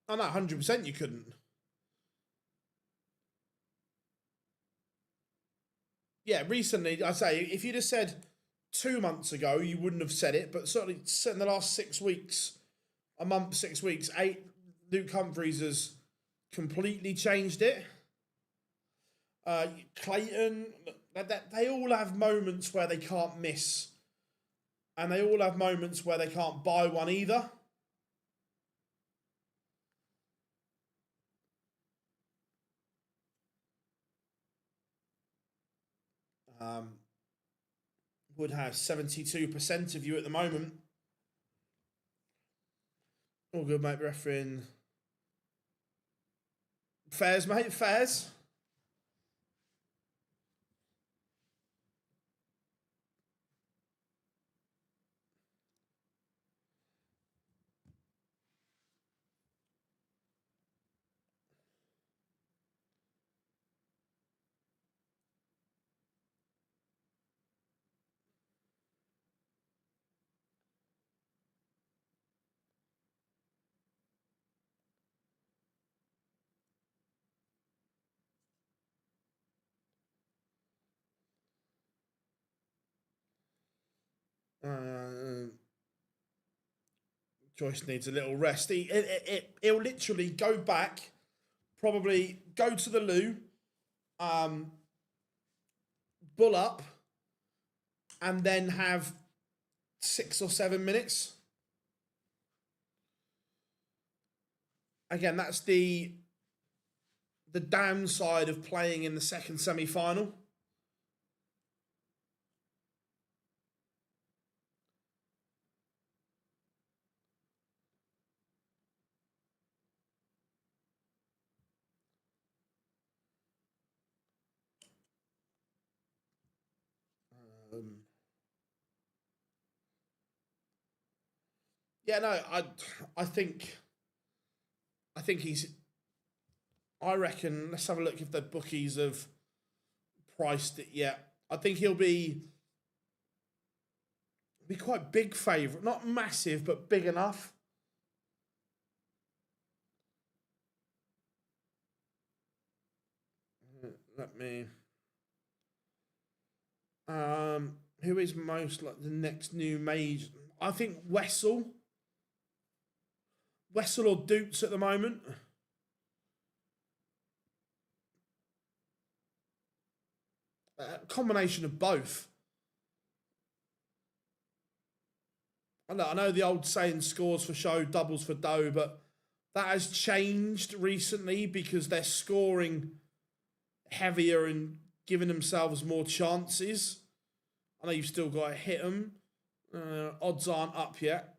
Oh, no, 100% you couldn't. Yeah, recently, I say, if you'd have said 2 months ago, you wouldn't have said it, but certainly in the last 6 weeks, a month, 6 weeks, Luke Humphries has completely changed it. Clayton, they all have moments where they can't miss. And they all have moments where they can't buy one either. Would have 72% of you at the moment. All good, mate. Refereeing. Fairs, mate. Fairs. Joyce needs a little rest. He'll literally go back, probably go to the loo, bull up, and then have 6 or 7 minutes. Again, that's the downside of playing in the second semi-final. Yeah, no, I think he's. I reckon. Let's have a look if the bookies have priced it yet. I think he'll be quite big favourite, not massive, but big enough. Let me. Who is most like the next new major? I think Wessel or Doots at the moment. Combination of both. I know the old saying scores for show, doubles for dough, but that has changed recently because they're scoring heavier and giving themselves more chances. I know you've still got to hit them. Odds aren't up yet.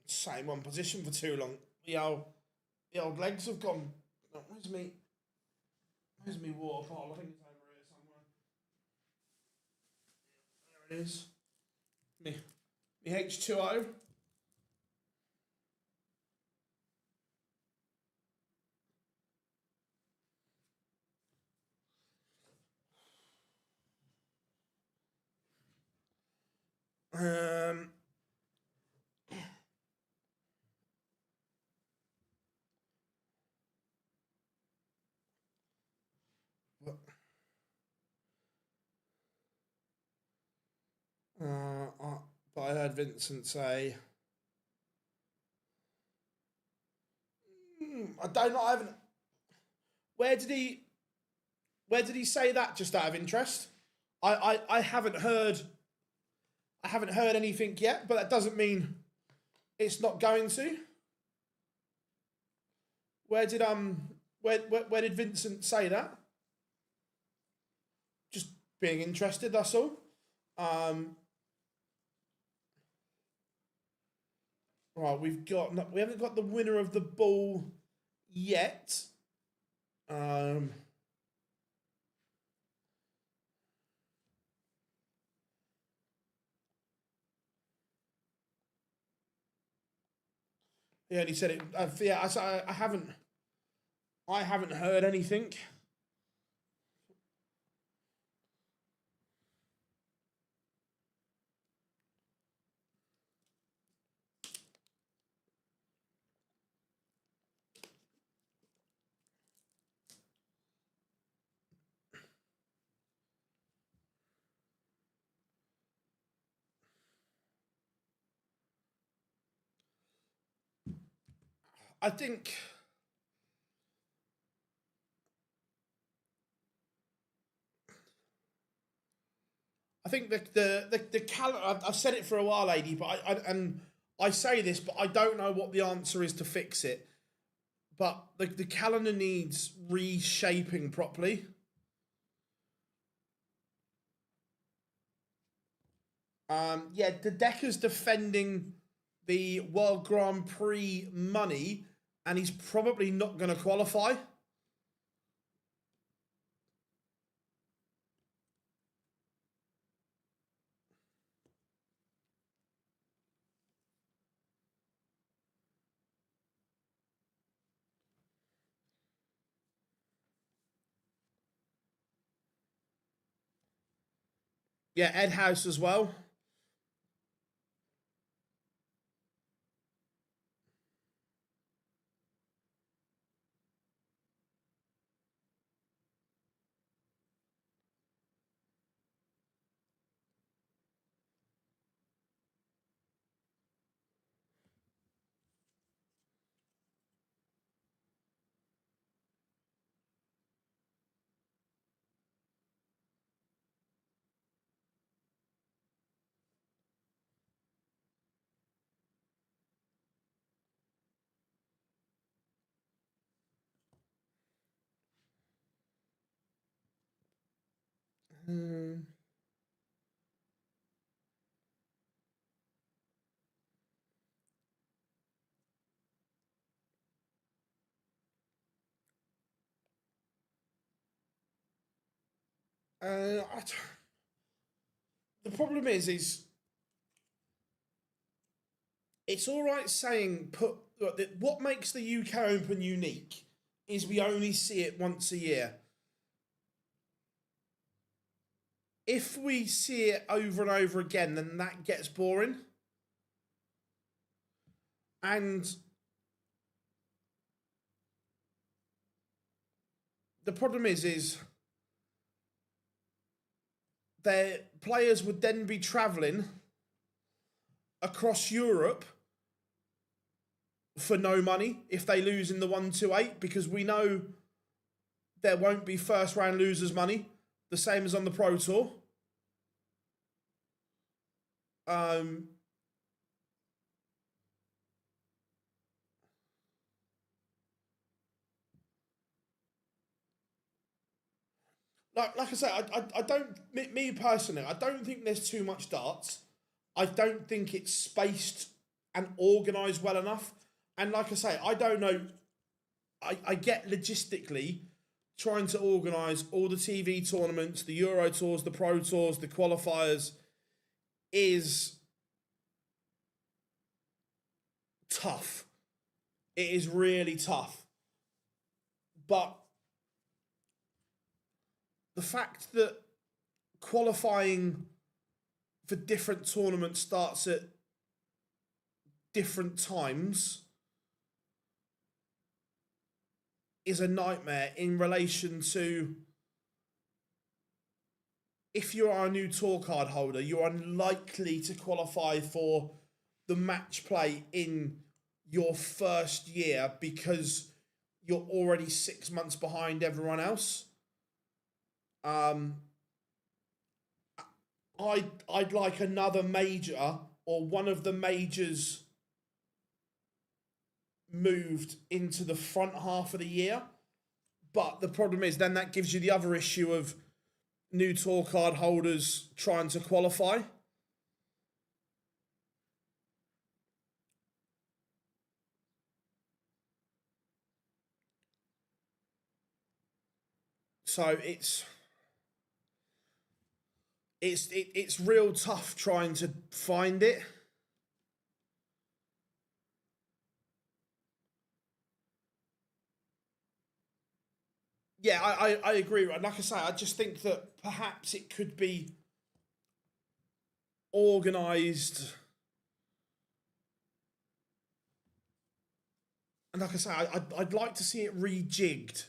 Same one position for too long. The old legs have gone. Oh, where's me water bottle? I think it's over here somewhere. There it is. Me H2O. Um, but I heard Vincent say, I don't know. I haven't. Where did he say that? Just out of interest, I haven't heard. I haven't heard anything yet, but that doesn't mean it's not going to. Where did Vincent say that? Just being interested, that's all. Right, we haven't got the winner of the ball yet. Yeah, and he said it. Yeah, I haven't. I haven't heard anything. I think. I think the calendar. I've said it for a while, lady, but I say this, but I don't know what the answer is to fix it. But the calendar needs reshaping properly. Yeah, the Decker's defending the World Grand Prix money, and he's probably not going to qualify. Yeah, Ed House as well. Um, I d- the problem is it's all right saying look, what makes the UK Open unique is we only see it once a year. If we see it over and over again, then that gets boring. And the problem is their players would then be travelling across Europe for no money if they lose in the 128, because we know there won't be first round losers money, the same as on the Pro Tour. Like I say, I don't, me personally, I don't think there's too much darts. I don't think it's spaced and organised well enough. And like I say, I don't know, I get logistically trying to organise all the TV tournaments, the Euro Tours, the Pro Tours, the qualifiers is tough. It is really tough. But the fact that qualifying for different tournaments starts at different times is a nightmare in relation to if you are a new tour card holder, you're unlikely to qualify for the match play in your first year because you're already 6 months behind everyone else. I'd like another major or one of the majors moved into the front half of the year. But the problem is then that gives you the other issue of new tour card holders trying to qualify. So it's real tough trying to find it. Yeah, I agree. Like I say, I just think that perhaps it could be organised. And like I say, I'd like to see it rejigged.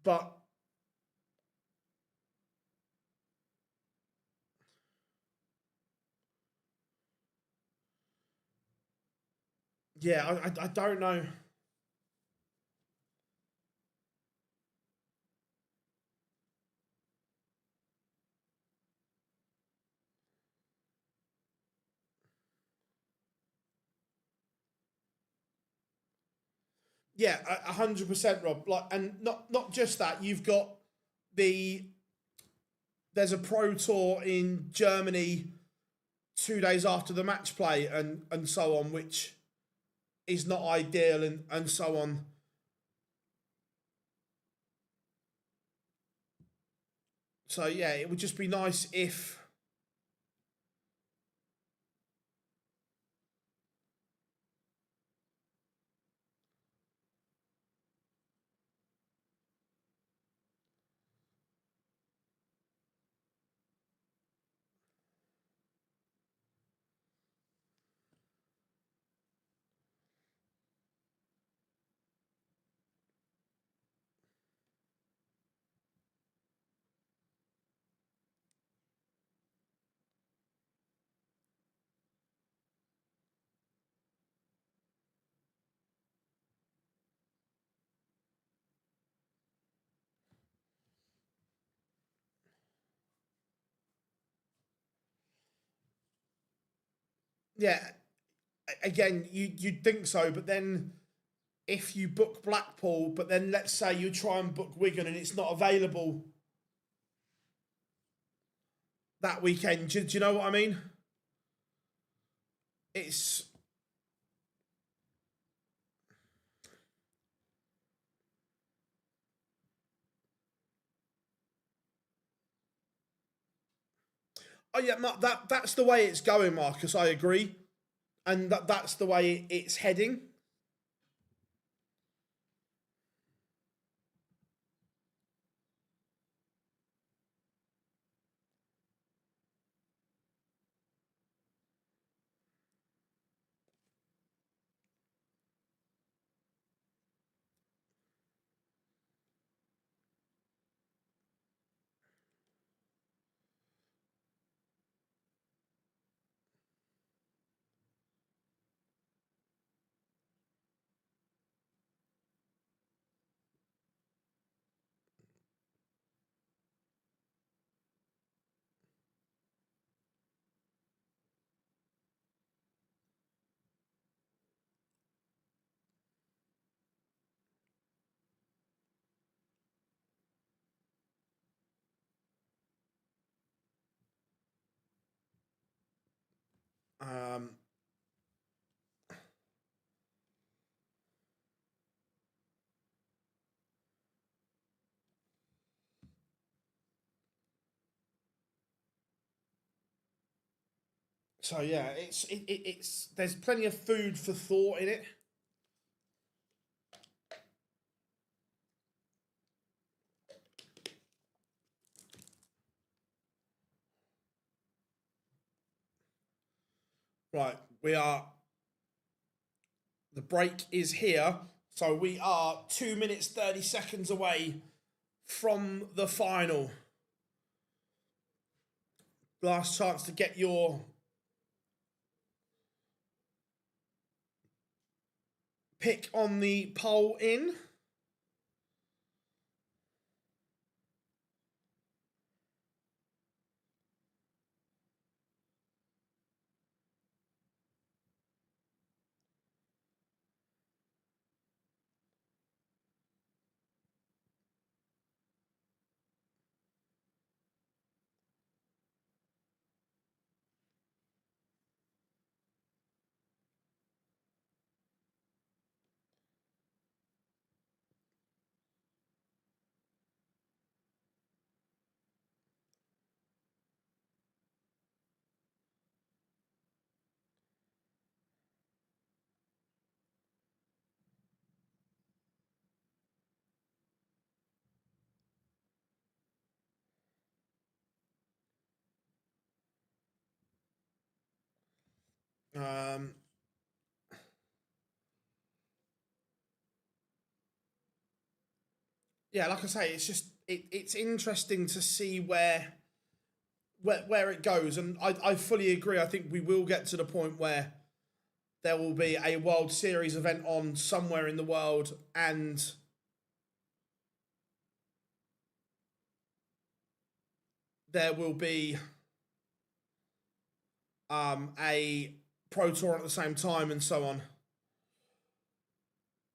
But yeah, I don't know. Yeah, 100%, Rob. Like, and not just that. You've got the there's a pro tour in Germany 2 days after the match play and so on, which is not ideal and so on. So yeah, it would just be nice if yeah, again you'd think so, but then if you book Blackpool, but then let's say you try and book Wigan and it's not available that weekend. Do you know what I mean? It's... Oh yeah, no, that's the way it's going, Marcus. I agree, and that's the way it's heading. Um, so yeah, it's there's plenty of food for thought in it. Right, the break is here, so we are 2 minutes 30 seconds away from the final. Last chance to get your pick on the poll in. Um, yeah, like I say, it's just it's interesting to see where it goes, and I fully agree. I think we will get to the point where there will be a World Series event on somewhere in the world, and there will be a Pro Tour at the same time, and so on.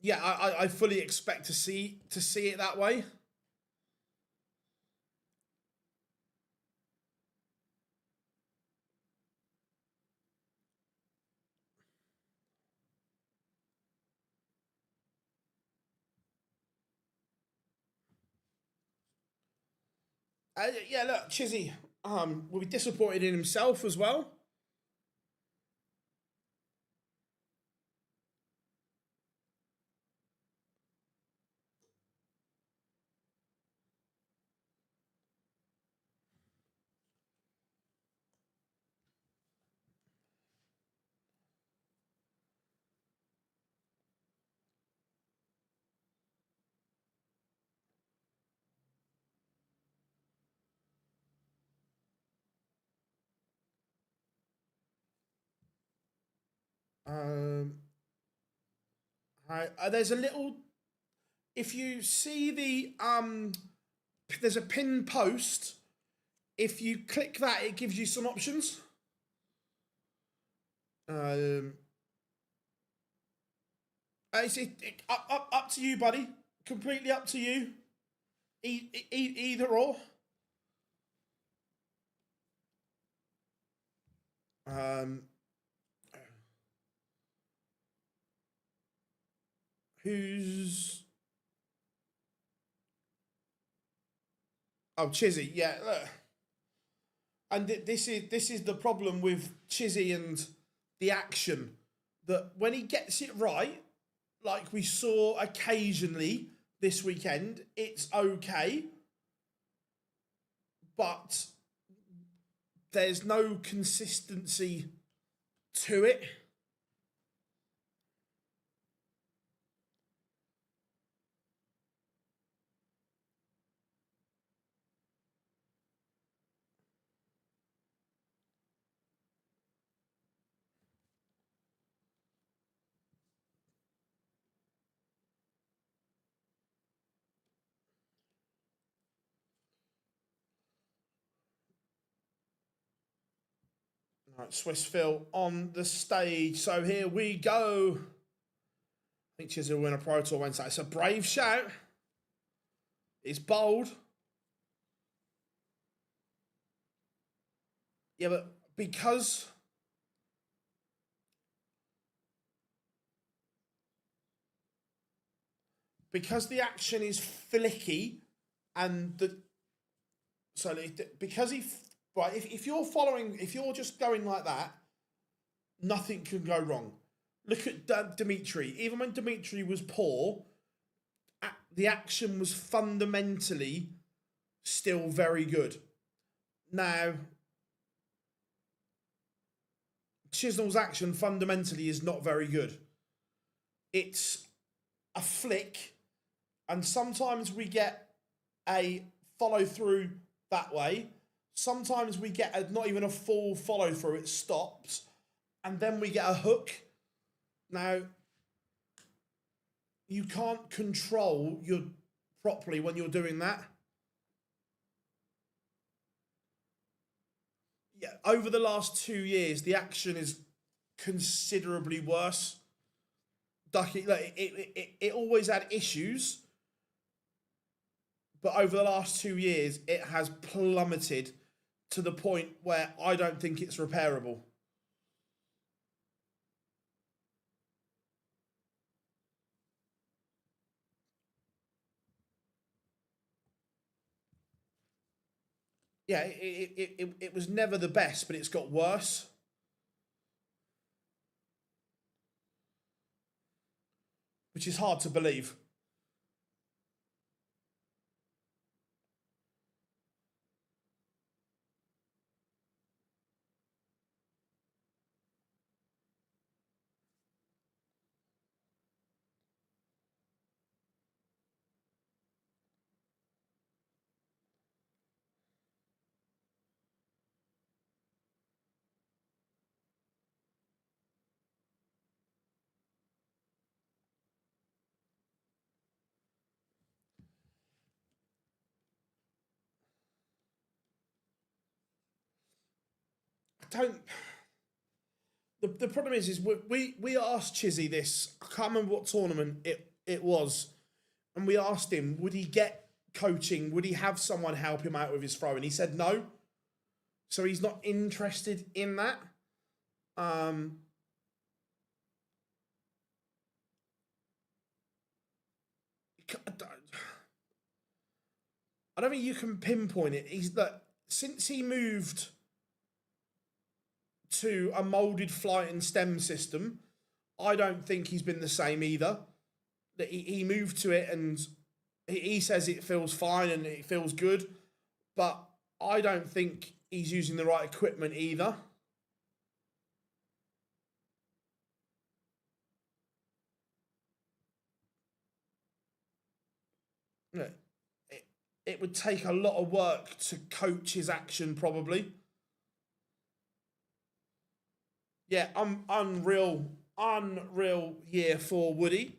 Yeah, I fully expect to see it that way. Yeah, look, Chizzy will be disappointed in himself as well. Um, there's a little. If you see there's a pinned post. If you click that, it gives you some options. Um, Up to you, buddy. Completely up to you. Either or. Who's... Oh, Chizzy, yeah. Look. And this is the problem with Chizzy and the action, that when he gets it right, like we saw occasionally this weekend, it's okay, but there's no consistency to it. Right, Swiss Phil on the stage. So here we go. I think Chizzy will win a Pro Tour Wednesday. It's a brave shout. It's bold. Yeah, but because the action is flicky and because right, if you're following, if you're just going like that, nothing can go wrong. Look at Dimitri. Even when Dimitri was poor, the action was fundamentally still very good. Now, Chisnell's action fundamentally is not very good. It's a flick, and sometimes we get a follow through that way. Sometimes we get not even a full follow through, it stops, and then we get a hook. Now, you can't control your properly when you're doing that. Yeah, over the last 2 years, the action is considerably worse. Ducky, like, it always had issues, but over the last 2 years, it has plummeted to the point where I don't think it's repairable. Yeah, it was never the best, but it's got worse. Which is hard to believe. I don't... The problem is we asked Chizzy this. I can't remember what tournament it was, and we asked him, would he get coaching? Would he have someone help him out with his throw? And he said no. So he's not interested in that. I don't think you can pinpoint it. He's that since he moved to a molded flight and stem system, I don't think he's been the same either. That he moved to it and he says it feels fine and it feels good, but I don't think he's using the right equipment either. It would take a lot of work to coach his action, probably. Yeah, unreal year for Woody.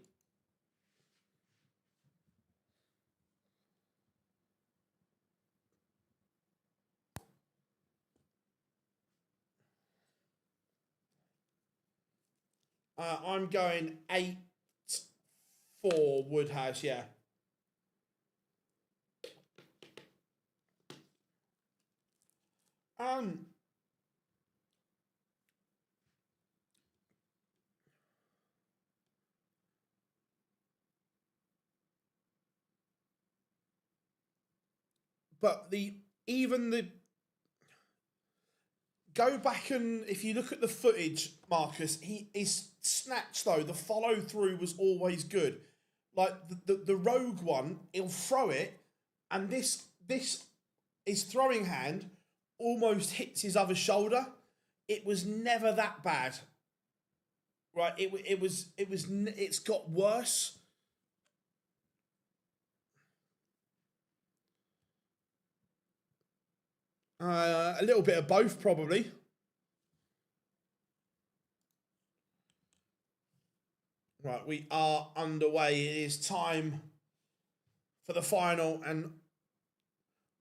I'm going 8 for Woodhouse, yeah. But go back and if you look at the footage, Marcus, his snatch though, the follow through was always good. Like the rogue one, he'll throw it, and this his throwing hand almost hits his other shoulder. It was never that bad, right? It's got worse. A little bit of both, probably. Right, we are underway. It is time for the final, and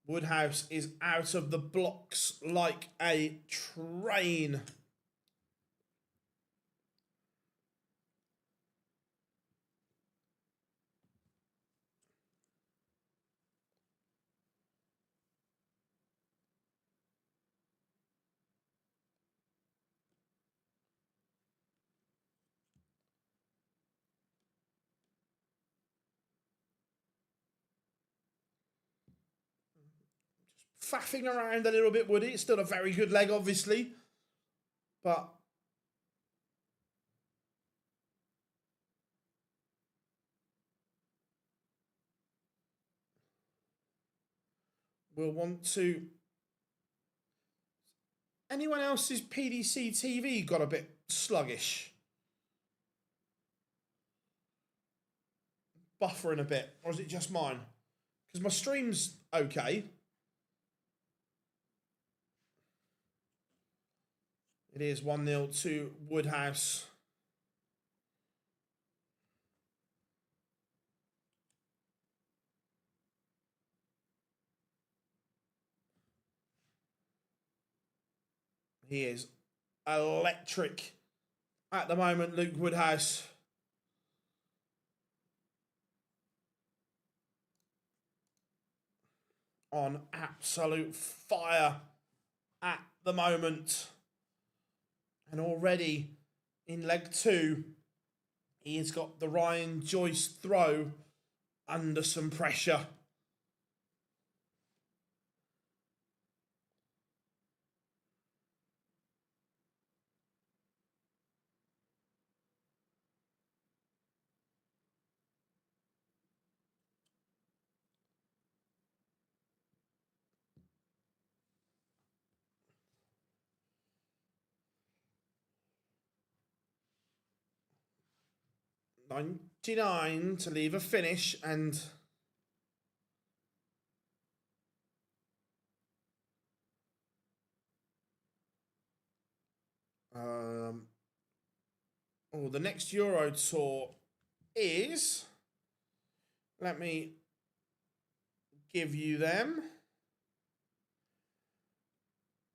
Woodhouse is out of the blocks like a train. Faffing around a little bit, Woody. It's still a very good leg, obviously. But we'll want to... Anyone else's PDC TV got a bit sluggish? Buffering a bit, or is it just mine? Because my stream's okay. It is 1-0 to Woodhouse. He is electric at the moment, Luke Woodhouse. On absolute fire at the moment. And already in leg 2, he has got the Ryan Joyce throw under some pressure. .99 to leave a finish, and the next Euro Tour is, let me give you them.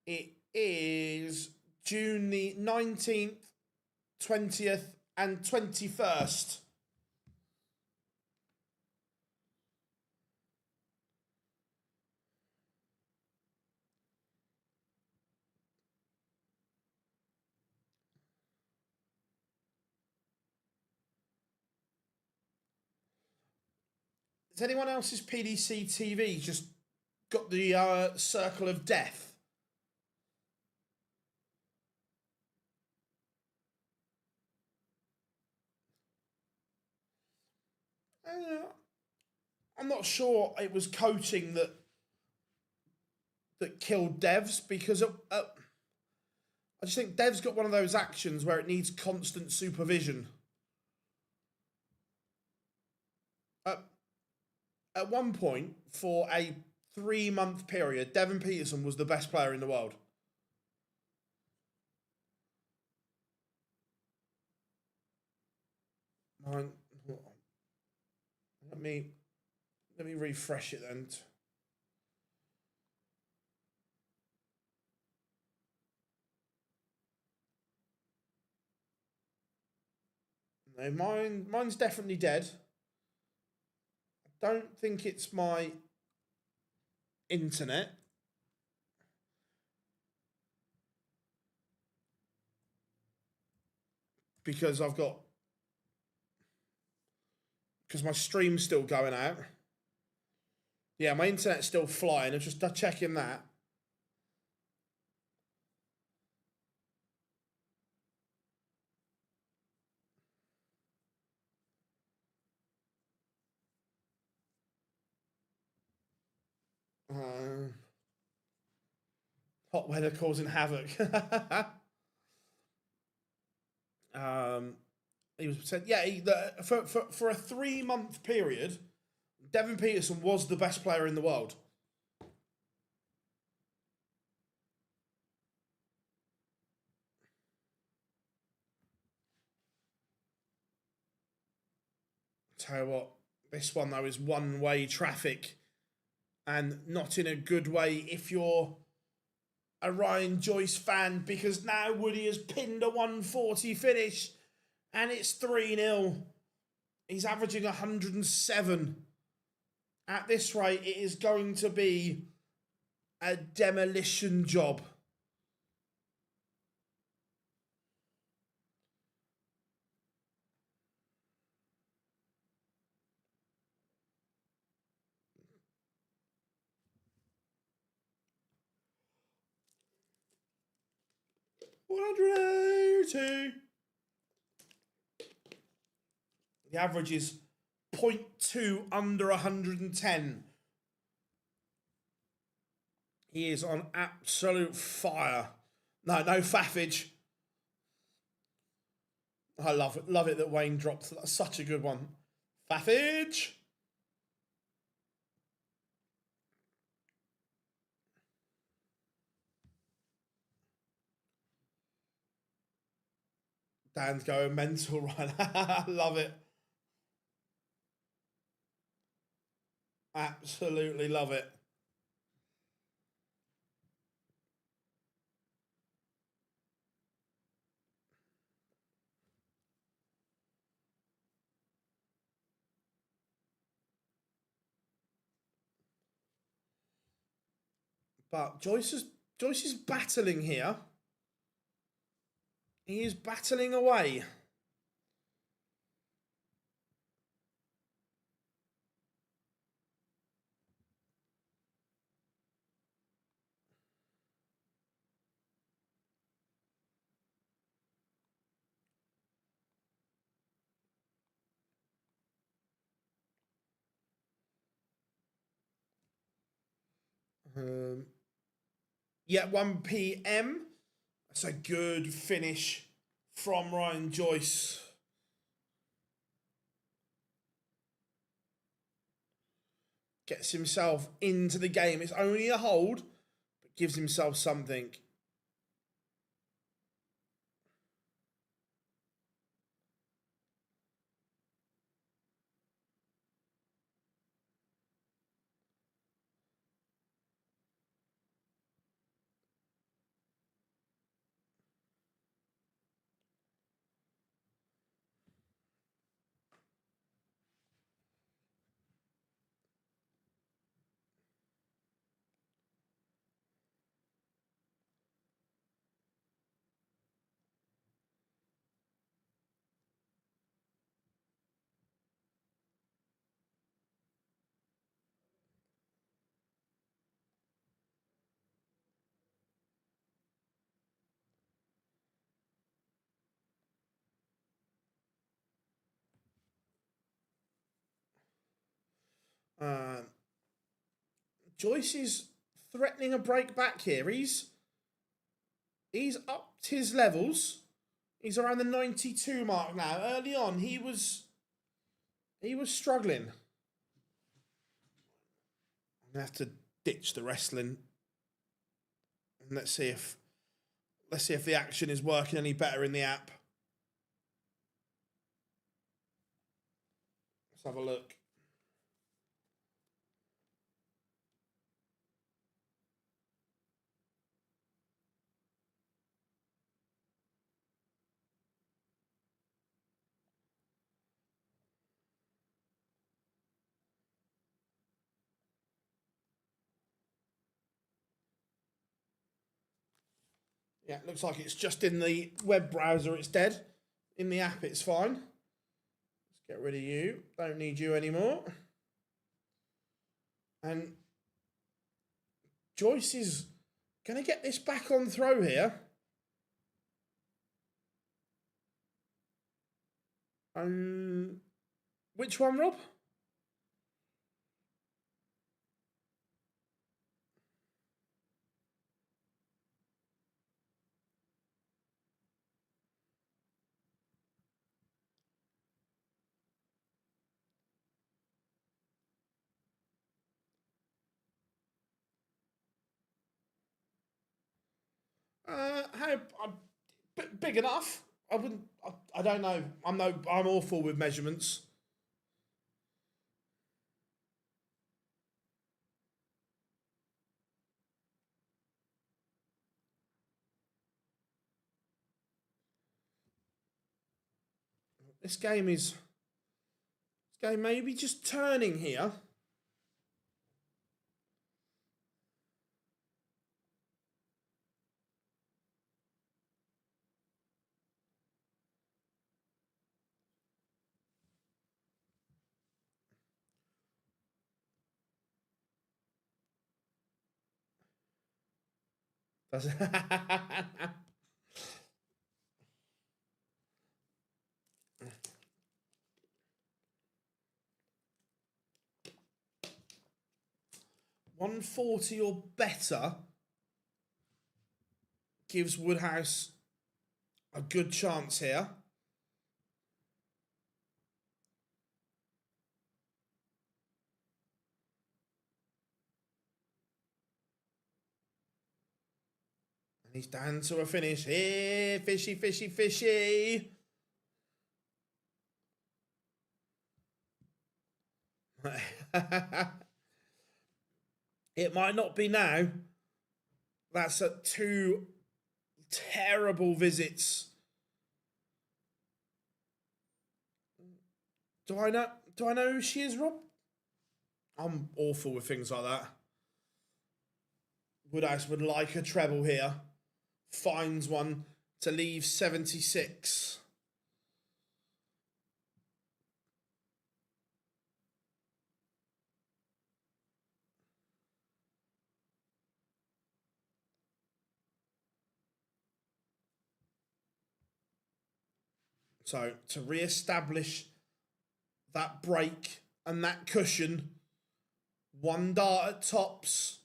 It is June the 19th, 20th and 21st. Has anyone else's PDC TV just got the circle of death? I'm not sure it was coaching that killed Devs, because I just think Dev's got one of those actions where it needs constant supervision. At one point, for a 3-month period, Devon Peterson was the best player in the world. Let me refresh it then. No, mine's definitely dead. don't think it's my internet. Because my stream's still going out. Yeah, my internet's still flying. I'm just checking that. Hot weather causing havoc. He was said, yeah. For a 3-month period, Devin Peterson was the best player in the world. Tell you what, this one though is one-way traffic, and not in a good way if you're a Ryan Joyce fan, because now Woody has pinned a 140 finish and it's 3-0. He's averaging 107. At this rate, it is going to be a demolition job. $180. The average is 0.2 under 110. He is on absolute fire. No faffage. I love it that Wayne dropped. That's such a good one. Faffage. Dan's going mental right now. Love it. Absolutely love it. But Joyce is battling here. He is battling away. Yeah, 1 p.m. That's a good finish from Ryan Joyce. Gets himself into the game. It's only a hold, but gives himself something. Joyce is threatening a break back here. He's upped his levels. He's around the 92 mark now. Early on, he was struggling. I'm gonna have to ditch the wrestling. And let's see if the action is working any better in the app. Let's have a look. Yeah, looks like it's just in the web browser, it's dead. In the app, it's fine. Let's get rid of you. Don't need you anymore. And Joyce is going to get this back on throw here. Which one, Rob? Big enough. I wouldn't. I don't know. I'm awful with measurements. This game may be just turning here. Does it? 140 or better gives Woodhouse a good chance here. And he's down to a finish here. Fishy, fishy, fishy. It might not be now. That's at 2 terrible visits. Do I know who she is, Rob? I'm awful with things like that. Woodhouse would like a treble here. Finds one to leave 76. So to re-establish that break and that cushion, 1 dart at tops,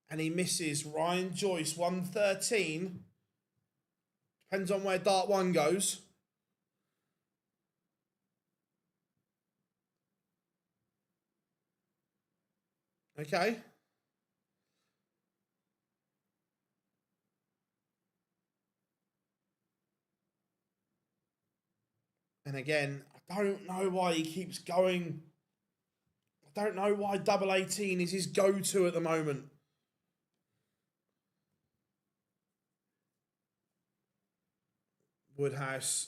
and he misses. Ryan Joyce, 113. Depends on where dart 1 goes. Okay. And again, I don't know why he keeps going. I don't know why double 18 is his go-to at the moment. Woodhouse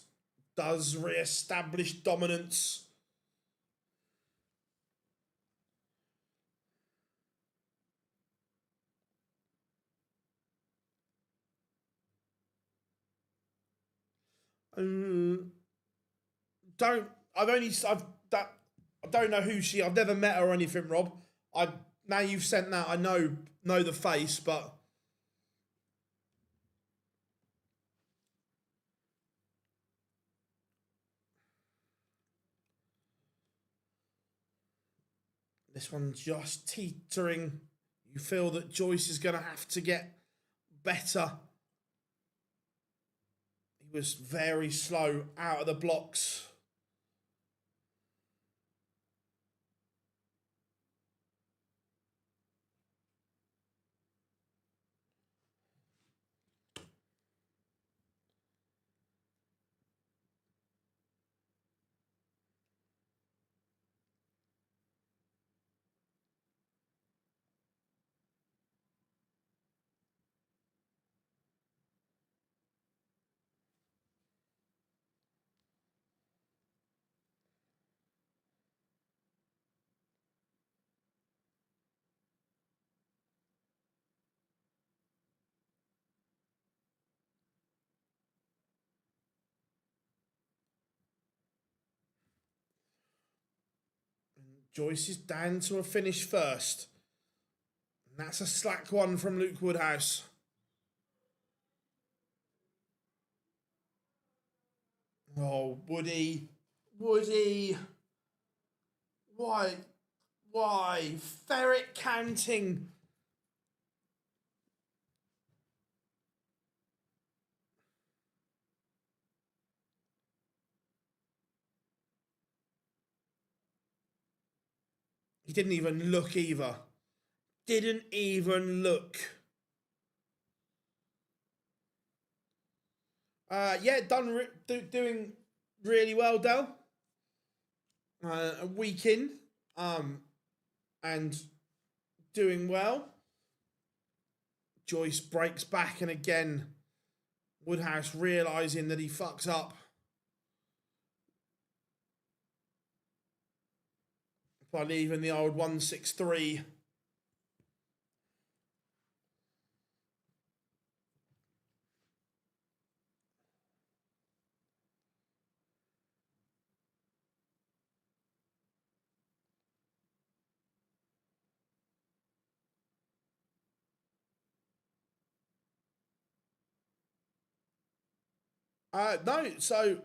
does re-establish dominance. I don't know who she. I've never met her or anything, Rob. Now you've sent that. I know the face, but this one's just teetering. You feel that Joyce is going to have to get better. He was very slow out of the blocks. Joyce is down to a finish first. And that's a slack one from Luke Woodhouse. Oh, Woody. Woody. Why? Ferret counting. He didn't even look either. Didn't even look. Yeah, doing really well, Del. A week in, and doing well. Joyce breaks back, and again, Woodhouse realising that he fucks up. By leaving the old 163. No, so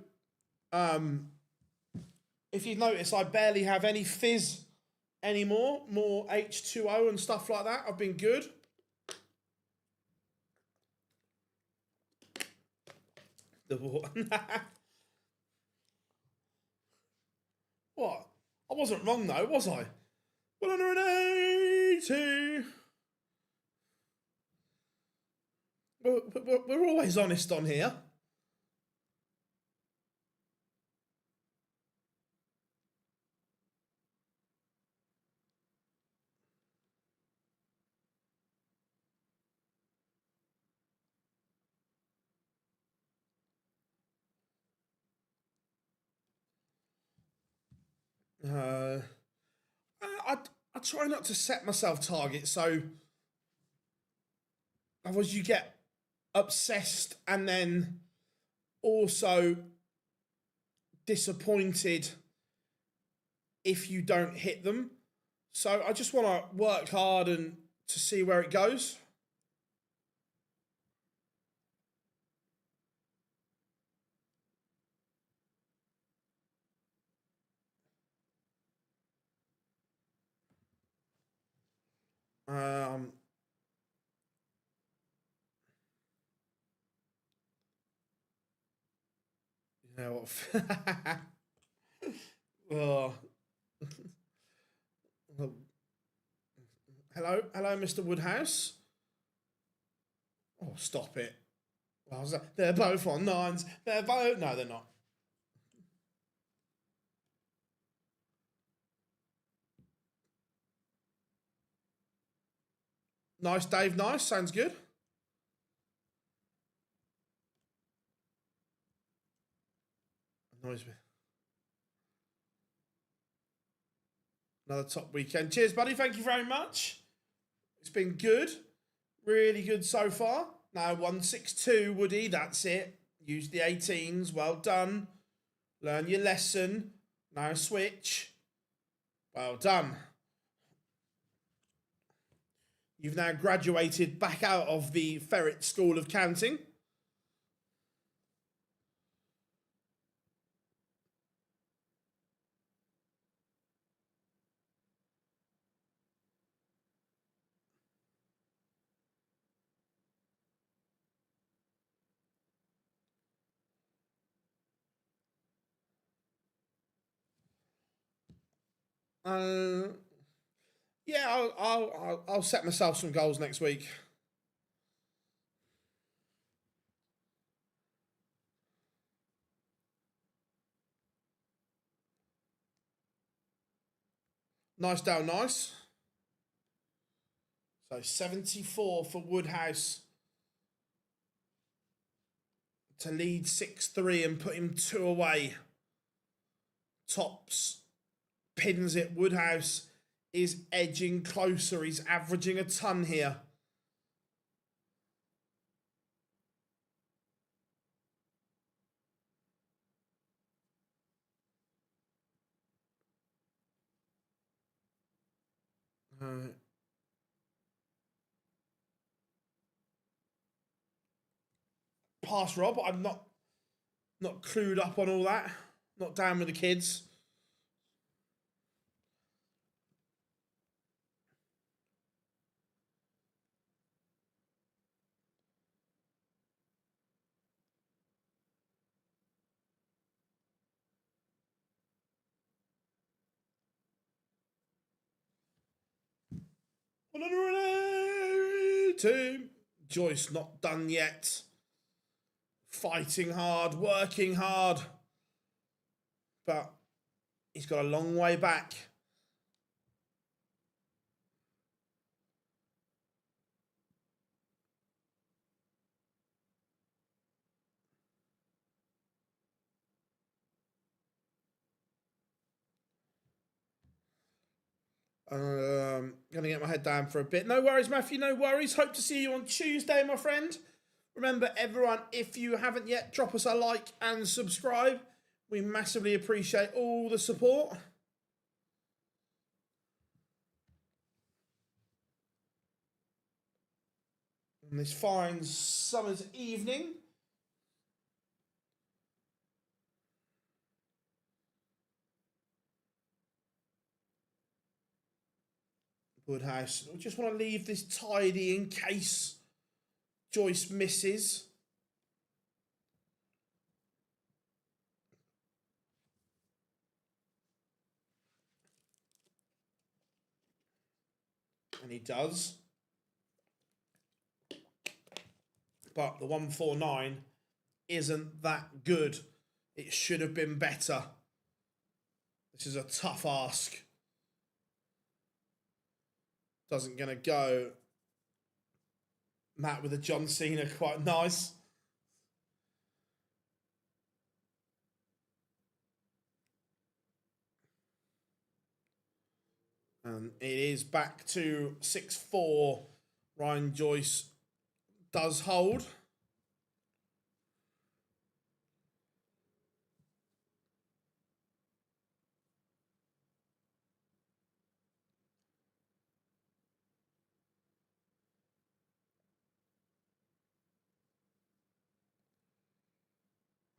if you've noticed, I barely have any fizz anymore. More H2O and stuff like that. I've been good. The water. What? I wasn't wrong though, was I? 180. We're always honest on here. I try not to set myself targets, so otherwise you get obsessed and then also disappointed if you don't hit them. So I just want to work hard and to see where it goes. You know what? Oh. Hello, Mr. Woodhouse. Oh, stop it. What was that? They're both on nines. They're both... No, they're not. Nice, Dave. Nice. Sounds good. Annoys me. Another top weekend. Cheers, buddy. Thank you very much. It's been good. Really good so far. Now, 162, Woody. That's it. Use the 18s. Well done. Learn your lesson. Now switch. Well done. You've now graduated back out of the Ferret School of Counting. Yeah, I'll set myself some goals next week. Nice down, nice. So 74 for Woodhouse to lead 6-3 and put him 2 away. Tops pins it. Woodhouse is edging closer. He's averaging a ton here. Pass Rob. I'm not clued up on all that. Not down with the kids. Two. Joyce not done yet. Fighting hard, working hard. But he's got a long way back. Gonna get my head down for a bit. No worries, Matthew, no worries. Hope to see you on Tuesday, my friend. Remember, everyone, if you haven't yet, drop us a like and subscribe. We massively appreciate all the support. On this fine summer's evening. Woodhouse. I just want to leave this tidy in case Joyce misses. And he does. But the 149 isn't that good. It should have been better. This is a tough ask. Doesn't gonna go. Matt with a John Cena, quite nice. And it is back to 6-4. Ryan Joyce does hold.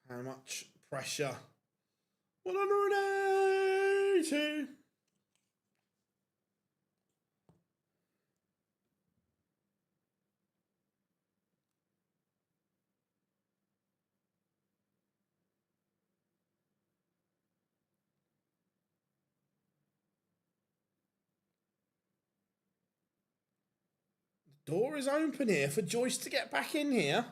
How much pressure? 180. The door is open here for Joyce to get back in here.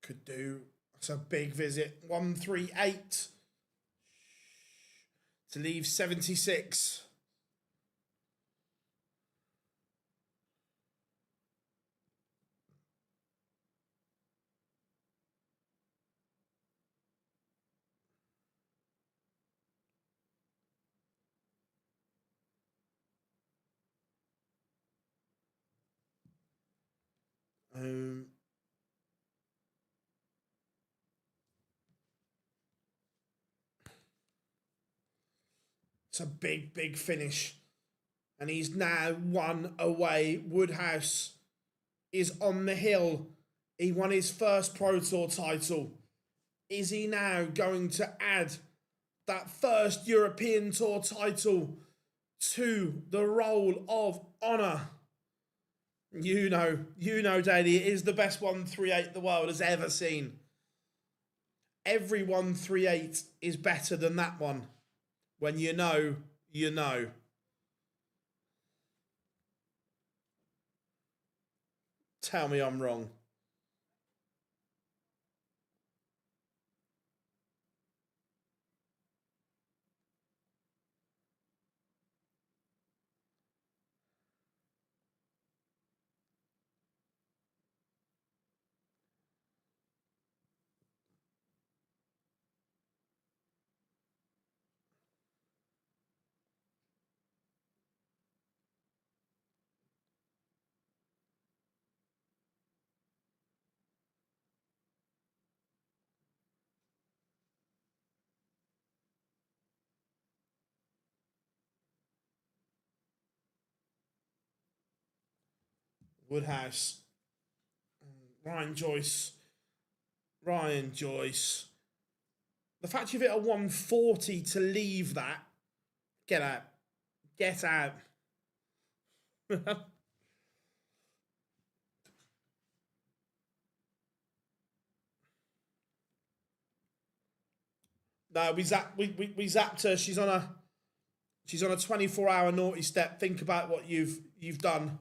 Could do. It's a big visit. 138 to leave 76. It's a big, big finish. And he's now one away. Woodhouse is on the hill. He won his first Pro Tour title. Is he now going to add that first European Tour title to the roll of honour? You know, Daly, it is the best 138 the world has ever seen. Every 138 is better than that one. When you know, you know. Tell me I'm wrong. Woodhouse. Ryan Joyce. Ryan Joyce. The fact you've hit a 140 to leave that. Get out. Get out. No, we zapped her. She's on a 24-hour naughty step. Think about what you've done.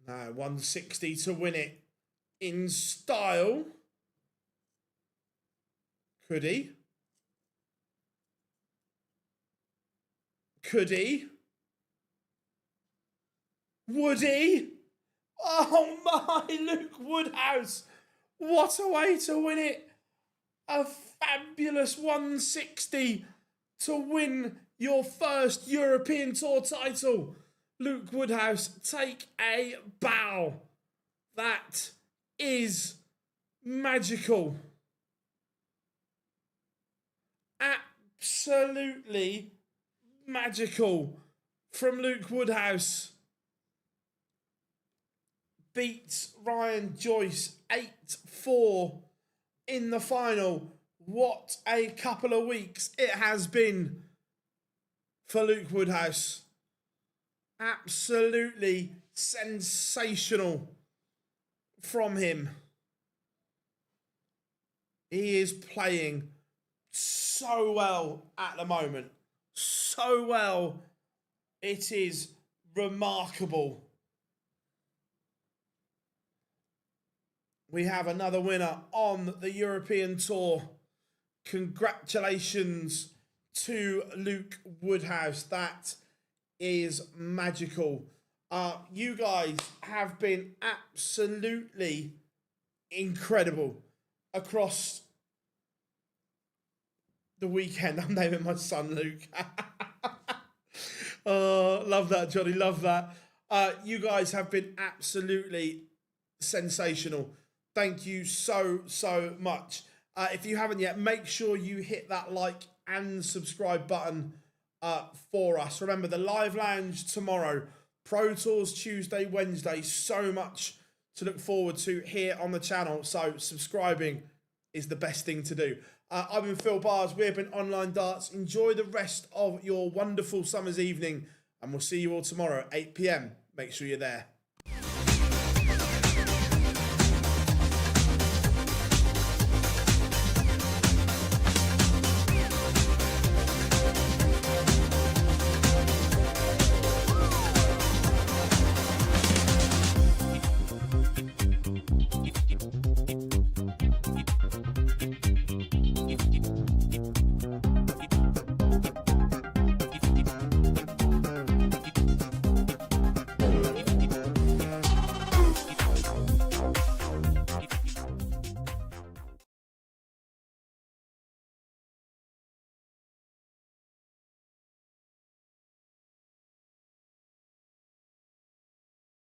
No, 160 to win it in style. Could he? Could he? Would he? Oh my, Luke Woodhouse. What a way to win it. A fabulous 160 to win your first European Tour title. Luke Woodhouse, take a bow. That is magical. Absolutely magical from Luke Woodhouse. Beats Ryan Joyce 8-4 in the final. What a couple of weeks it has been for Luke Woodhouse. Absolutely sensational from him. He is playing so well at the moment. So well. It is remarkable. We have another winner on the European Tour. Congratulations to Luke Woodhouse. That is magical. You guys have been absolutely incredible across the weekend. I'm naming my son Luke. Oh, love that, Johnny. Love that. You guys have been absolutely sensational. Thank you so much. If you haven't yet, make sure you hit that like and subscribe button for us. Remember, the live lounge tomorrow, Pro Tours Tuesday, Wednesday. So much to look forward to here on the channel. So subscribing is the best thing to do. I've been Phil Bars. We've been Online Darts. Enjoy the rest of your wonderful summer's evening, and we'll see you all tomorrow at 8 p.m. Make sure you're there.